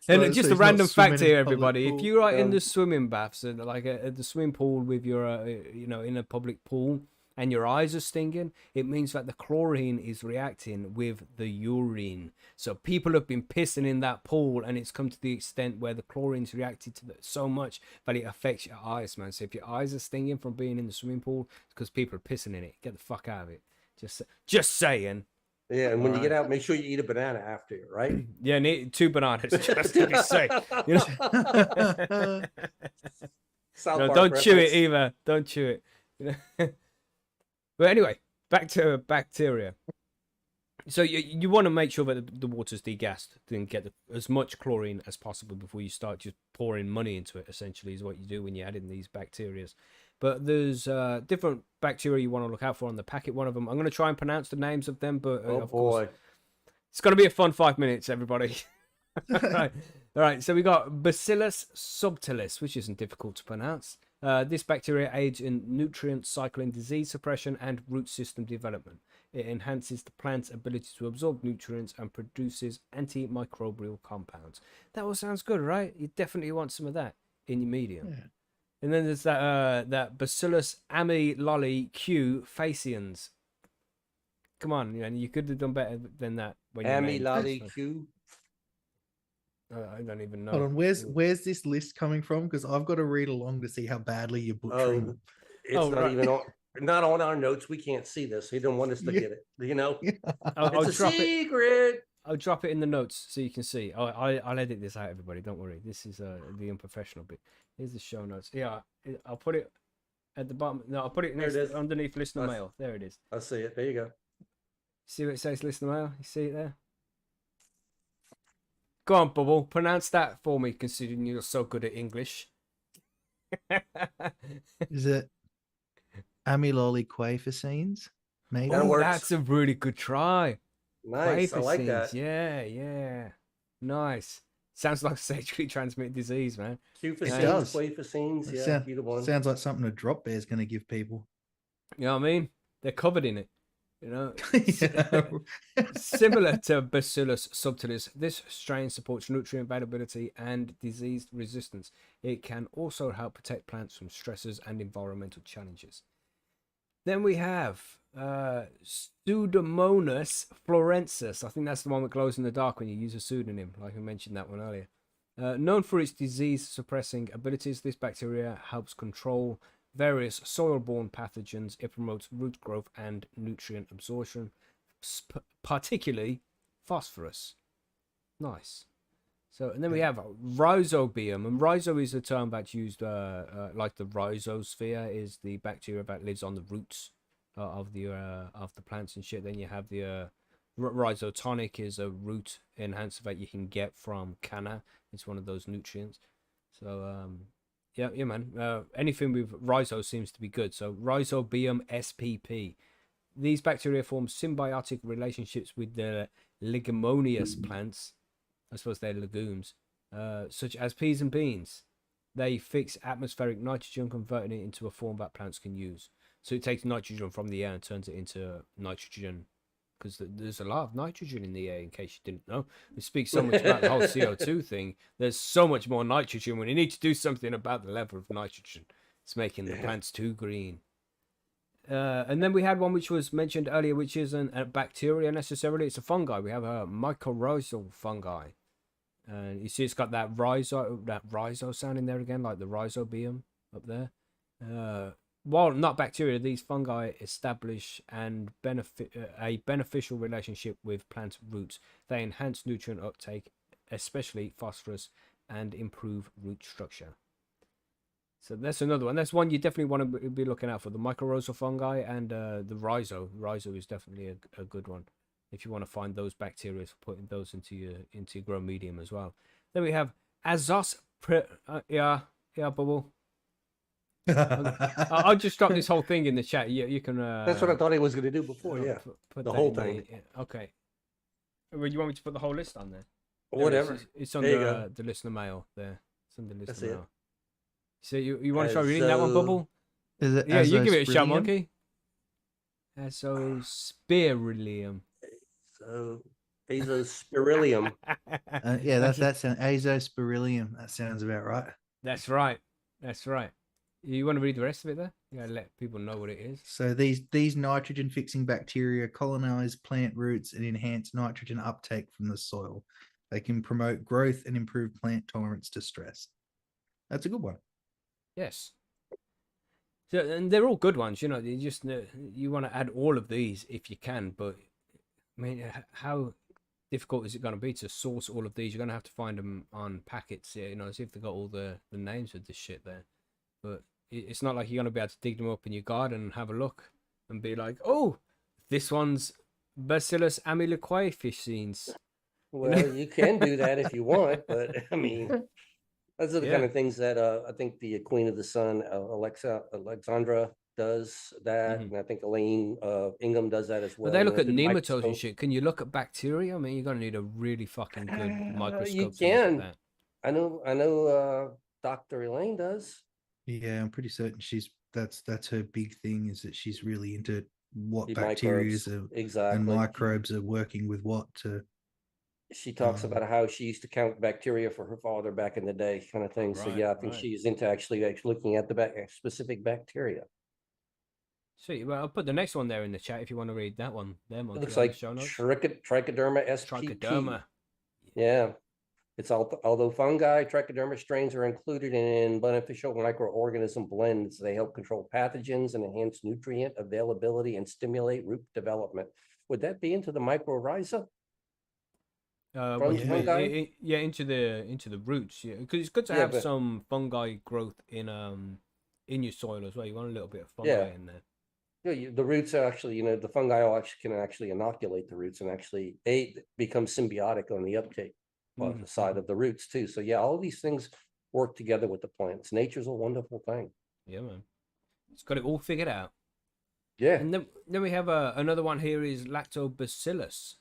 And just a random fact here, everybody: if you are in the swimming baths, and like at the swimming pool with your, in a public pool, and your eyes are stinging, it means that the chlorine is reacting with the urine. So people have been pissing in that pool, and it's come to the extent where the chlorine's reacted to so much that it affects your eyes, man. So if your eyes are stinging from being in the swimming pool, it's because people are pissing in it. Get the fuck out of it. Just saying. Yeah, and when you get out, make sure you eat a banana after, right? Yeah, need 2 bananas just to be safe. No, don't chew it either. Don't chew it. But anyway, back to bacteria. So you want to make sure that the water's degassed, then get as much chlorine as possible before you start just pouring money into it. Essentially, is what you do when you add in these bacteria. But there's different bacteria you want to look out for on the packet. One of them, I'm going to try and pronounce the names of them, but of course, it's going to be a fun 5 minutes, everybody. All right. So we got Bacillus subtilis, which isn't difficult to pronounce. This bacteria aids in nutrient cycling, disease suppression, and root system development. It enhances the plant's ability to absorb nutrients and produces antimicrobial compounds. That all sounds good, right? You definitely want some of that in your medium. Yeah. And then there's that Bacillus amyloli Q faciens. Come on, you could have done better than that. Amyloli Q. I don't even know. Hold on, where's this list coming from? Because I've got to read along to see how badly you're butchering them. It's not even not on our notes. We can't see this. He didn't want us to get it. It's a secret. I'll drop it in the notes so you can see. I'll edit this out, everybody. Don't worry. This is the unprofessional bit. Here's the show notes. Yeah, I'll put it at the bottom. No, I'll put it underneath listener mail. There it is. I see it. There you go. See what it says, listener mail? You see it there? Go on, Bubble. Pronounce that for me, considering you're so good at English. Is it amyloli quaficines? maybe. That Oh, works. that's a really good try. Nice. I like Quavercines. that. Yeah. Nice. Sounds like a sexually transmitted disease, man. Cufacines, does. quavercines, It yeah, either one. sounds like something a drop bear is going to give people. You know what I mean? They're covered in it. You know, Yeah. similar to Bacillus subtilis, this strain supports nutrient availability and disease resistance. It can also help protect plants from stresses and environmental challenges. Then we have Pseudomonas florensis. I think that's the one that glows in the dark when you use a pseudonym, like I mentioned that one earlier. Known for its disease-suppressing abilities, this bacteria helps control various soil-borne pathogens. It promotes root growth and nutrient absorption, particularly phosphorus. Nice. So, and then we have rhizobium, and rhizo is the term that's used, like the rhizosphere is the bacteria that lives on the roots of the plants and shit. Then you have the rhizotonic is a root enhancer that you can get from canna. It's one of those nutrients. So, yeah, man. Anything with rhizo seems to be good. So, rhizobium spp. These bacteria form symbiotic relationships with the leguminous plants. I suppose they're legumes, such as peas and beans. They fix atmospheric nitrogen, converting it into a form that plants can use. So it takes nitrogen from the air and turns it into nitrogen, because there's a lot of nitrogen in the air, in case you didn't know. We speak so much about the whole CO2 thing. There's so much more nitrogen when you need to do something about the level of nitrogen. It's making the plants too green. And then we had one which was mentioned earlier, which isn't a bacteria necessarily. It's a fungi. We have a mycorrhizal fungi. And you see it's got that rhizo sound in there again, like the rhizobium up there. While not bacteria, these fungi establish a beneficial relationship with plant roots. They enhance nutrient uptake, especially phosphorus, and improve root structure. So that's another one. That's one you definitely want to be looking out for. The mycorrhizal fungi and the rhizo. Rhizo is definitely a good one if you want to find those bacteria, for putting those into your grow medium as well. Then we have Bubble. I'll just drop this whole thing in the chat. You can. That's what I thought he was going to do before. Yeah, put the that whole in thing. Okay. Well, you want me to put the whole list on there? Whatever. It's There you under go. the listener mail there. It's under listener That's mail. it. So you want to try reading that one, Bubble? Is it Yeah, you give it a shot, Azospirillum? monkey. Azospirillum. So Azospirillum. Yeah, that sounds Azospirillum. That sounds about right. That's right. That's right. You want to read the rest of it there? You gotta let people know what it is. So these nitrogen fixing bacteria colonize plant roots and enhance nitrogen uptake from the soil. They can promote growth and improve plant tolerance to stress. That's a good one. Yes. So, and they're all good ones. You know, you want to add all of these if you can, but I mean, how difficult is it going to be to source all of these? You're going to have to find them on packets, you know, see if they've got all the names of this shit there. But it's not like you're going to be able to dig them up in your garden and have a look and be like, oh, this one's Bacillus amyloquaficines. Well, you can do that if you want, but I mean, those are the kind of things that I think the Queen of the Sun, Alexandra, does that, and I think Elaine Ingham does that as well. But they look at the nematodes and microscope. shit. Can you look at bacteria? I mean, you're going to need a really fucking good microscope You to look can. at that. I know. Dr. Elaine does. Yeah, I'm pretty certain that's her big thing, is that she's really into what The bacteria microbes, and exactly. microbes are working with what to. She talks about how she used to count bacteria for her father back in the day, kind of thing. So yeah, I think she's into actually looking at the specific bacteria. Sweet. Well, I'll put the next one there in the chat if you want to read that one. There, It monkey, looks on like the show notes. Trichoderma spp. Trichoderma. Yeah. It's although fungi, trichoderma strains are included in beneficial microorganism blends. They help control pathogens and enhance nutrient availability and stimulate root development. Would that be into the mycorrhiza? What do you mean? Fungi? Yeah, into the roots. Yeah, because it's good to have some fungi growth in your soil as well. You want a little bit of fungi in there. Yeah, the roots are actually, the fungi can actually inoculate the roots and actually become symbiotic on the uptake of the side of the roots too. So yeah, all these things work together with the plants. Nature's a wonderful thing. Yeah, man. It's got it all figured out. Yeah. And then we have another one here is lactobacillus.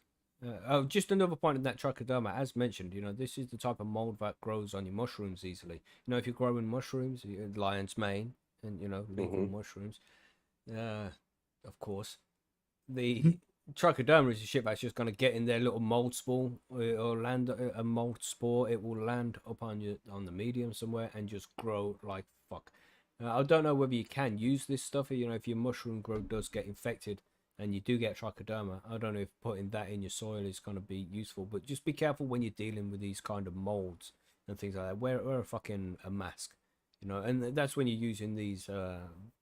Oh, just another point in that trichoderma, as mentioned, this is the type of mold that grows on your mushrooms easily. If you're growing mushrooms, lion's mane, and legal Hmm. mushrooms, of course, the trichoderma is a shit that's just going to get in their little mold spore or land a mold spore. It will land up on the medium somewhere and just grow like fuck. I don't know whether you can use this stuff. If your mushroom growth does get infected and you do get trichoderma, I don't know if putting that in your soil is going to be useful. But just be careful when you're dealing with these kind of molds and things like that. Wear a fucking a mask. And that's when you're using these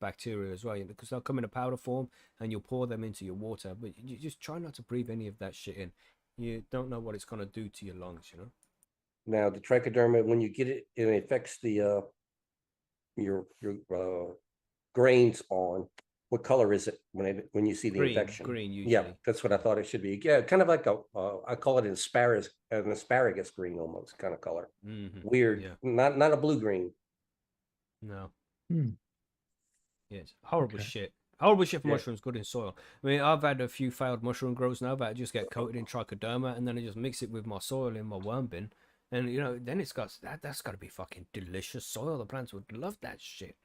bacteria as well, because they'll come in a powder form and you'll pour them into your water, but you just try not to breathe any of that shit in. You don't know what it's going to do to your lungs. Now the trichoderma, when you get it, it affects the your grains on. What color is it when you see the infection? Green Yeah, usually. that's what I thought it should be. Yeah, kind of like I call it an asparagus green almost kind of color. Weird, Yeah. not a blue green. No. Hmm. Yes. Horrible Okay. shit. Horrible shit for Yeah. mushrooms good in soil. I mean, I've had a few failed mushroom grows now that I just get coated in trichoderma and then I just mix it with my soil in my worm bin. And then it's got that's got to be fucking delicious soil. The plants would love that shit.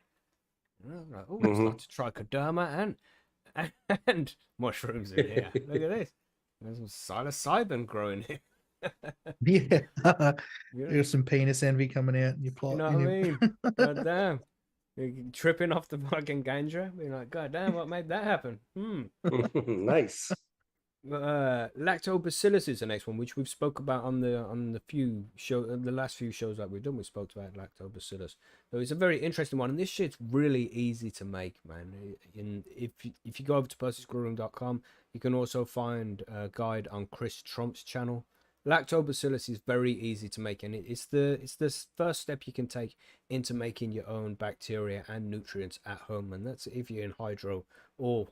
Like, oh, there's lots of trichoderma and mushrooms in here. Look at this. There's some psilocybin growing here. Yeah. You There's some penis envy coming out in your plot. know what I mean? God damn. You're tripping off the fucking ganja. Being like, God damn, what made that happen? Nice. Lactobacillus is the next one, which we've spoke about on the last few shows that we've done. We spoke about lactobacillus, so it's a very interesting one, and this shit's really easy to make, man. And if you go over to percysgrowroom.com, you can also find a guide on Chris Trump's channel. Lactobacillus is very easy to make, and it's the first step you can take into making your own bacteria and nutrients at home, and that's if you're in hydro or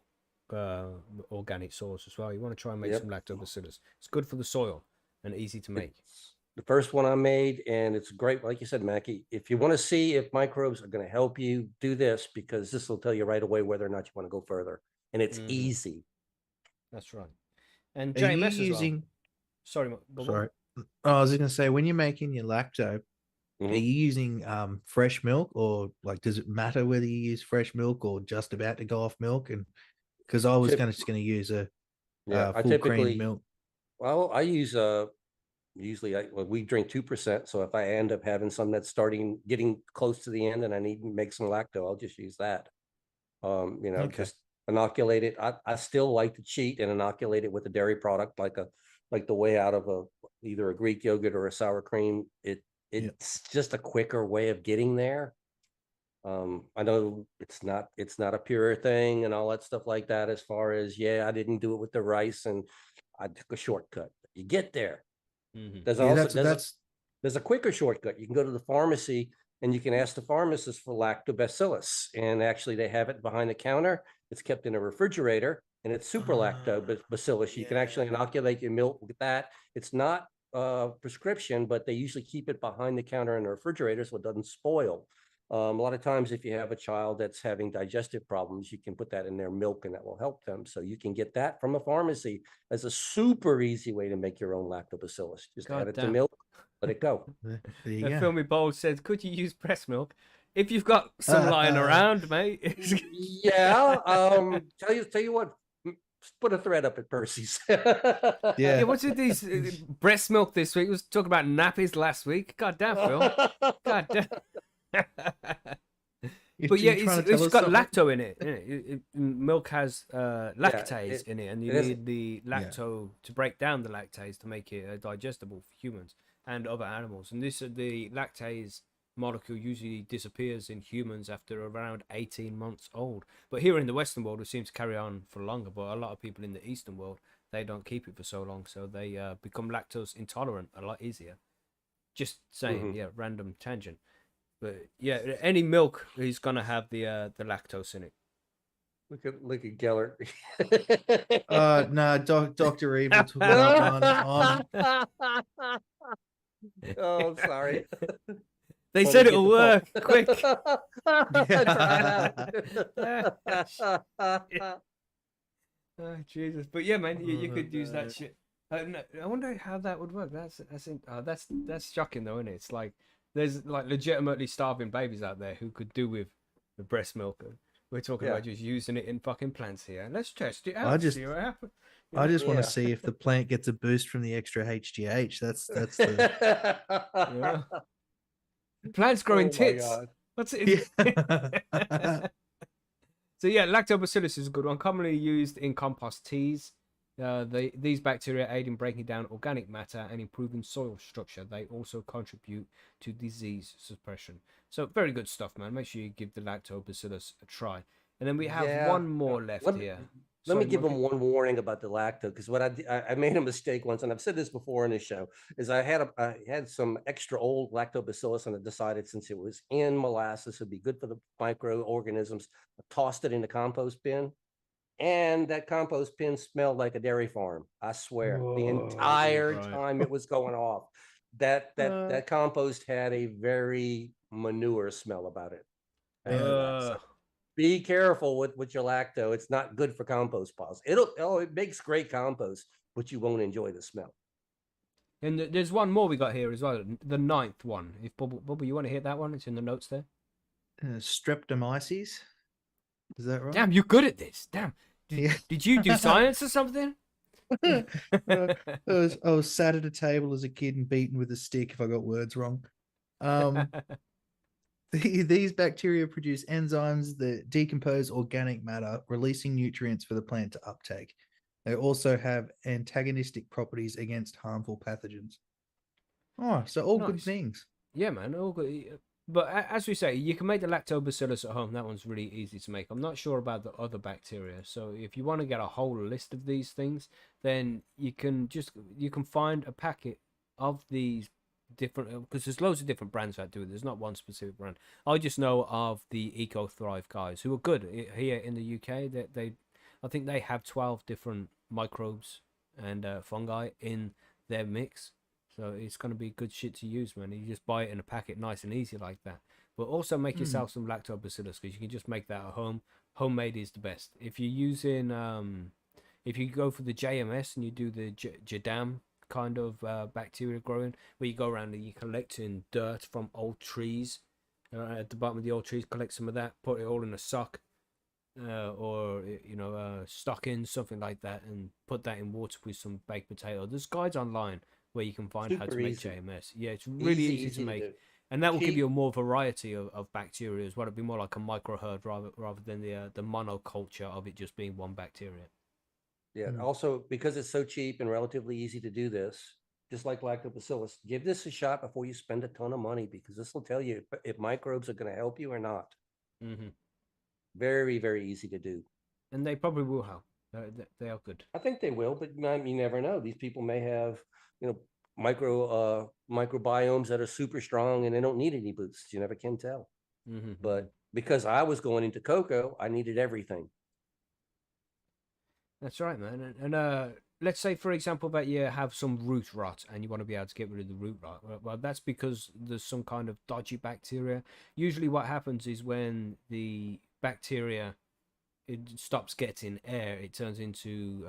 organic source as well. You want to try and make some lactobacillus. It's good for the soil and easy to make. It's the first one I made, and it's great. Like you said, Mackie, if you want to see if microbes are going to help you, do this, because this will tell you right away whether or not you want to go further. And it's easy. That's right. And Are you JMS as well. using? Sorry, but Sorry. I was going to say, when you're making your lacto, are you using fresh milk, or like does it matter whether you use fresh milk or just about to go off milk? And because I was just going to use a I full cream typically, milk. well, I use usually we drink 2%. So if I end up having some that's getting close to the end and I need to make some lacto, I'll just use that. Okay. Just inoculate it. I still like to cheat and inoculate it with a dairy product, like the way out of either a Greek yogurt or a sour cream. It's just a quicker way of getting there. I know it's not a pure thing and all that stuff like that, as far as, I didn't do it with the rice and I took a shortcut. You get there. There's Yeah, also that's there's a quicker shortcut. You can go to the pharmacy and you can ask the pharmacist for lactobacillus, and actually they have it behind the counter. It's kept in a refrigerator and it's super lactobacillus. You can actually inoculate your milk with that. It's not prescription, but they usually keep it behind the counter in the refrigerator so it doesn't spoil. A lot of times, if you have a child that's having digestive problems, you can put that in their milk and that will help them. So you can get that from a pharmacy as a super easy way to make your own lactobacillus. Just add it to milk, let it go. there you The go. Filmy Bowl says, could you use breast milk? If you've got some lying around, mate. Yeah. Tell you what, put a thread up at Percy's. Yeah, what's with these breast milk this week? We was talking about nappies last week. God damn, Phil. God damn. But yeah, it's got lacto in it. Milk has lactase in it, and you need the lacto to break down the lactase to make it digestible for humans and other animals. And the lactase molecule usually disappears in humans after around 18 months old. But here in the Western world, it seems to carry on for longer. But a lot of people in the Eastern world, they don't keep it for so long, so they become lactose intolerant a lot easier. Just saying, random tangent. But yeah, any milk is gonna have the lactose in it. Look at Gellert. No, Dr. Evil took that one. Oh, sorry. They said it'll work. Quick. Try it out. Oh, Jesus. But yeah, man, you Oh, could use that no. shit. No, I wonder how that would work. That's shocking though, isn't it? It's like there's like legitimately starving babies out there who could do with the breast milk. And we're talking Yeah, about just using it in fucking plants here. Let's test it I out, just see what happens. You I know? just want to yeah. see if the plant gets a boost from the extra HGH. That's the Yeah. Plants growing Oh my tits. God. What's it? yeah. So yeah, lactobacillus is a good one. Commonly used in compost teas. These bacteria aid in breaking down organic matter and improving soil structure. They also contribute to disease suppression. So very good stuff, man. Make sure you give the lactobacillus a try. And then we have Yeah. one more left Let, here. let me Sorry, give them Monkey. one warning about the lacto, because what I made a mistake once, and I've said this before in this show, is I had some extra old lactobacillus, and I decided since it was in molasses, it'd be good for the microorganisms. I tossed it in the compost bin, and that compost bin smelled like a dairy farm. I swear, the Oh, entire Right. time it was going off, that that uh, that compost had a very manure smell about it. And so Uh, be careful with your lacto. It's not good for compost piles. It makes great compost, but you won't enjoy the smell. and there's one more we got here as well. The ninth one. If Bubble, you want to hit that one? It's in the notes there. streptomyces. Is that right? Damn, you're good at this. Damn. Did, Yeah. did you do science or something? I was sat at a table as a kid and beaten with a stick if I got words wrong. Um, these bacteria produce enzymes that decompose organic matter, releasing nutrients for the plant to uptake. They also have antagonistic properties against harmful pathogens. Oh, so all good Nice. things. Yeah, man. All good. But as we say, you can make the lactobacillus at home. That one's really easy to make. I'm not sure about the other bacteria. So if you want to get a whole list of these things, then you can find a packet of these different, because there's loads of different brands that do it. There's not one specific brand. I just know of the Eco Thrive guys who are good here in the UK. I think they have 12 different microbes and fungi in their mix. So it's going to be good shit to use, man. You just buy it in a packet, nice and easy like that. But also make yourself some lactobacillus, because you can just make that at home. Homemade is the best. If you're using, if you go for the JMS and you do the Jadam kind of bacteria growing, where you go around and you're collecting dirt from old trees, at the bottom of the old trees, collect some of that, put it all in a sock, or stockings, something like that, and put that in water with some baked potato. There's guides online where you can find how to Super make easy. JMS. Yeah, it's really easy to To make, do. and that will give you Cheap. a more variety of bacteria as well. It'll be more like a micro herd rather than the monoculture of it just being one bacteria. Yeah. Mm. Also, because it's so cheap and relatively easy to do this, just like lactobacillus, give this a shot before you spend a ton of money, because this will tell you if microbes are going to help you or not. Hmm. Very, very easy to do. And they probably will help. They are good. I think they will, but you never know. These people may have, you know, microbiomes that are super strong and they don't need any boosts. You never can tell. Hmm. But because I was going into cocoa, I needed everything. That's right, man. And let's say, for example, that you have some root rot and you want to be able to get rid of the root rot. Well, that's because there's some kind of dodgy bacteria. Usually, what happens is when the bacteria it stops getting air, it turns into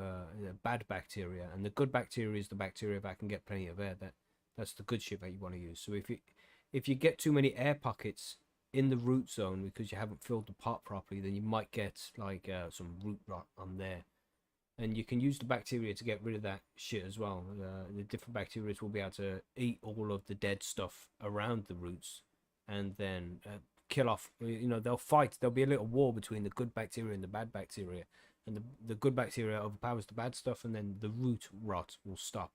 bad bacteria, and the good bacteria is the bacteria that can get plenty of air. That's the good shit that you want to use. So if you get too many air pockets in the root zone because you haven't filled the pot properly, then you might get like some root rot on there. And you can use the bacteria to get rid of that shit as well. The different bacteria will be able to eat all of the dead stuff around the roots, and then kill off. They'll fight. There'll be a little war between the good bacteria and the bad bacteria, and the good bacteria overpowers the bad stuff, and then the root rot will stop,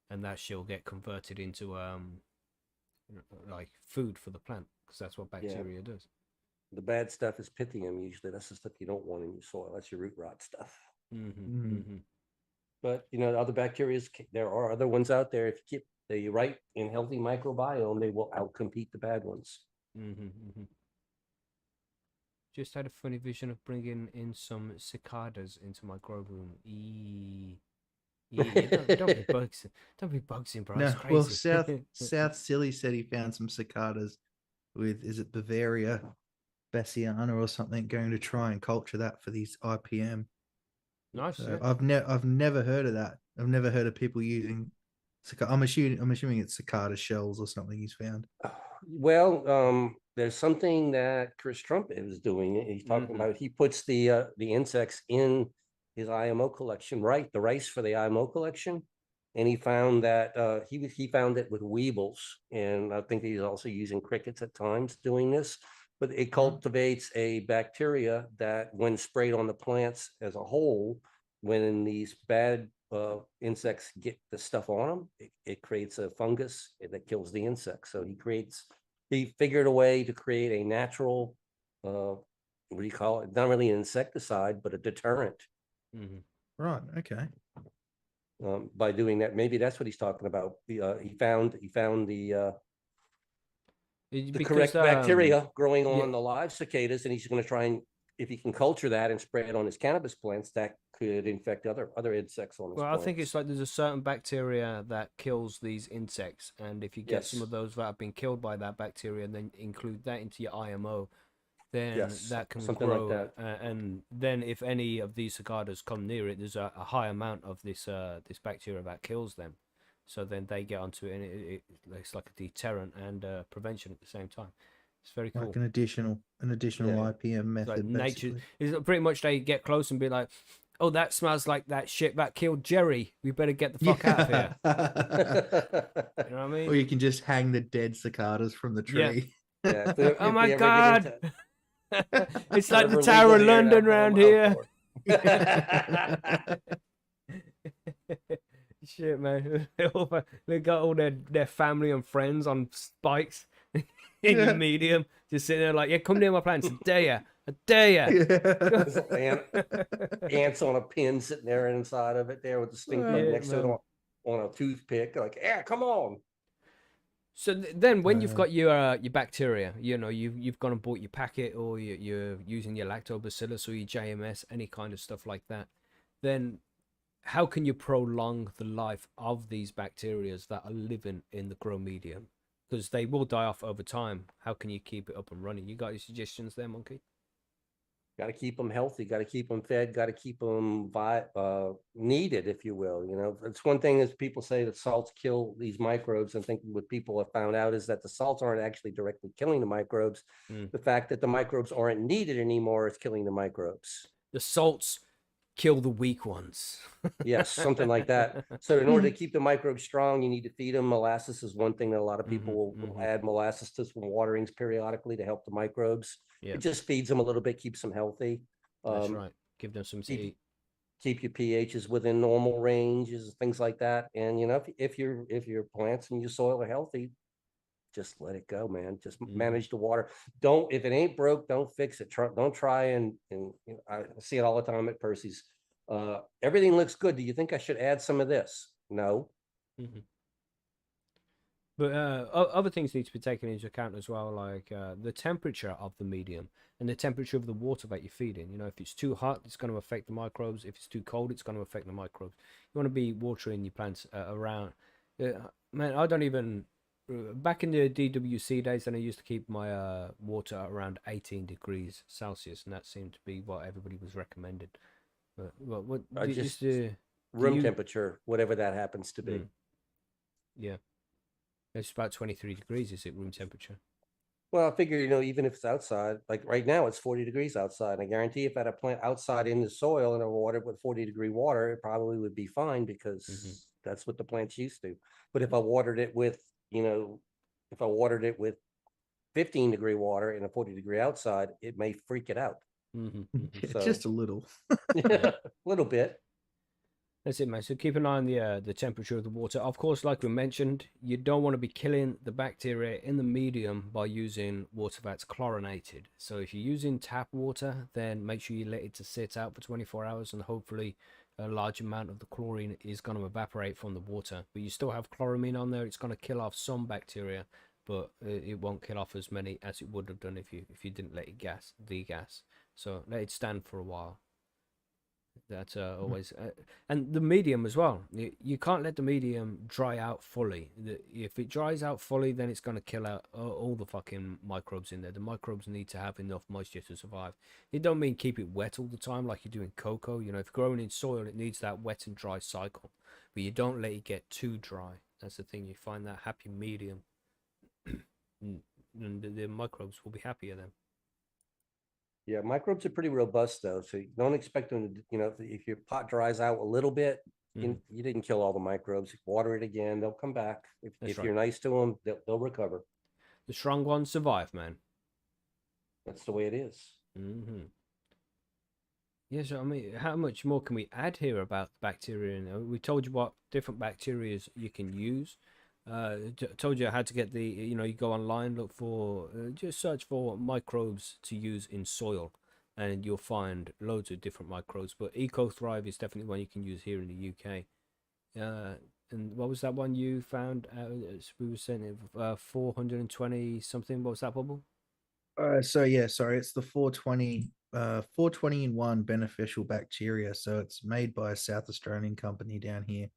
and that shit will get converted into like food for the plant, because that's what Yeah. bacteria does. The bad stuff is pythium usually. That's the stuff you don't want in your soil. That's your root rot stuff. Mm-hmm, mm-hmm. But other bacteria, there are other ones out there. If you keep the right and healthy microbiome, they will outcompete the bad ones. Mm-hmm, mm-hmm. Just had a funny vision of bringing in some cicadas into my grow room. Don't be bugs. Don't be bugsing, bro. It's No, well, crazy. South Silly said he found some cicadas with, is it Bavaria? Bassiana or something, going to try and culture that for these IPM. Nice. So Yeah. I've never heard of that. I've never heard of people using. I'm assuming it's cicada shells or something he's found. Well, there's something that Chris Trump is doing. He's talking about, he puts the insects in his IMO collection, right? The rice for the IMO collection. And he found that he found it with weevils. And I think he's also using crickets at times doing this. But it cultivates a bacteria that, when sprayed on the plants as a whole, when these bad insects get the stuff on them, it creates a fungus that kills the insects. So he figured a way to create a natural, what do you call it? Not really an insecticide, but a deterrent. Right. Okay. By doing that, maybe that's what he's talking about. He found the Because correct bacteria growing yeah. on the live cicadas, and he's going to try and, if he can culture that and spray it on his cannabis plants, that could infect other insects on his Well, I plants. think it's like there's a certain bacteria that kills these insects, and if you get some Yes. of those that have been killed by that bacteria, and then include that into your IMO, then Yes, that can something grow. like that. And then if any of these cicadas come near it, there's a high amount of this bacteria that kills them. So then they get onto it, and it's like a deterrent and prevention at the same time. It's very cool. Like an additional Yeah. IPM It's like method, nature. basically. It's pretty much they get close and be like, "Oh, that smells like that shit that killed Jerry. We better get the fuck out of here." You know what I mean? Or you can just hang the dead cicadas from the Yeah. tree. Yeah. Oh my god! It's like the Whatever Tower of legal here, London that's what round I'm out here. for. Shit, man. They got all their family and friends on spikes in your medium, just sitting there like, yeah, come near my plants. I dare ya. I dare ya. Ants on a pin sitting there inside of it, there with the stink bug Yeah, next to it man. on a toothpick. Like, yeah, come on. So then, when you've got your bacteria, you know, you've gone and bought your packet, or you're using your lactobacillus or your JMS, any kind of stuff like that, then how can you prolong the life of these bacterias that are living in the grow medium? Because they will die off over time. How can you keep it up and running? You got any suggestions there, Monkey? Got to keep them healthy. Got to keep them fed. Got to keep them needed, if you will. You know, it's one thing is people say that salts kill these microbes. I think what people have found out is that the salts aren't actually directly killing the microbes. The fact that the microbes aren't needed anymore is killing the microbes. The salts kill the weak ones. Yes, something like that. So in order to keep the microbes strong, you need to feed them. Molasses is one thing that a lot of people will add molasses to some waterings periodically to help the microbes. Yeah, It just feeds them a little bit, keeps them healthy. that's right. Give them some to eat. Keep your pHs within normal ranges, things like that. And you know, if your plants and your soil are healthy, just let it go, man. Just manage the water. Don't, if it ain't broke, don't fix it. Don't try and you know, I see it all the time at Percy's. Everything looks good. Do you think I should add some of this? No. But other things need to be taken into account as well, like the temperature of the medium and the temperature of the water that you're feeding. You know, if it's too hot, it's going to affect the microbes. If it's too cold, it's going to affect the microbes. You want to be watering your plants around. Man, I don't even. Back in the DWC days, then I used to keep my water around 18 degrees Celsius, and that seemed to be what everybody was recommended. But what Just do room you- temperature, whatever that happens to be. Yeah, it's about 23 degrees. Is it room temperature? Well, I figure, you know, even if it's outside, like right now, it's 40 degrees outside. I guarantee if I had a plant outside in the soil and I watered with 40-degree water, it probably would be fine because that's what the plant's used to. But if I watered it with, you know, if I watered it with 15-degree water in a 40-degree outside, it may freak it out. So, Just a little. a little bit. That's it, man. So keep an eye on the temperature of the water. Of course, like we mentioned, you don't want to be killing the bacteria in the medium by using water that's chlorinated. So if you're using tap water, then make sure you let it to sit out for 24 hours, and hopefully a large amount of the chlorine is going to evaporate from the water. But you still have chloramine on there. It's going to kill off some bacteria, but it won't kill off as many as it would have done if you didn't let it degas. So let it stand for a while. That's always, and the medium as well. You can't let the medium dry out fully. If it dries out fully, then it's going to kill out all the fucking microbes in there. The microbes need to have enough moisture to survive. It don't mean keep it wet all the time like you do in cocoa. You know, if growing in soil, it needs that wet and dry cycle, but you don't let it get too dry. That's the thing. You find that happy medium, and the microbes will be happier then. Yeah, microbes are pretty robust though, so you don't expect them to, if your pot dries out a little bit, you didn't kill all the microbes. Water it again, they'll come back. If Right. you're nice to them, they'll recover. The strong ones survive, man. That's the way it is. Yeah, so I mean, how much more can we add here about bacteria? We told you what different bacteria you can use. Told you how to get the, you go online, look for, just search for microbes to use in soil, and you'll find loads of different microbes. But EcoThrive is definitely one you can use here in the UK. And what was that one you found? We were saying it, 420 something. What was that, Bubble? Sorry, it's the 420 in one beneficial bacteria. So it's made by a South Australian company down here.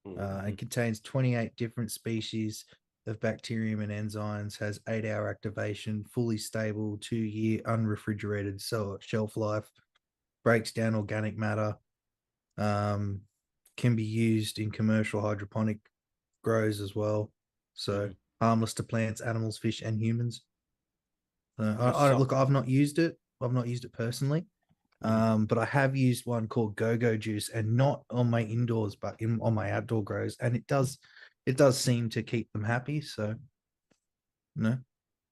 And contains 28 different species of bacterium and enzymes, has 8-hour activation, fully stable, 2-year unrefrigerated shelf life, breaks down organic matter, can be used in commercial hydroponic grows as well. So harmless to plants, animals, fish, and humans. Look, I've not used it. I've not used it personally. But I have used one called Go-Go Juice, and not on my indoors, but on my outdoor grows, and it does seem to keep them happy. So, I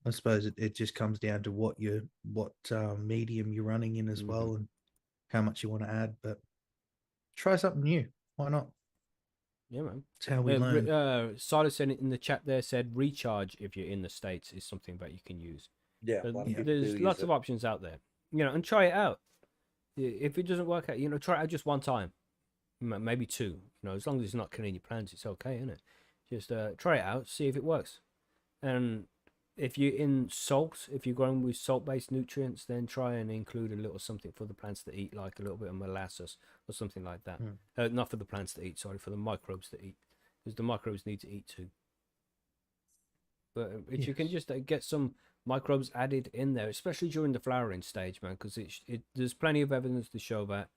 suppose it just comes down to what medium you're running in as well, and how much you want to add. But try something new. Why not? Yeah, man. It's how we learn. Silas in the chat there said recharge if you're in the States is something that you can use. Yeah, there's lots of options out there, and try it out. If it doesn't work out, try it out just one time, maybe two. As long as it's not killing your plants, it's okay, isn't it? Just try it out, see if it works. And if you're in salt, if you're growing with salt-based nutrients, then try and include a little something for the plants to eat, like a little bit of molasses or something like that. Not for the plants to eat, sorry, for the microbes to eat, because the microbes need to eat too. But if you can just get some microbes added in there, especially during the flowering stage, man, because there's plenty of evidence to show that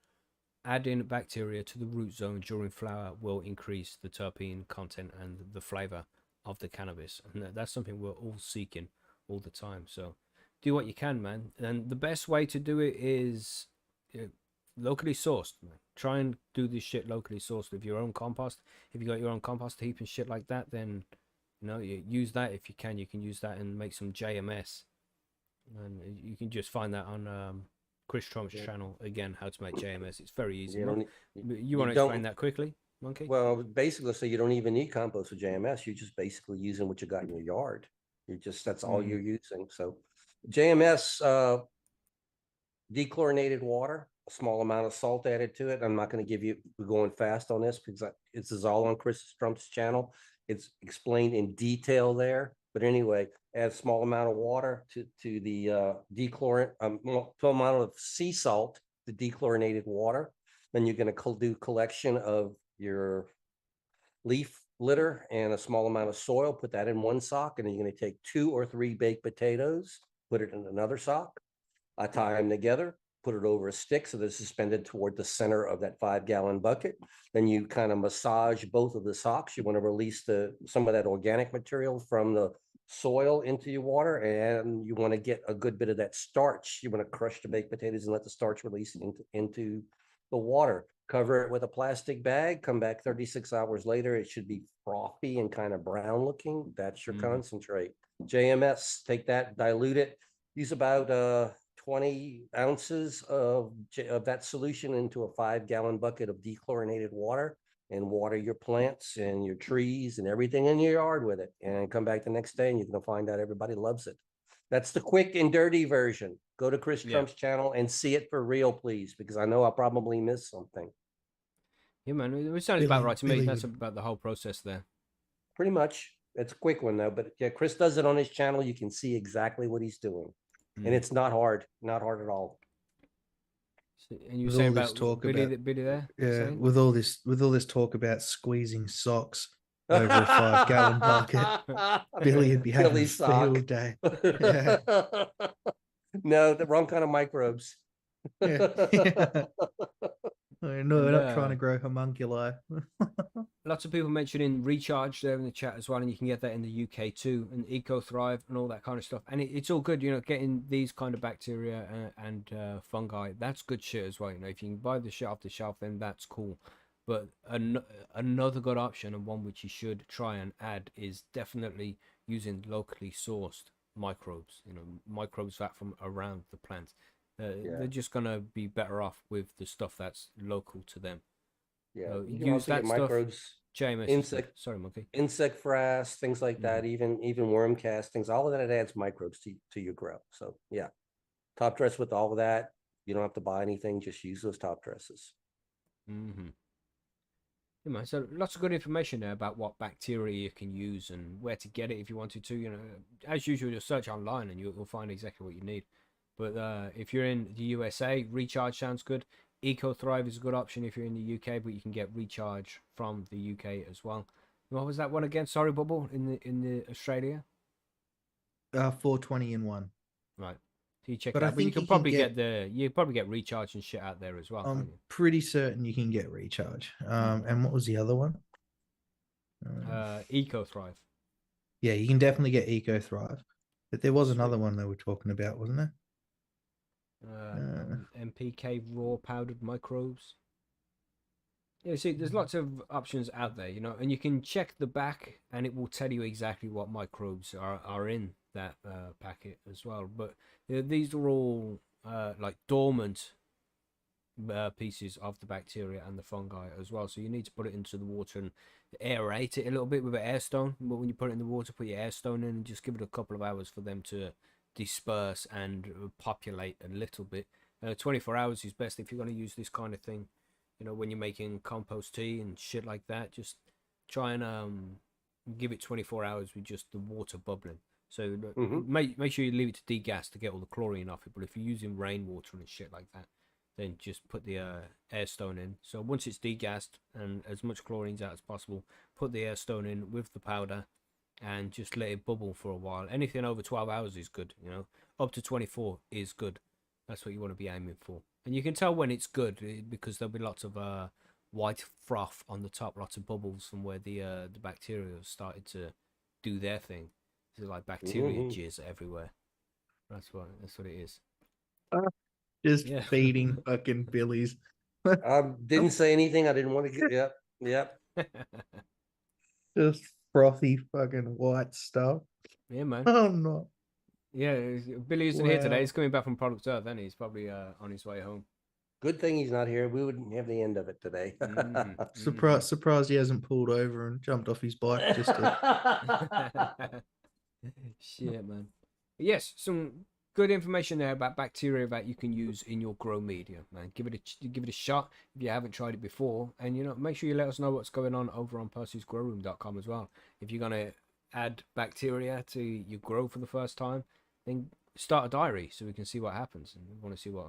adding bacteria to the root zone during flower will increase the terpene content and the flavor of the cannabis, and that's something we're all seeking all the time. So do what you can, man, and the best way to do it is locally sourced, man. Try and do this shit locally sourced with your own compost. If you got your own compost heap and shit like that, then you use that if you can. You can use that and make some JMS, and you can just find that on Chris Trump's channel again. How to make JMS? It's very easy. You want to explain that quickly, Monkey? Well, basically, so you don't even need compost for JMS. You're just basically using what you got in your yard. That's all you're using. So JMS, dechlorinated water, a small amount of salt added to it. I'm not going to give you, we're going fast on this because this is all on Chris Trump's channel. It's explained in detail there. But anyway, add a small amount of water to the dechlorant, to amount of sea salt, the dechlorinated water. Then you're going to do collection of your leaf litter and a small amount of soil, put that in one sock, and then you're going to take 2 or 3 baked potatoes, put it in another sock. I tie them together, put it over a stick so they're suspended toward the center of that 5-gallon bucket. Then you kind of massage both of the socks. You want to release some of that organic material from the soil into your water, and you want to get a good bit of that starch. You want to crush the baked potatoes and let the starch release into the water. Cover it with a plastic bag, come back 36 hours later. It should be frothy and kind of brown looking. That's your concentrate. JMS, take that, dilute it, use about 20 ounces of that solution into a 5-gallon bucket of dechlorinated water, and water your plants and your trees and everything in your yard with it, and come back the next day and you're going to find out everybody loves it. That's the quick and dirty version. Go to Chris Trump's channel and see it for real, please, because I know I probably missed something. Yeah, man, it sounds about right to me. That's about the whole process there. Pretty much. It's a quick one though, but yeah, Chris does it on his channel. You can see exactly what he's doing. And it's not hard at all. And you were With saying all this about talk Billy, about Billy there? yeah, Saying? with all this talk about squeezing socks over a 5 gallon bucket, Billy would be having a Billy sock. field day. Yeah, No, the wrong kind of microbes. yeah, yeah. No, we're And not trying to grow homunculi. lots of people mentioning recharge there in the chat as well, and you can get that in the UK too, and Eco Thrive and all that kind of stuff. And it's all good, getting these kind of bacteria and fungi. That's good shit as well. If you can buy the shit off the shelf, then that's cool. But another good option, and one which you should try and add, is definitely using locally sourced microbes. Microbes that from around the plant. Yeah, They're just gonna be better off with the stuff that's local to them. yeah. So You can use also get that stuff. microbes, JMS is good. insect Sorry, monkey. insect frass, things like Mm-hmm. that, even worm castings, all of that adds microbes to your grow. So yeah, top dress with all of that. You don't have to buy anything, just use those top dresses. Mm-hmm. So lots of good information there about what bacteria you can use and where to get it if you wanted to. As usual, just search online and you'll find exactly what you need. But if you're in the USA, Recharge sounds good. Eco Thrive is a good option if you're in the UK, but you can get Recharge from the UK as well. What was that one again? Sorry, Bubble, in the Australia. 420 in one. Right. So you check But I that. But you think can you can probably get. get Recharge and shit out there as well, can't I'm you? pretty certain you can get recharge. And what was the other one? Eco Thrive. Yeah, you can definitely get Eco Thrive. But there was Sweet. another one they were talking about, wasn't there? MPK raw powdered microbes. Yeah, see, there's lots of options out there, and you can check the back and it will tell you exactly what microbes are in that packet as well. But these are all like dormant pieces of the bacteria and the fungi as well. So you need to put it into the water and aerate it a little bit with an air stone. But when you put it in the water, put your air stone in and just give it a couple of hours for them to disperse and populate a little bit. 24 hours is best if you're going to use this kind of thing. When you're making compost tea and shit like that, just try and give it 24 hours with just the water bubbling. So make sure you leave it to degas to get all the chlorine off it. But if you're using rainwater and shit like that, then just put the air stone in. So once it's degassed and as much chlorine's out as possible, put the air stone in with the powder and just let it bubble for a while. Anything over 12 hours is good, up to 24 is good. That's what you want to be aiming for. And you can tell when it's good because there'll be lots of white froth on the top, lots of bubbles from where the bacteria have started to do their thing. It's like bacteria jizz everywhere. That's what it is. Just Yeah. feeding fucking Billies. Didn't say anything. I didn't want to get. Yep. Just frothy fucking white stuff. Yeah, man. Oh no. Yeah, Billy isn't here today. Wow. He's coming back from Product Earth, and he's probably on his way home. Good thing he's not here. We wouldn't have the end of it today. Surprised he hasn't pulled over and jumped off his bike just to. Shit, man. Yes, some good information there about bacteria that you can use in your grow media, man. Give it a shot if you haven't tried it before, and make sure you let us know what's going on over on Percy'sGrowroom.com as well. If you're gonna add bacteria to your grow for the first time, then start a diary so we can see what happens, and we want to see what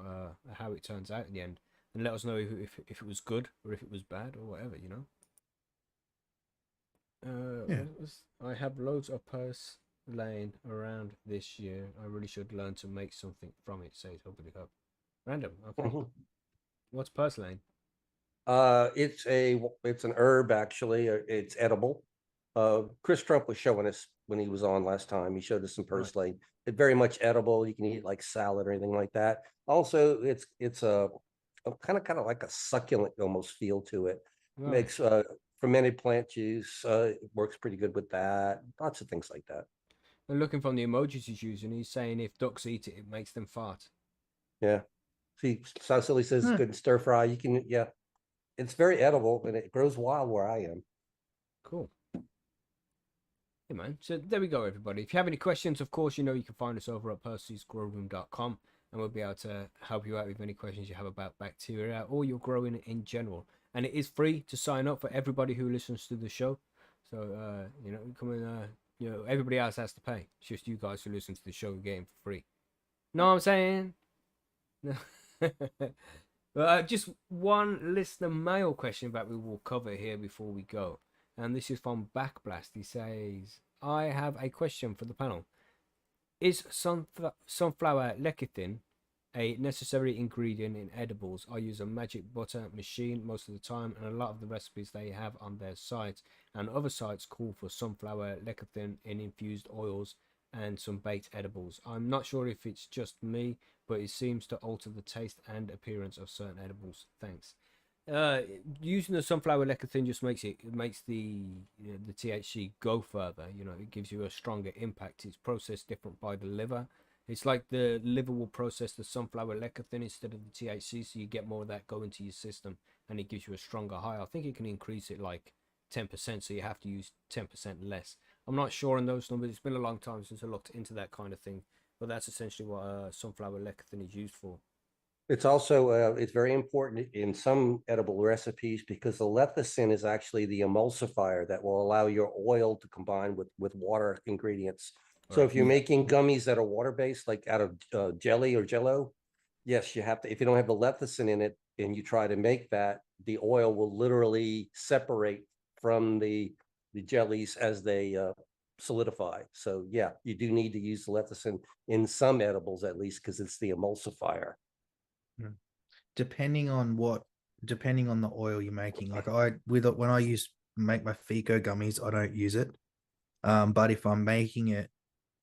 how it turns out in the end, and let us know if it was good or if it was bad or whatever, Yeah. I have loads of purse laying around this year. I really should learn to make something from it, says Hopefully Hub. Random, okay. What's purslane? It's an herb actually. It's edible. Chris Trump was showing us when he was on last time. He showed us some purslane. It's very much edible. You can eat it like salad or anything like that. Also, it's a kind of like a succulent almost feel to it. Right. Makes fermented plant juice. It works pretty good with that. Lots of things like that. And looking from the emojis he's using, he's saying if ducks eat it, it makes them fart. Yeah. See, Silly says it's good in stir fry. You can, yeah. It's very edible and it grows wild where I am. Cool. Hey man, so there we go, everybody. If you have any questions, of course, you can find us over at Percy'sGrowroom.com, and we'll be able to help you out with any questions you have about bacteria or your growing in general. And it is free to sign up for everybody who listens to the show. So come and everybody else has to pay. It's just you guys who listen to the show getting for free. Know what I'm saying? Just one listener mail question that we will cover here before we go. And this is from Backblast. He says, I have a question for the panel. Is sunflower lecithin a necessary ingredient in edibles? I use a magic butter machine most of the time, and a lot of the recipes they have on their sites and other sites call for sunflower lecithin in infused oils and some baked edibles. I'm not sure if it's just me, but it seems to alter the taste and appearance of certain edibles. Thanks. Uh, Using the sunflower lecithin just makes the THC go further. You know, it gives you a stronger impact. It's processed different by the liver. It's like the liver will process the sunflower lecithin instead of the THC, so you get more of that go into your system, and it gives you a stronger high. I think it can increase it like 10%, so you have to use 10% less. I'm not sure on those numbers. It's been a long time since I looked into that kind of thing, but that's essentially what sunflower lecithin is used for. It's also it's very important in some edible recipes because the lecithin is actually the emulsifier that will allow your oil to combine with water ingredients. So Right. if you're Yeah. making gummies that are water based, like out of jelly or jello, yes, you have to. If you don't have the lecithin in it and you try to make that, the oil will literally separate from the jellies as they solidify. So yeah, you do need to use the lecithin in some edibles at least because it's the emulsifier. Mm. Depending on the oil you're making. Like when I make my Fico gummies, I don't use it. But if I'm making it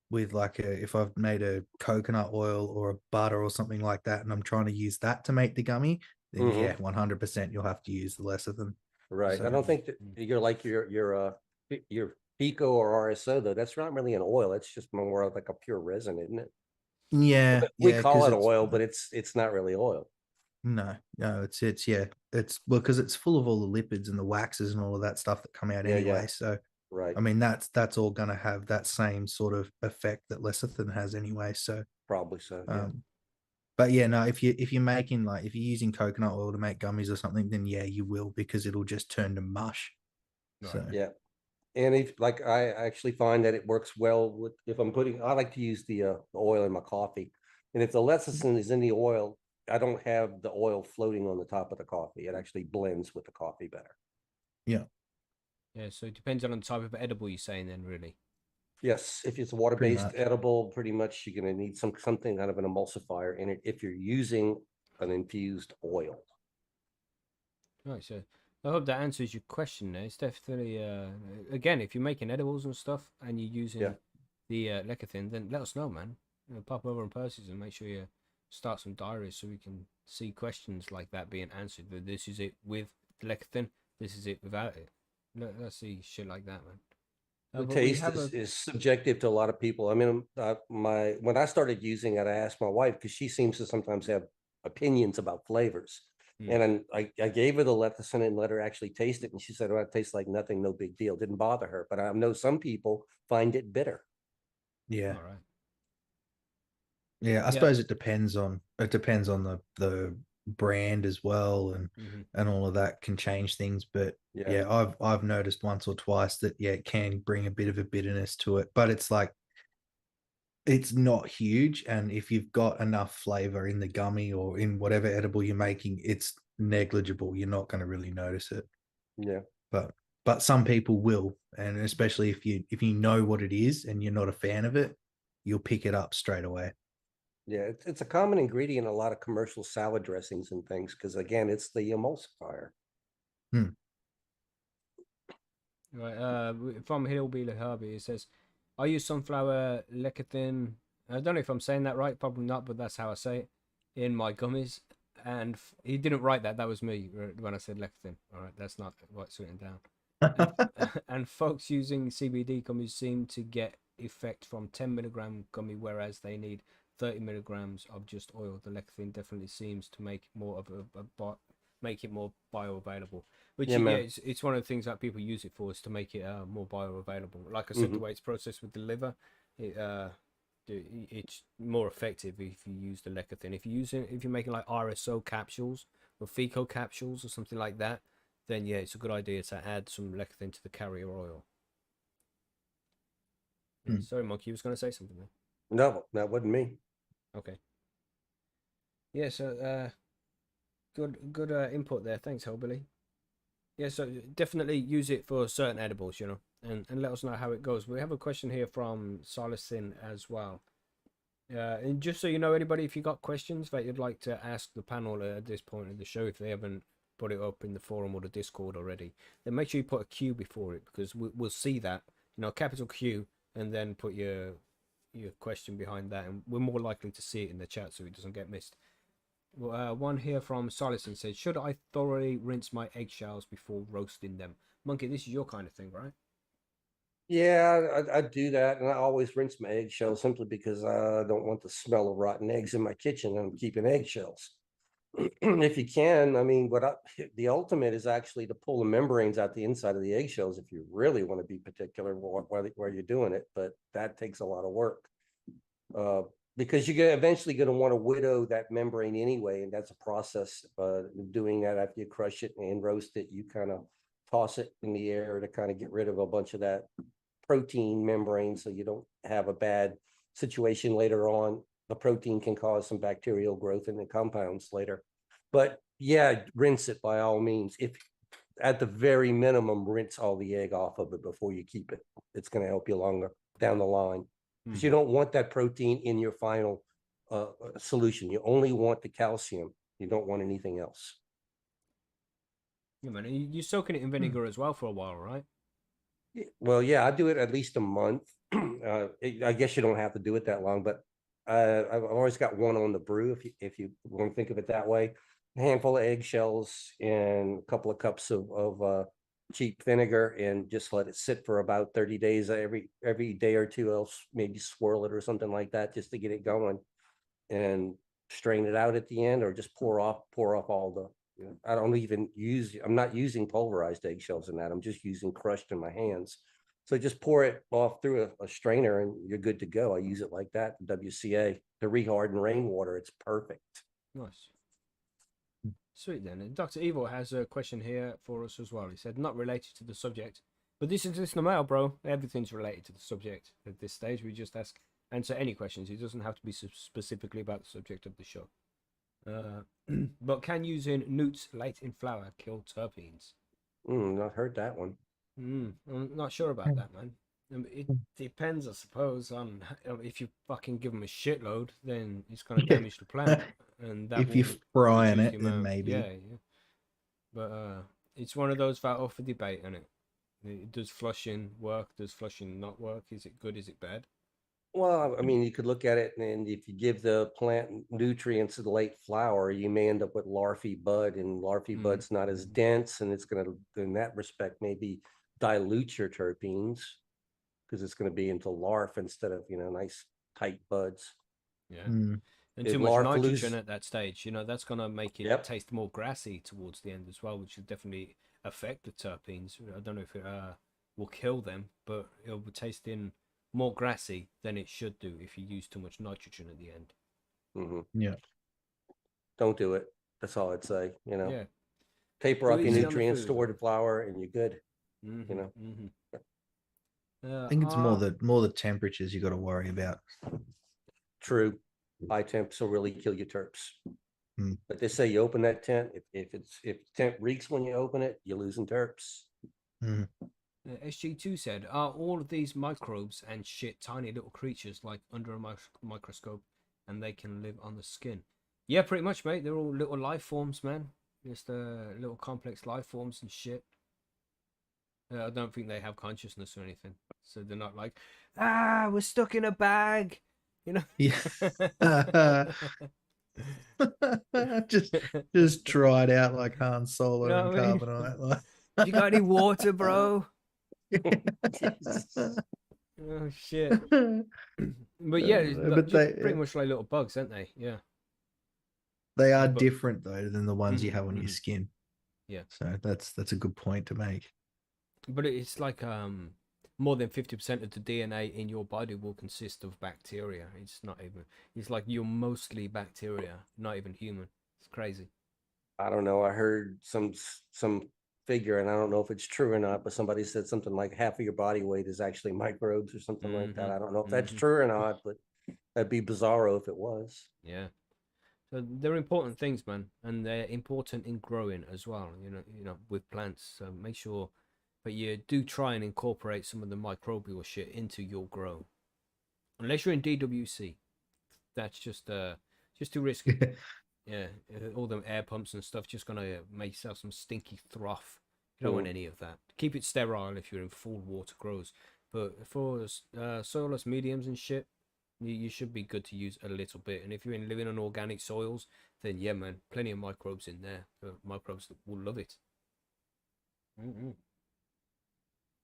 with if I've made a coconut oil or a butter or something like that, and I'm trying to use that to make the gummy, then yeah, 100% you'll have to use the lecithin. Right. I So don't think that you're like your Pico or RSO though. That's not really an oil. It's just more of like a pure resin, isn't it? yeah, We yeah, call because it it's oil, but it's not really oil. no, it's yeah, it's because it's full of all the lipids and the waxes and all of that stuff that come out Yeah, anyway. yeah. So Right. I mean that's all going to have that same sort of effect that lecithin has anyway. So Probably so. Yeah. um, but yeah, no, if you're making if you're using coconut oil to make gummies or something, then yeah, you will because it'll just turn to mush. Right. So Yeah. And if like I actually find that it works well with if I'm putting I like to use the oil in my coffee. And if the lecithin is in the oil, I don't have the oil floating on the top of the coffee. It actually blends with the coffee better. yeah, Yeah, so it depends on the type of edible you're saying then, really. Yes, if it's a pretty water-based much. edible, pretty much you're gonna need something kind of an emulsifier in it if you're using an infused oil. Right, so I hope that answers your question there. It's definitely, again, if you're making edibles and stuff and you're Yeah, using the lecithin, then let us know, man. You know, pop over on Percy's and make sure you start some diaries so we can see questions like that being answered. That this is it with the lecithin, this is it without it. Let's see shit like that, man. the But we taste have a is subjective to a lot of people. I mean, my when I started using it, I asked my wife because she seems to sometimes have opinions about flavors. hmm, And then I gave her the lecithin and let her actually taste it. And she said, well, it tastes like nothing, no big deal. Didn't bother her. But I know some people find it bitter. Yeah, all right. yeah. I Yeah. suppose it depends on the brand as well, Hmm. and all of that can change things. But Yeah. yeah, I've noticed once or twice that yeah, it can bring a bit of a bitterness to it, but it's like it's not huge, and if you've got enough flavor in the gummy or in whatever edible you're making, it's negligible. You're not going to really notice it. Yeah. But some people will, and especially if you know what it is and you're not a fan of it, you'll pick it up straight away. Yeah, it's a common ingredient in a lot of commercial salad dressings and things because again, it's the emulsifier. Hmm. Right. From Hillbilly Herbie, it says, "I use sunflower lecithin. I don't know if I'm saying that right. Probably not, but that's how I say it in my gummies." And he didn't write that. That was me when I said lecithin. All right, that's not what's written down. And and folks using CBD gummies seem to get effect from 10 milligram gummy, whereas they need 30 milligrams of just oil. The lecithin definitely seems to make more of make it more bioavailable. Which Yeah, yeah, man. it's one of the things that people use it for is to make it more bioavailable. Like I said, the Hmm. way it's processed with the liver, it it's more effective if you use the lecithin. If you're making like RSO capsules or FICO capsules or something like that, then yeah, it's a good idea to add some lecithin to the carrier oil. Yeah, Hmm. sorry, Monkey, you was going to say something there. No, that wasn't me. Okay. Yeah, so Good input there. Thanks, Hillbilly. Yeah, so definitely use it for certain edibles, and let us know how it goes. We have a question here from Silasin as well. And just so you know, anybody, if you got questions that you'd like to ask the panel at this point in the show, if they haven't put it up in the forum or the Discord already, then make sure you put a Q before it, because we'll see that, capital Q, and then put your question behind that, and we're more likely to see it in the chat so it doesn't get missed. One here from Solison says, should I thoroughly rinse my eggshells before roasting them? Monkey, this is your kind of thing, right? Yeah, I do that, and I always rinse my eggshells simply because I don't want the smell of rotten eggs in my kitchen, and I'm keeping eggshells. If you can, I mean, the ultimate is actually to pull the membranes out the inside of the eggshells if you really want to be particular where you're doing it, but that takes a lot of work. Because you're eventually going to want to widow that membrane anyway, and that's a process. Doing that after you crush it and roast it, you kind of toss it in the air to kind of get rid of a bunch of that protein membrane, so you don't have a bad situation later on. The protein can cause some bacterial growth in the compounds later. But yeah, rinse it by all means. If at the very minimum, rinse all the egg off of it before you keep it. It's going to help you longer down the line, because you don't want that protein in your final solution. You only want the calcium. You don't want anything else. Yeah, man. You're soaking it in vinegar as well for a while, right? Well, yeah, I do it at least a month. I guess you don't have to do it that long, but I've always got one on the brew, if you want to think of it that way. A handful of eggshells and a couple of cups of cheap vinegar, and just let it sit for about 30 days. Every day or two, else maybe swirl it or something like that, just to get it going, and strain it out at the end, or just pour off all the. I don't even I'm not using pulverized eggshells in that. I'm just using crushed in my hands. So just pour it off through a strainer and you're good to go. I use it like that, WCA, to reharden rainwater. It's perfect. Nice. Sweet then. And Dr. Evil has a question here for us as well. He said, not related to the subject, but this is listener mail, bro. Everything's related to the subject at this stage. We just answer any questions. It doesn't have to be specifically about the subject of the show. But can using newts late in flower kill terpenes? Not heard that one. I'm not sure about that, man. It depends, I suppose, on if you fucking give them a shitload, then it's going to damage the plant, and that if you're frying reduce it, the then amount. maybe. Yeah. But it's one of those that are for debate, isn't it? Does flushing work? Does flushing not work? Is it good? Is it bad? Well, I mean, you could look at it, and if you give the plant nutrients to the late flower, you may end up with larvae bud, and larvae bud's not as dense, and it's going to, in that respect, maybe dilute your terpenes, because it's going to be into larf instead of, nice tight buds. Yeah. Mm. And If too much larf nitrogen lose, at that stage, that's going to make it yep. taste more grassy towards the end as well, which will definitely affect the terpenes. I don't know if it will kill them, but it'll be tasting more grassy than it should do if you use too much nitrogen at the end. Yeah. Don't do it. That's all I'd say. Yeah. Taper Go up your easy on the nutrients, food, store bro. the flour, and you're good. I think it's more the temperatures you got to worry about. True. High temps will really kill your terps. Mm. But they say you open that tent, if the tent reeks when you open it, you're losing terps. Mm. SG2 said, are all of these microbes and shit tiny little creatures like under a microscope, and they can live on the skin? Yeah, pretty much, mate. They're all little life forms, man. Just little complex life forms and shit. I don't think they have consciousness or anything, so they're not like, we're stuck in a bag, Yeah. just dried out like Han Solo You know and what I mean? Carbonite. Like. Have you got any water, bro? Oh shit. But yeah, but just pretty much like little bugs, aren't they? Yeah. They are different though than the ones you have on your Mhm. skin. Yeah. So that's a good point to make. But it's like more than 50% of the DNA in your body will consist of bacteria. It's like you're mostly bacteria, not even human. It's crazy. I don't know. I heard some figure, and I don't know if it's true or not, but somebody said something like half of your body weight is actually microbes or something like that. I don't know if that's true or not, but that'd be bizarro if it was. Yeah. So they're important things, man, and they're important in growing as well. With plants. So make sure, but you do try and incorporate some of the microbial shit into your grow, unless you're in DWC. That's just too risky. Yeah, all them air pumps and stuff just gonna make yourself some stinky froth. You don't want any of that. Keep it sterile if you're in full water grows. But for soilless mediums and shit, you should be good to use a little bit. And if you're living on organic soils, then yeah, man, plenty of microbes in there. Microbes that will love it.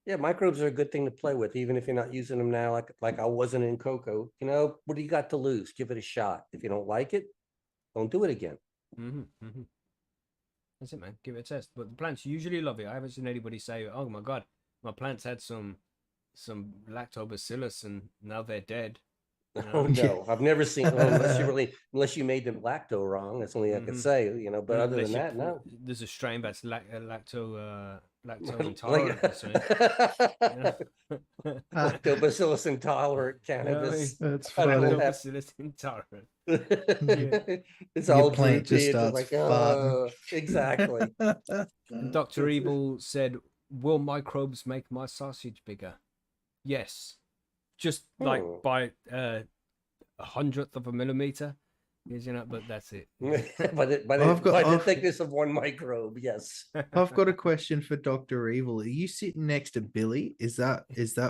Yeah, microbes are a good thing to play with, even if you're not using them now. Like I wasn't in cocoa. What do you got to lose? Give it a shot. If you don't like it, don't do it again. That's it, man. Give it a test. But the plants usually love it. I haven't seen anybody say, "Oh my god, my plants had some lactobacillus and now they're dead." Oh no, I've never seen unless you made them lacto wrong. That's the only I could say, But other than that, no. There's a strain that's lacto intolerant or something. Lactobacillus intolerant cannabis. That's I don't funny. know. Lactobacillus intolerant. It's Your all plant droopy. just It's starts like, farting. exactly. Dr. Evil said, "Will microbes make my sausage bigger?" Yes. Just like by 100th of a millimeter, but that's it. by the thickness of one microbe, yes. I've got a question for Dr. Evil. Are you sitting next to Billy? Is that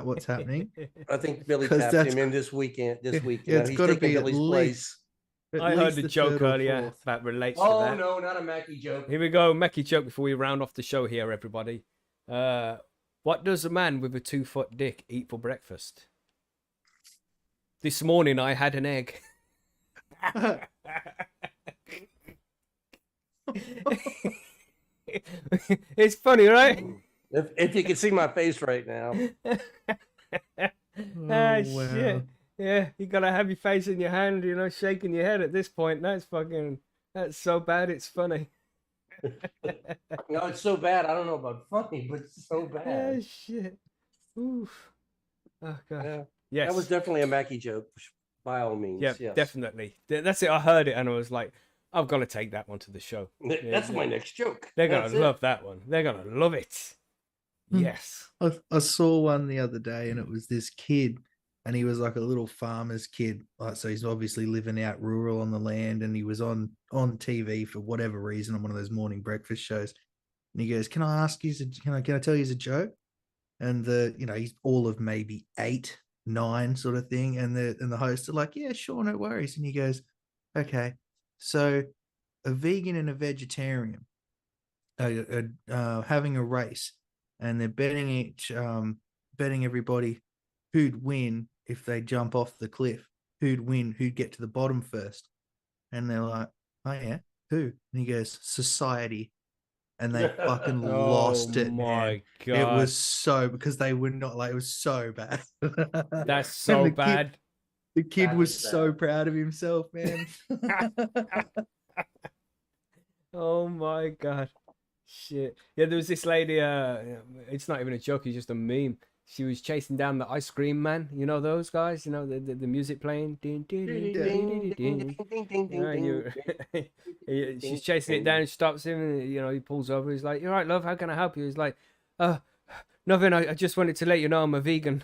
what's happening? I think Billy 'Cause tapped that's- him in this weekend. Yeah, He's gotta taking be at Billy's least- place. I heard least the the joke third or earlier fourth. that relates to Oh that. no, not a Mackie joke. Here we go, Mackie joke before we round off the show here, everybody. What does a man with a 2-foot dick eat for breakfast? This morning I had an egg. It's funny, right? If you could see my face right now. wow. Shit. Yeah, you gotta have your face in your hand, shaking your head at this point. That's so bad it's funny. No, it's so bad. I don't know about funny, but it's so Ah, bad. shit. Oof. Oh god. Yeah. Yes. That was definitely a Mackie joke, by all means. Yeah, yes. definitely. That's it. I heard it and I was like, I've got to take that one to the show. That's my next joke. They're gonna That's it. love that one. They're gonna love it. Yes. I saw one the other day, and it was this kid, and he was like a little farmer's kid. So he's obviously living out rural on the land, and he was on TV for whatever reason on one of those morning breakfast shows. And he goes, "Can I ask you? Can I tell you a joke?" And he's all of maybe 8, 9 sort of thing, and the hosts are like, "Yeah, sure, no worries." And he goes, "Okay, so a vegan and a vegetarian are having a race, and they're betting everybody who'd win if they jump off the cliff, who'd win, who'd get to the bottom first." And they're like, "Oh yeah, who?" And he goes, "Society." And they fucking lost it, man. God. It was so, because they would not, like, it was so bad. That's so the bad. The kid That was is so bad. proud of himself, man. Oh my god. Shit. Yeah, there was this lady, it's not even a joke, it's just a meme. She was chasing down the ice cream man. You know those guys? You know, the music playing. She's chasing it down, stops him, and he pulls over. He's like, "You're right, love, how can I help you?" He's like, "Nothing, I just wanted to let you know I'm a vegan."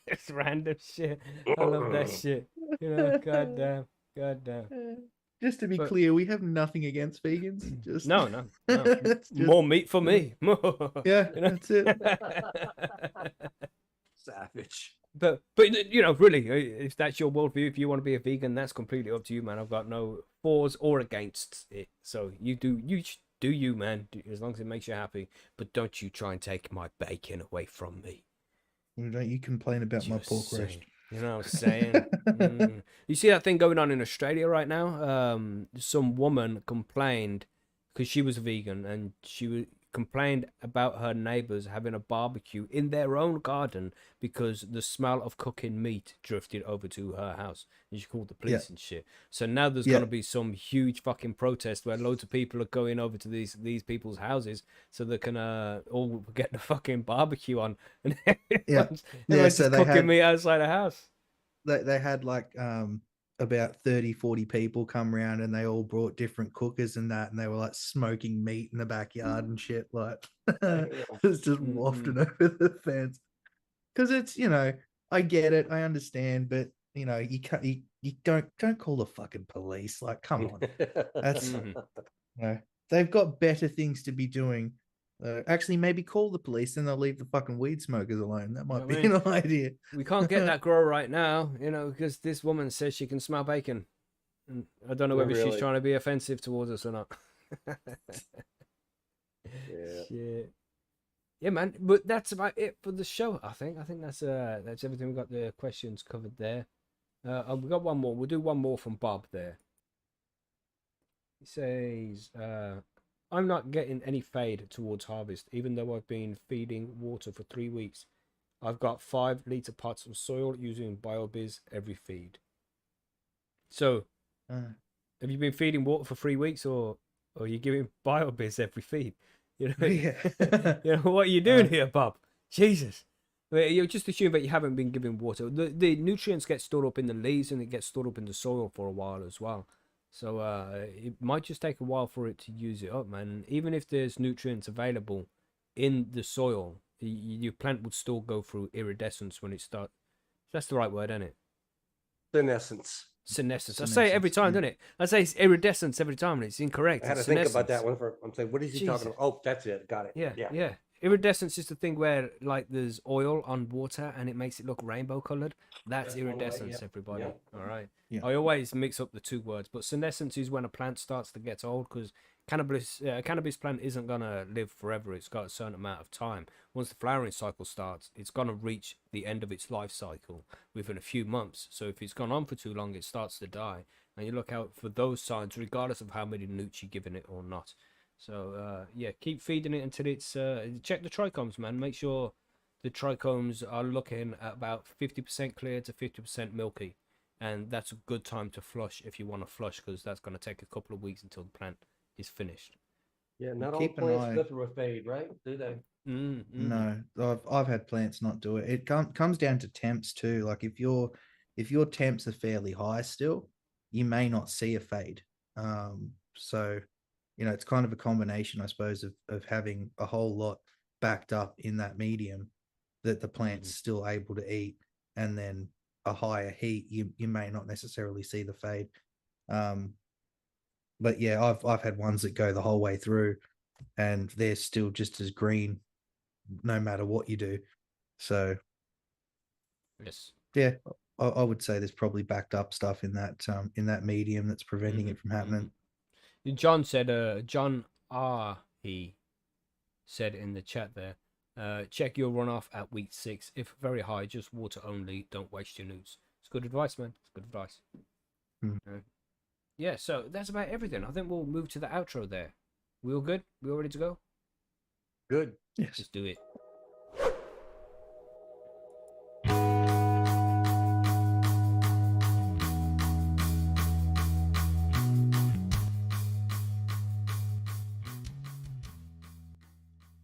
It's random shit. I love that shit. God damn. Just to be clear, we have nothing against vegans. Just No. It's just- More meat for me. Yeah, that's it. Savage. But really, if that's your worldview, if you want to be a vegan, that's completely up to you, man. I've got no fors or against it. So you do you, man, as long as it makes you happy. But don't you try and take my bacon away from me. Don't you complain about my Just pork saying. roast? You know what I'm saying? You see that thing going on in Australia right now? Some woman complained because she was a vegan, and complained about her neighbors having a barbecue in their own garden because the smell of cooking meat drifted over to her house, and she called the police and shit. So now there's gonna be some huge fucking protest where loads of people are going over to these people's houses so they can all get the fucking barbecue on, and everyone's so just they cooking had meat outside the house. they had like about 30, 40 people come around, and they all brought different cookers and that, and they were like smoking meat in the backyard and shit. Like it's just wafting over the fence. Because it's, I get it, I understand, but you can't, you don't call the fucking police. Like, come on, that's they've got better things to be doing. Actually, maybe call the police, and they'll leave the fucking weed smokers alone. That might be an idea. We can't get that grow right now, because this woman says she can smell bacon. And I don't know whether she's trying to be offensive towards us or not. Yeah. Shit. Yeah, man. But that's about it for the show. I think that's everything. We got the questions covered there. We got one more. We'll do one more from Bob there. He says, I'm not getting any fade towards harvest, even though I've been feeding water for 3 weeks. I've got 5-liter pots of soil using BioBiz every feed. So, have you been feeding water for 3 weeks, or are you giving BioBiz every feed? Yeah. What are you doing here, Bob? Jesus. You just assume that you haven't been giving water. The nutrients get stored up in the leaves, and it gets stored up in the soil for a while as well. So it might just take a while for it to use it up, man. Even if there's nutrients available in the soil, your plant would still go through iridescence when it starts. That's the right word, isn't it? Senescence. Senescence. I say it every time, don't it? I say iridescence every time, and it's incorrect. I had to think about that one. I'm saying, what is he talking about? Oh, that's it. Got it. Yeah. Iridescence is the thing where, like, there's oil on water and it makes it look rainbow colored. That's iridescence, everybody. Yeah. All right. Yeah. I always mix up the two words, but senescence is when a plant starts to get old, because cannabis plant isn't gonna live forever. It's got a certain amount of time. Once the flowering cycle starts, it's gonna reach the end of its life cycle within a few months. So if it's gone on for too long, it starts to die. And you look out for those signs, regardless of how many nutes you're giving it or not. So keep feeding it until it's check the trichomes, man. Make sure the trichomes are looking at about 50% clear to 50% milky, and that's a good time to flush if you want to flush, because that's going to take a couple of weeks until the plant is finished. Yeah, not all Keep an plants eye. go through a fade, right? Do they? No, I've had plants not do it. It comes down to temps too. Like if your temps are fairly high still, you may not see a fade. So it's kind of a combination, I suppose, of having a whole lot backed up in that medium that the plant's still able to eat, and then a higher heat, you may not necessarily see the fade. But yeah, I've had ones that go the whole way through, and they're still just as green, no matter what you do. So Yes. yeah, I would say there's probably backed up stuff in that medium that's preventing it from happening. John said, John R. He said in the chat there, check your runoff at week 6. If very high, just water only. Don't waste your nutes. It's good advice, man. It's good advice. Yeah, so that's about everything. I think we'll move to the outro there. We all good? We all ready to go? Good. Yes. Let's do it.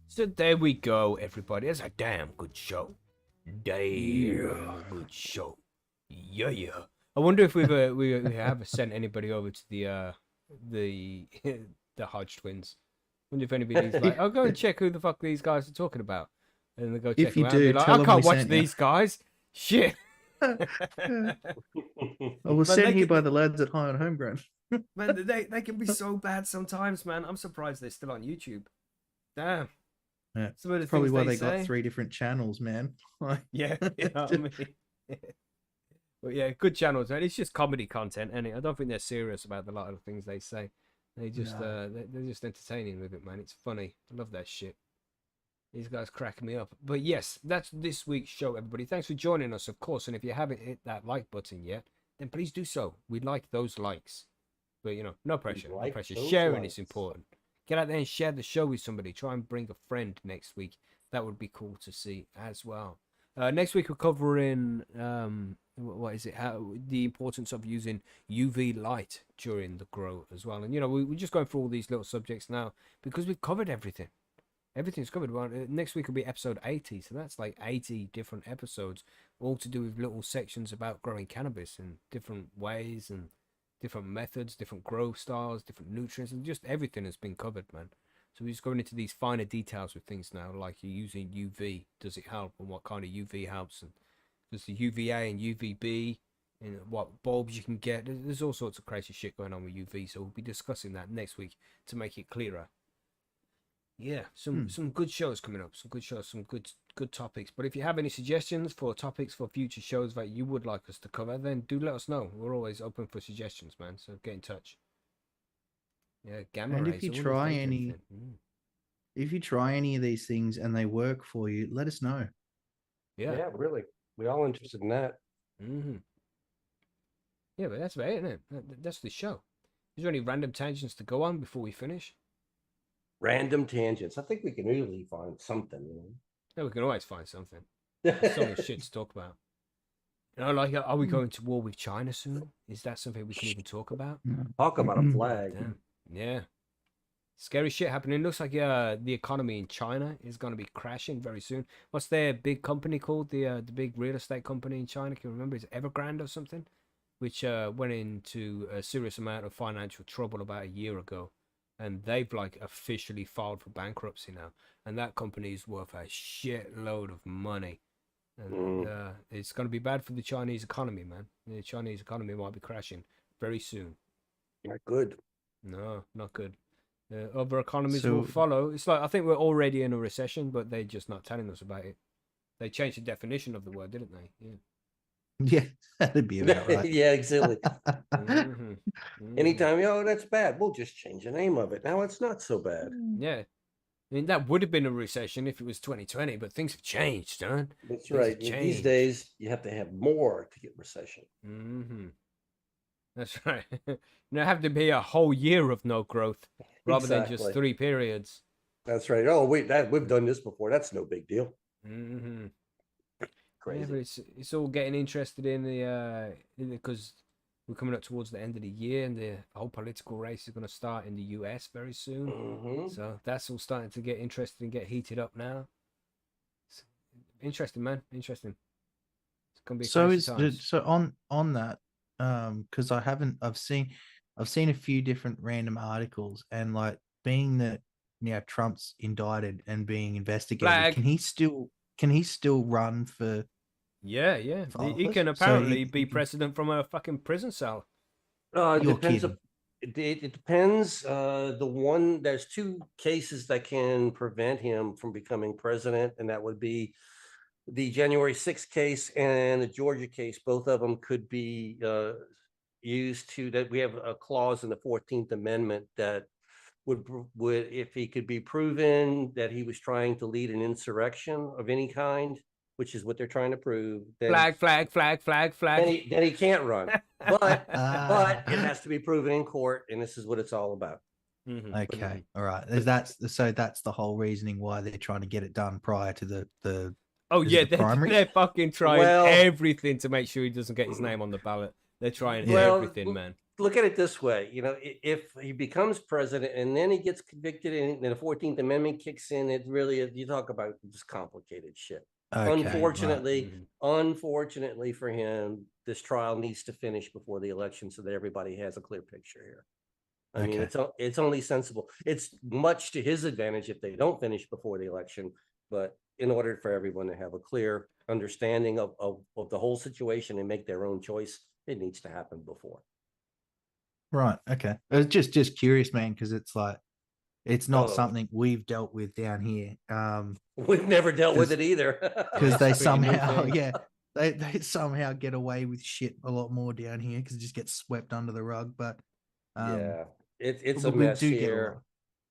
So there we go, everybody. That's a damn good show. Damn good show. Yeah. I wonder if we have sent anybody over to the the Hodge twins. I wonder if anybody's like, I'll go and check who the fuck these guys are talking about. And they go check If you them out. do, And be like, tell I them can't we watch sent you. these guys. Shit. I was But sent they here can- by the lads at High on Homegrown. Man, they can be so bad sometimes, man. I'm surprised they're still on YouTube. Damn. Yeah. Some of the That's probably things why they they got say. 3 different channels, man. Like, Yeah, you know what I mean? But yeah, good channels, man. It's just comedy content, and I don't think they're serious about a lot of the things they say. They just they're just entertaining with it, man. It's funny. I love that shit. These guys crack me up. But yes, that's this week's show, everybody. Thanks for joining us, of course. And if you haven't hit that like button yet, then please do so. We like those likes. But no pressure. No like pressure. those Sharing likes. is important. Get out there and share the show with somebody. Try and bring a friend next week. That would be cool to see as well. Next week we're covering what is it? How the importance of using UV light during the grow as well. And we're just going through all these little subjects now because we've covered everything. Everything's covered. Well, next week will be episode 80, so that's like 80 different episodes, all to do with little sections about growing cannabis in different ways and different methods, different growth styles, different nutrients, and just everything has been covered, man. So we're just going into these finer details with things now, like you're using UV. Does it help, and what kind of UV helps, and there's the UVA and UVB, and what bulbs you can get. There's all sorts of crazy shit going on with UV, so we'll be discussing that next week to make it clearer. Yeah, some good shows coming up, some good shows, some good topics. But if you have any suggestions for topics for future shows that you would like us to cover, then do let us know. We're always open for suggestions, man. So get in touch. Yeah, gamma And rays. if you I wonder try they do any, anything. if you try any of these things and they work for you, let us know. Yeah. Yeah, really. We're all interested in that. Mm-hmm. Yeah, but that's about it, isn't it? That's the show. Is there any random tangents to go on before we finish? Random tangents. I think we can usually find something. Yeah, we can always find something. There's so much shit to talk about. You know, like, are we going to war with China soon? Is that something we can even talk about? Talk about a flag. Damn. Yeah. Scary shit happening. Looks like the economy in China is going to be crashing very soon. What's their big company called? The big real estate company in China? Can you remember? Is it Evergrande or something? Which went into a serious amount of financial trouble about a year ago. And they've like officially filed for bankruptcy now. And that company is worth a shitload of money. And it's going to be bad for the Chinese economy, man. The Chinese economy might be crashing very soon. Not good. No, not good. Other economies So- will follow. It's like I think we're already in a recession, but they're just not telling us about it. They changed the definition of the word, didn't they? Yeah. Yeah, that'd be about right. Yeah, exactly. Mhm. Anytime, that's bad. We'll just change the name of it. Now it's not so bad. Yeah. I mean, that would have been a recession if it was 2020, but things have changed, Don. That's Things right. have changed. These days, you have to have more to get recession. Mm-hmm. That's right. Have to be a whole year of no growth rather than just Exactly. 3 periods. That's right. Oh, we've done this before. That's no big deal. Mm-hmm. Crazy. Yeah, but it's all getting interested in the because we're coming up towards the end of the year, and the whole political race is going to start in the US very soon. Mhm. So that's all starting to get interested and get heated up now. It's interesting, man. Interesting. It's gonna be So crazy times. so on that, because I've seen a few different random articles, and like being that now Trump's indicted and being investigated, Flag. can he still run for Yeah. for He office? can So apparently he be can- president from a fucking prison cell. It You're depends. kidding. It depends. There's 2 cases that can prevent him from becoming president, and that would be the January 6th case and the Georgia case. Both of them could be used that we have a clause in the 14th Amendment that would, if he could be proven that he was trying to lead an insurrection of any kind, which is what they're trying to prove, then Flag. then he can't run. But it has to be proven in court, and this is what it's all about. Mhm. Okay, all right. That's the whole reasoning why they're trying to get it done prior to the Oh Is yeah, it the primaries? they're fucking trying Well- everything to make sure he doesn't get his name on the ballot. They're trying Well, everything, man. Look at it this way, if he becomes president and then he gets convicted and the 14th Amendment kicks in, it really is, you talk about just complicated shit. Okay, right. Unfortunately, Mhm. unfortunately for him, this trial needs to finish before the election so that everybody has a clear picture here. I mean, Okay. it's only sensible. It's much to his advantage if they don't finish before the election, but in order for everyone to have a clear understanding of the whole situation and make their own choice, it needs to happen before. Right. Okay. I was just curious, man, because it's like it's not Oh. something we've dealt with down here. We've never dealt with 'Cause- it either. Because they It's a pretty new somehow, thing. yeah, they somehow get away with shit a lot more down here because it just gets swept under the rug. But Yeah, it's a but we mess do get a here. lot.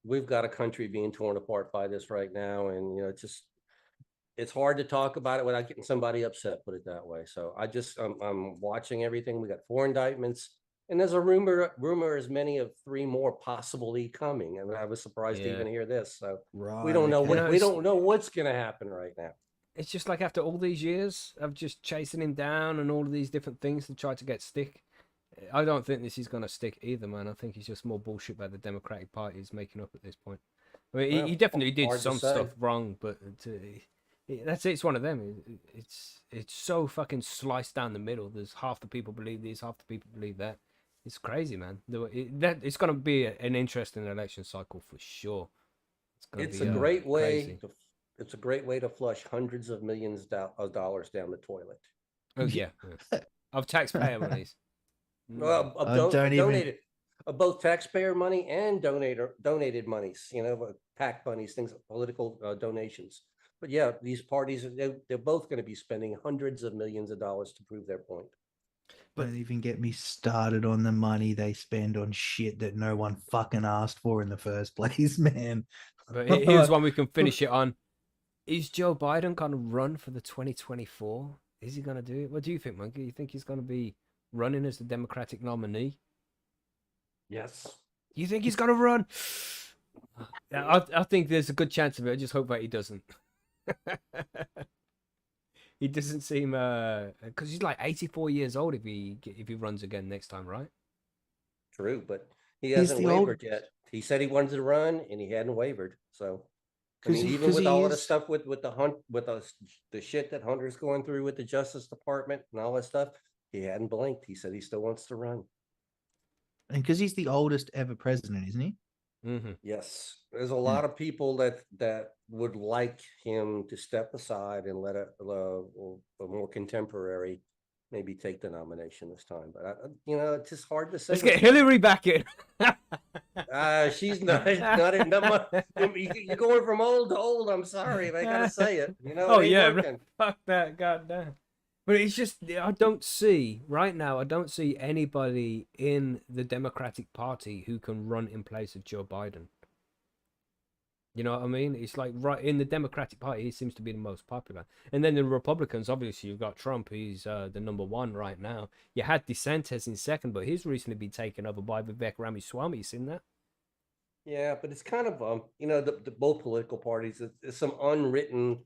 We've got a country being torn apart by this right now, and it's hard to talk about it without getting somebody upset, put it that way. So I'm watching everything. We got 4 indictments, and there's a rumor as many of 3 more possibly coming. And I was surprised to Yeah. even hear this. So Right. we don't know okay. we don't know what's gonna happen right now. It's just like after all these years of just chasing him down and all of these different things to try to get stick, I don't think this is going to stick either, man. I think it's just more bullshit that the Democratic Party is making up at this point. I mean, he Well, definitely did hard to some say. stuff wrong, but that's it. It's one of them. It's so fucking sliced down the middle. There's half the people believe this, half the people believe that. It's crazy, man. It's gonna be an interesting election cycle for sure. It's gonna It's be a great crazy. way to it's a great way to flush hundreds of millions of dollars down the toilet. Oh yeah, of taxpayer monies. Well, I don't even. donated of both taxpayer money and donated monies. PAC monies, things, political donations. But yeah, these parties they're both going to be spending hundreds of millions of dollars to prove their point. Don't even get me started on the money they spend on shit that no one fucking asked for in the first place, man. But here's one we can finish it on. Is Joe Biden going to run for the 2024? Is he going to do it? What do you think, Monkey? You think he's going to be running as the Democratic nominee? Yes. You think he's going to run? I think there's a good chance of it. I just hope that he doesn't. He doesn't seem because he's like 84 years old if he runs again next time, right? True, but he He's hasn't the old- wavered yet. He said he wanted to run, and he hadn't wavered. So, I 'Cause mean, he- even 'cause with he all of the is- stuff with the shit that Hunter's going through with the Justice Department and all that stuff, he hadn't blinked. He said he still wants to run. And because he's the oldest ever president, isn't he? Mm-hmm. Yes, there's a lot of people that would like him to step aside and let a more contemporary maybe take the nomination this time. But it's just hard to say. Let's get Hillary back in. She's not you're going from old to old. I'm sorry, but I gotta say it. Oh it ain't yeah, working. fuck that, goddamn. But it's just I don't see right now. I don't see anybody in the Democratic Party who can run in place of Joe Biden. You know what I mean? It's like right in the Democratic Party, he seems to be the most popular. And then the Republicans, obviously, you've got Trump. He's the number one right now. You had DeSantis in second, but he's recently been taken over by Vivek Ramaswamy. You seen that? Yeah, but it's kind of the both political parties. There's some unwritten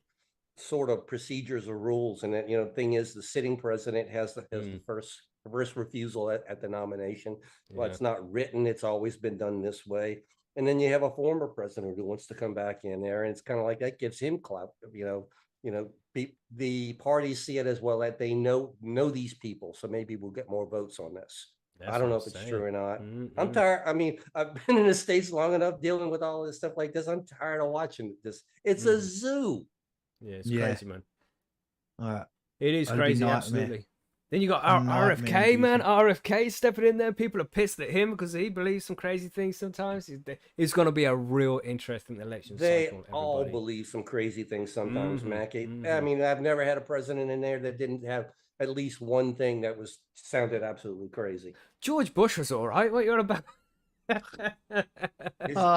sort of procedures or rules, and that thing is the sitting president has the first refusal at the nomination. Well, it's not written. It's always been done this way. And then you have a former president who wants to come back in there, and it's kind of like that gives him clout. The parties see it as well that they know these people, so maybe we'll get more votes on this. I don't know if it's true or not. I'm tired. I mean, I've been in the States long enough dealing with all this stuff like this. I'm tired of watching this. It's a zoo. Yeah, it's crazy, man. All right. It is That'd be crazy, nightmare. absolutely. Then you got Nightmare RFK, man. inducing. RFK stepping in there. People are pissed at him because he believes some crazy things sometimes. It's going to be a real interesting election They cycle. all Everybody. believe some crazy things sometimes, Mhm, Mackie. I mhm. mean, I've never had a president in there that didn't have at least one thing that sounded absolutely crazy. George Bush was all right. What you're about?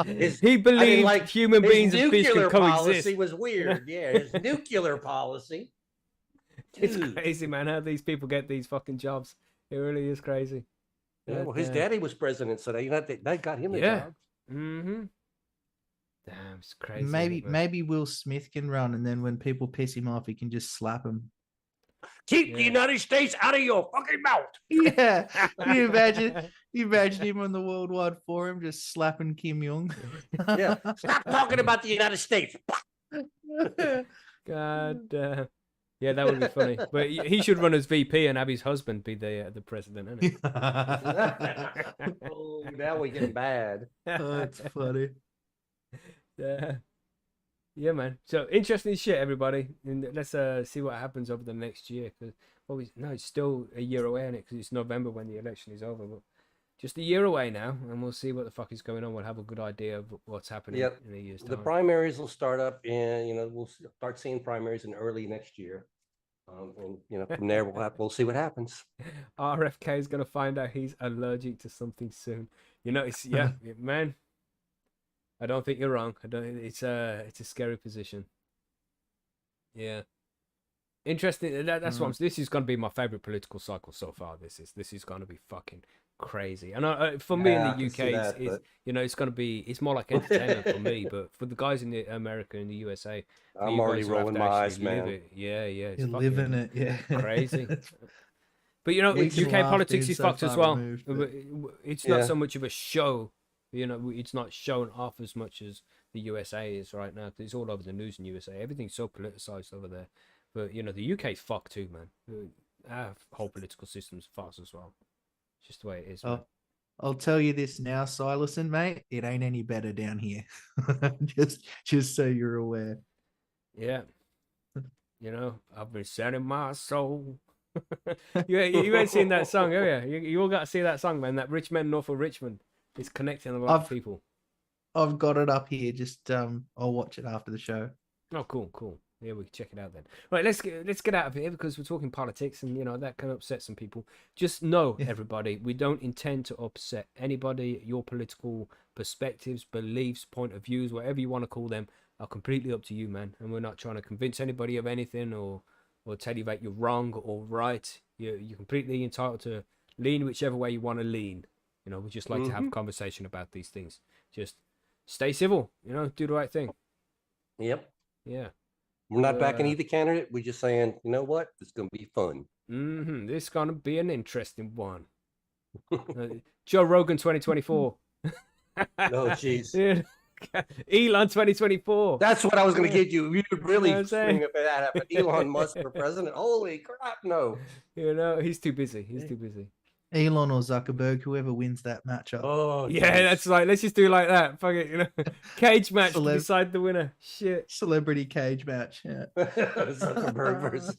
His- He I didn't believed like human his beings and fish nuclear can policy coexist. was weird. Yeah, his nuclear policy. It's Dude. crazy, man. How these people get these fucking jobs. It really is crazy. Yeah, well, his daddy was president, so that got him a Yeah. job. Mm-hmm. Damn, it's crazy. Maybe Will Smith can run, and then when people piss him off, he can just slap him. Keep the United States out of your fucking mouth. Yeah, can you imagine? You imagine him on the Worldwide Forum just slapping Kim Jong. Yeah, stop talking about the United States. God damn. Yeah, that would be funny. But he should run as VP and have his husband be the president, isn't it? Oh, now we're getting bad. That's funny. Yeah. Yeah, man. So interesting shit, everybody. And let's see what happens over the next year. Cause it's still a year away, isn't it? Because it's November when the election is over. But just a year away now, and we'll see what the fuck is going on. We'll have a good idea of what's happening in a year's time. The primaries will start up we'll start seeing primaries in early next year. And from there we'll see what happens. RFK is gonna find out he's allergic to something soon. It's man. I don't think you're wrong. It's a scary position. Yeah. Interesting. That's what this is going to be my favorite political cycle so far. This is going to be fucking crazy. And for me in the UK, it's going to be. It's more like entertainment for me, but for the guys in America and the USA, I'm already rolling my eyes, man. Yeah. It's You're living it, yeah. Crazy. But We can UK laugh politics being is so fucked as far well. removed, but- It's not so much of a show. It's not shown off as much as the the USA is right now. 'Cause it's all over the news in USA. Everything's so politicized over there. But you know, the UK's fucked too, man. Our whole political system's fucked as well. It's just the way it is, man. I'll tell you this now, Silason, mate. It ain't any better down here. just so you're aware. Yeah. You know, I've been setting my soul. you ain't seen that song, have you? You all got to see that song, man. That Rich Men North of Richmond is connecting a lot of people. I've got it up here. Just I'll watch it after the show. Oh, cool. Yeah, we can check it out then. Right, let's get out of here because we're talking politics, and you know that can upset some people. Just know, everybody, we don't intend to upset anybody. Your political perspectives, beliefs, point of views, whatever you want to call them, are completely up to you, man. And we're not trying to convince anybody of anything or tell you that you're wrong or right. You're completely entitled to lean whichever way you want to lean. You know, we just like to have a conversation about these things. Just stay civil. You know, do the right thing. Yep. Yeah. We're not backing either candidate. We're just saying, you know what? It's going to be fun. This is going to be an interesting one. Joe Rogan 2024. Oh, jeez. Elon 2024. That's what I was going to get you. You would really You know swing if that happened. Elon Musk for president. Holy crap, no. You know, he's too busy. He's too busy. Elon or Zuckerberg, whoever wins that matchup. Oh, yeah, geez. that's right. Let's just do it like that. Fuck it, you know. Cage match to decide the winner. Shit. Celebrity cage match. Yeah. Zuckerberg versus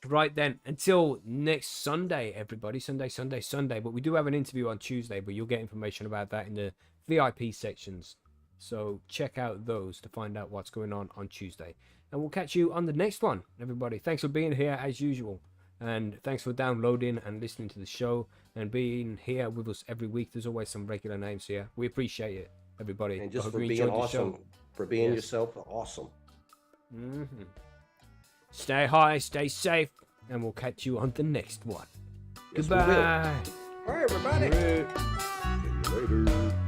Right then, until next Sunday, everybody. Sunday. But we do have an interview on Tuesday, but you'll get information about that in the VIP sections. So check out those to find out what's going on Tuesday. And we'll catch you on the next one, everybody. Thanks for being here as usual. And thanks for downloading and listening to the show and being here with us every week. There's always some regular names here. We appreciate it, everybody. And just for being awesome. For being yourself awesome. Stay high, stay safe, and we'll catch you on the next one. Yes, Goodbye. All right, everybody. See you later.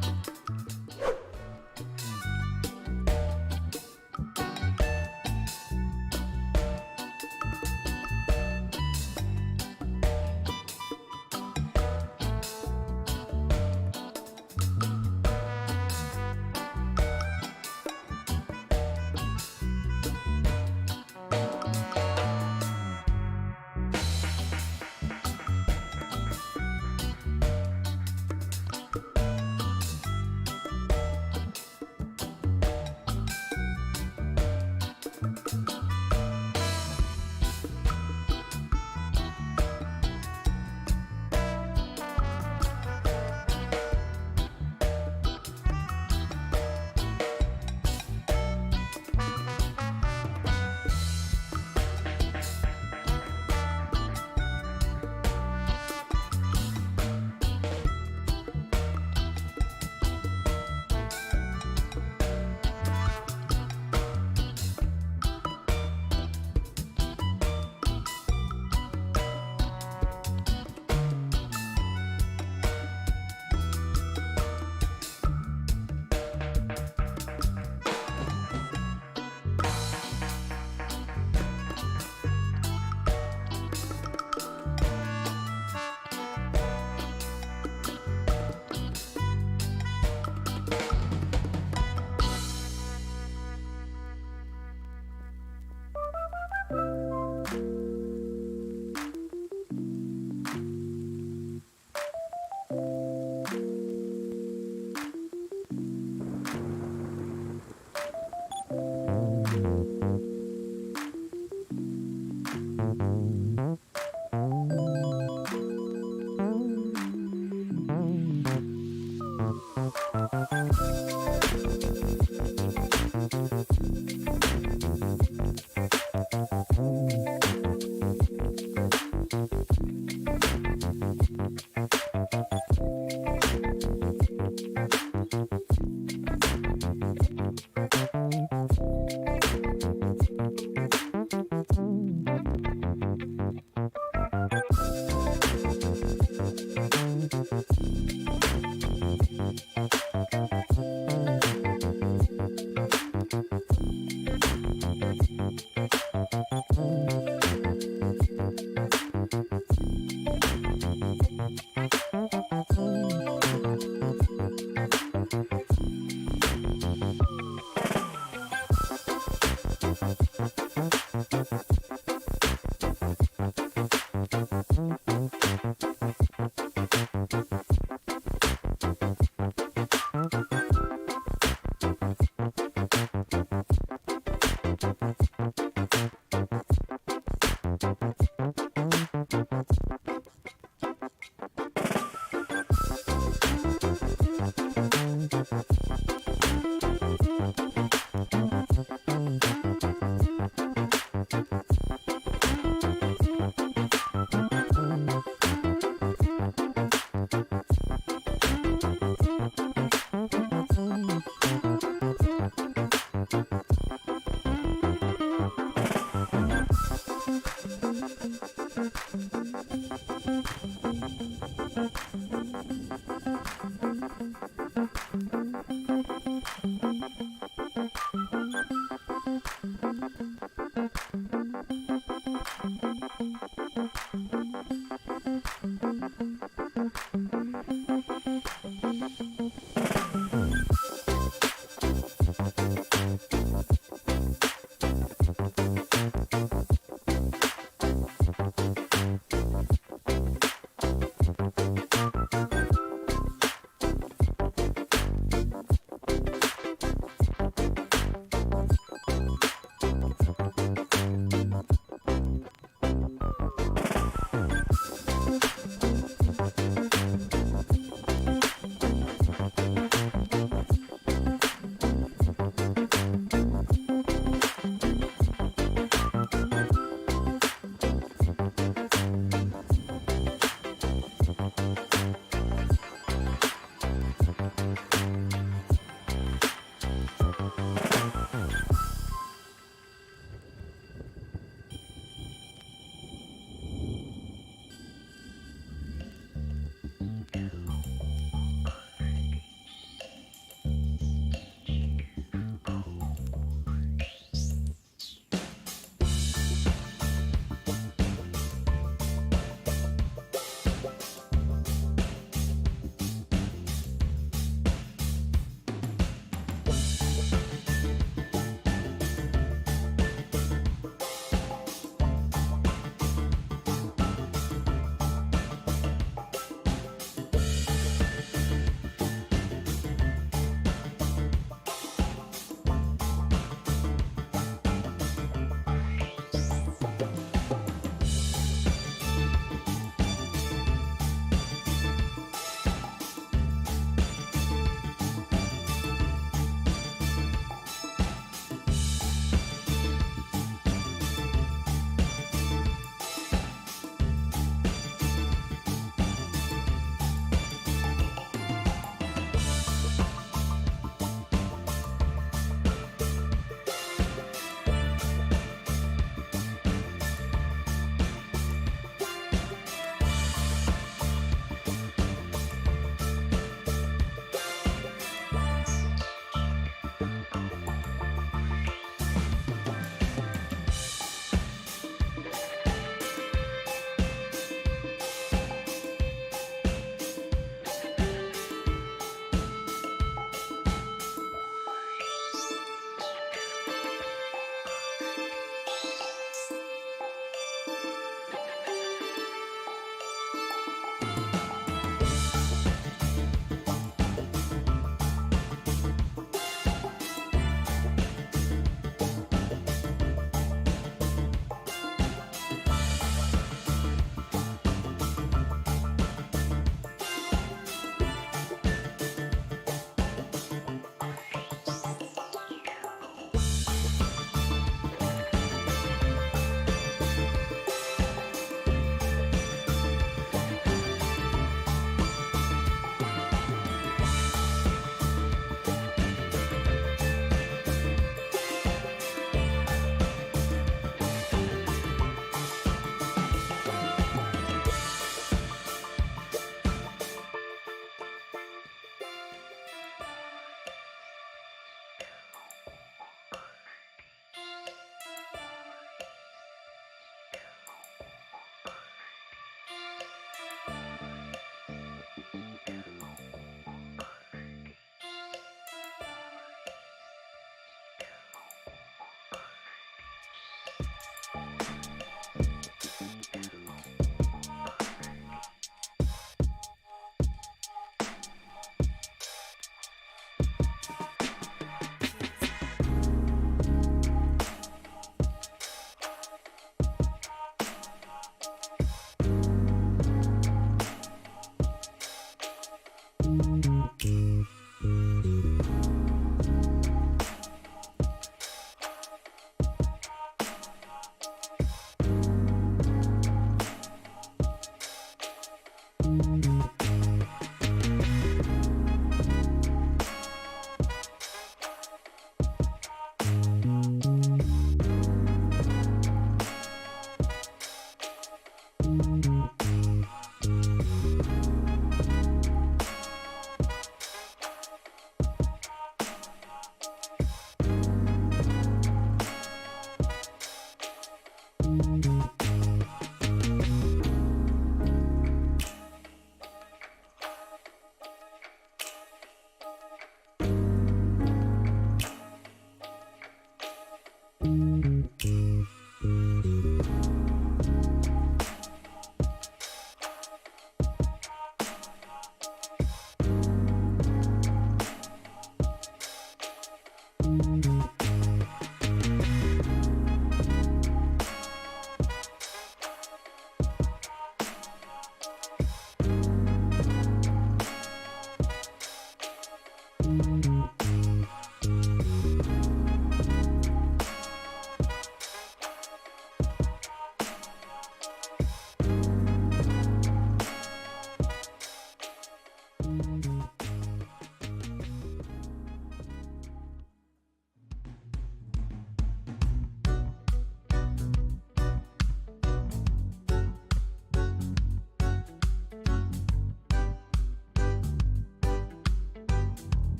Thank you.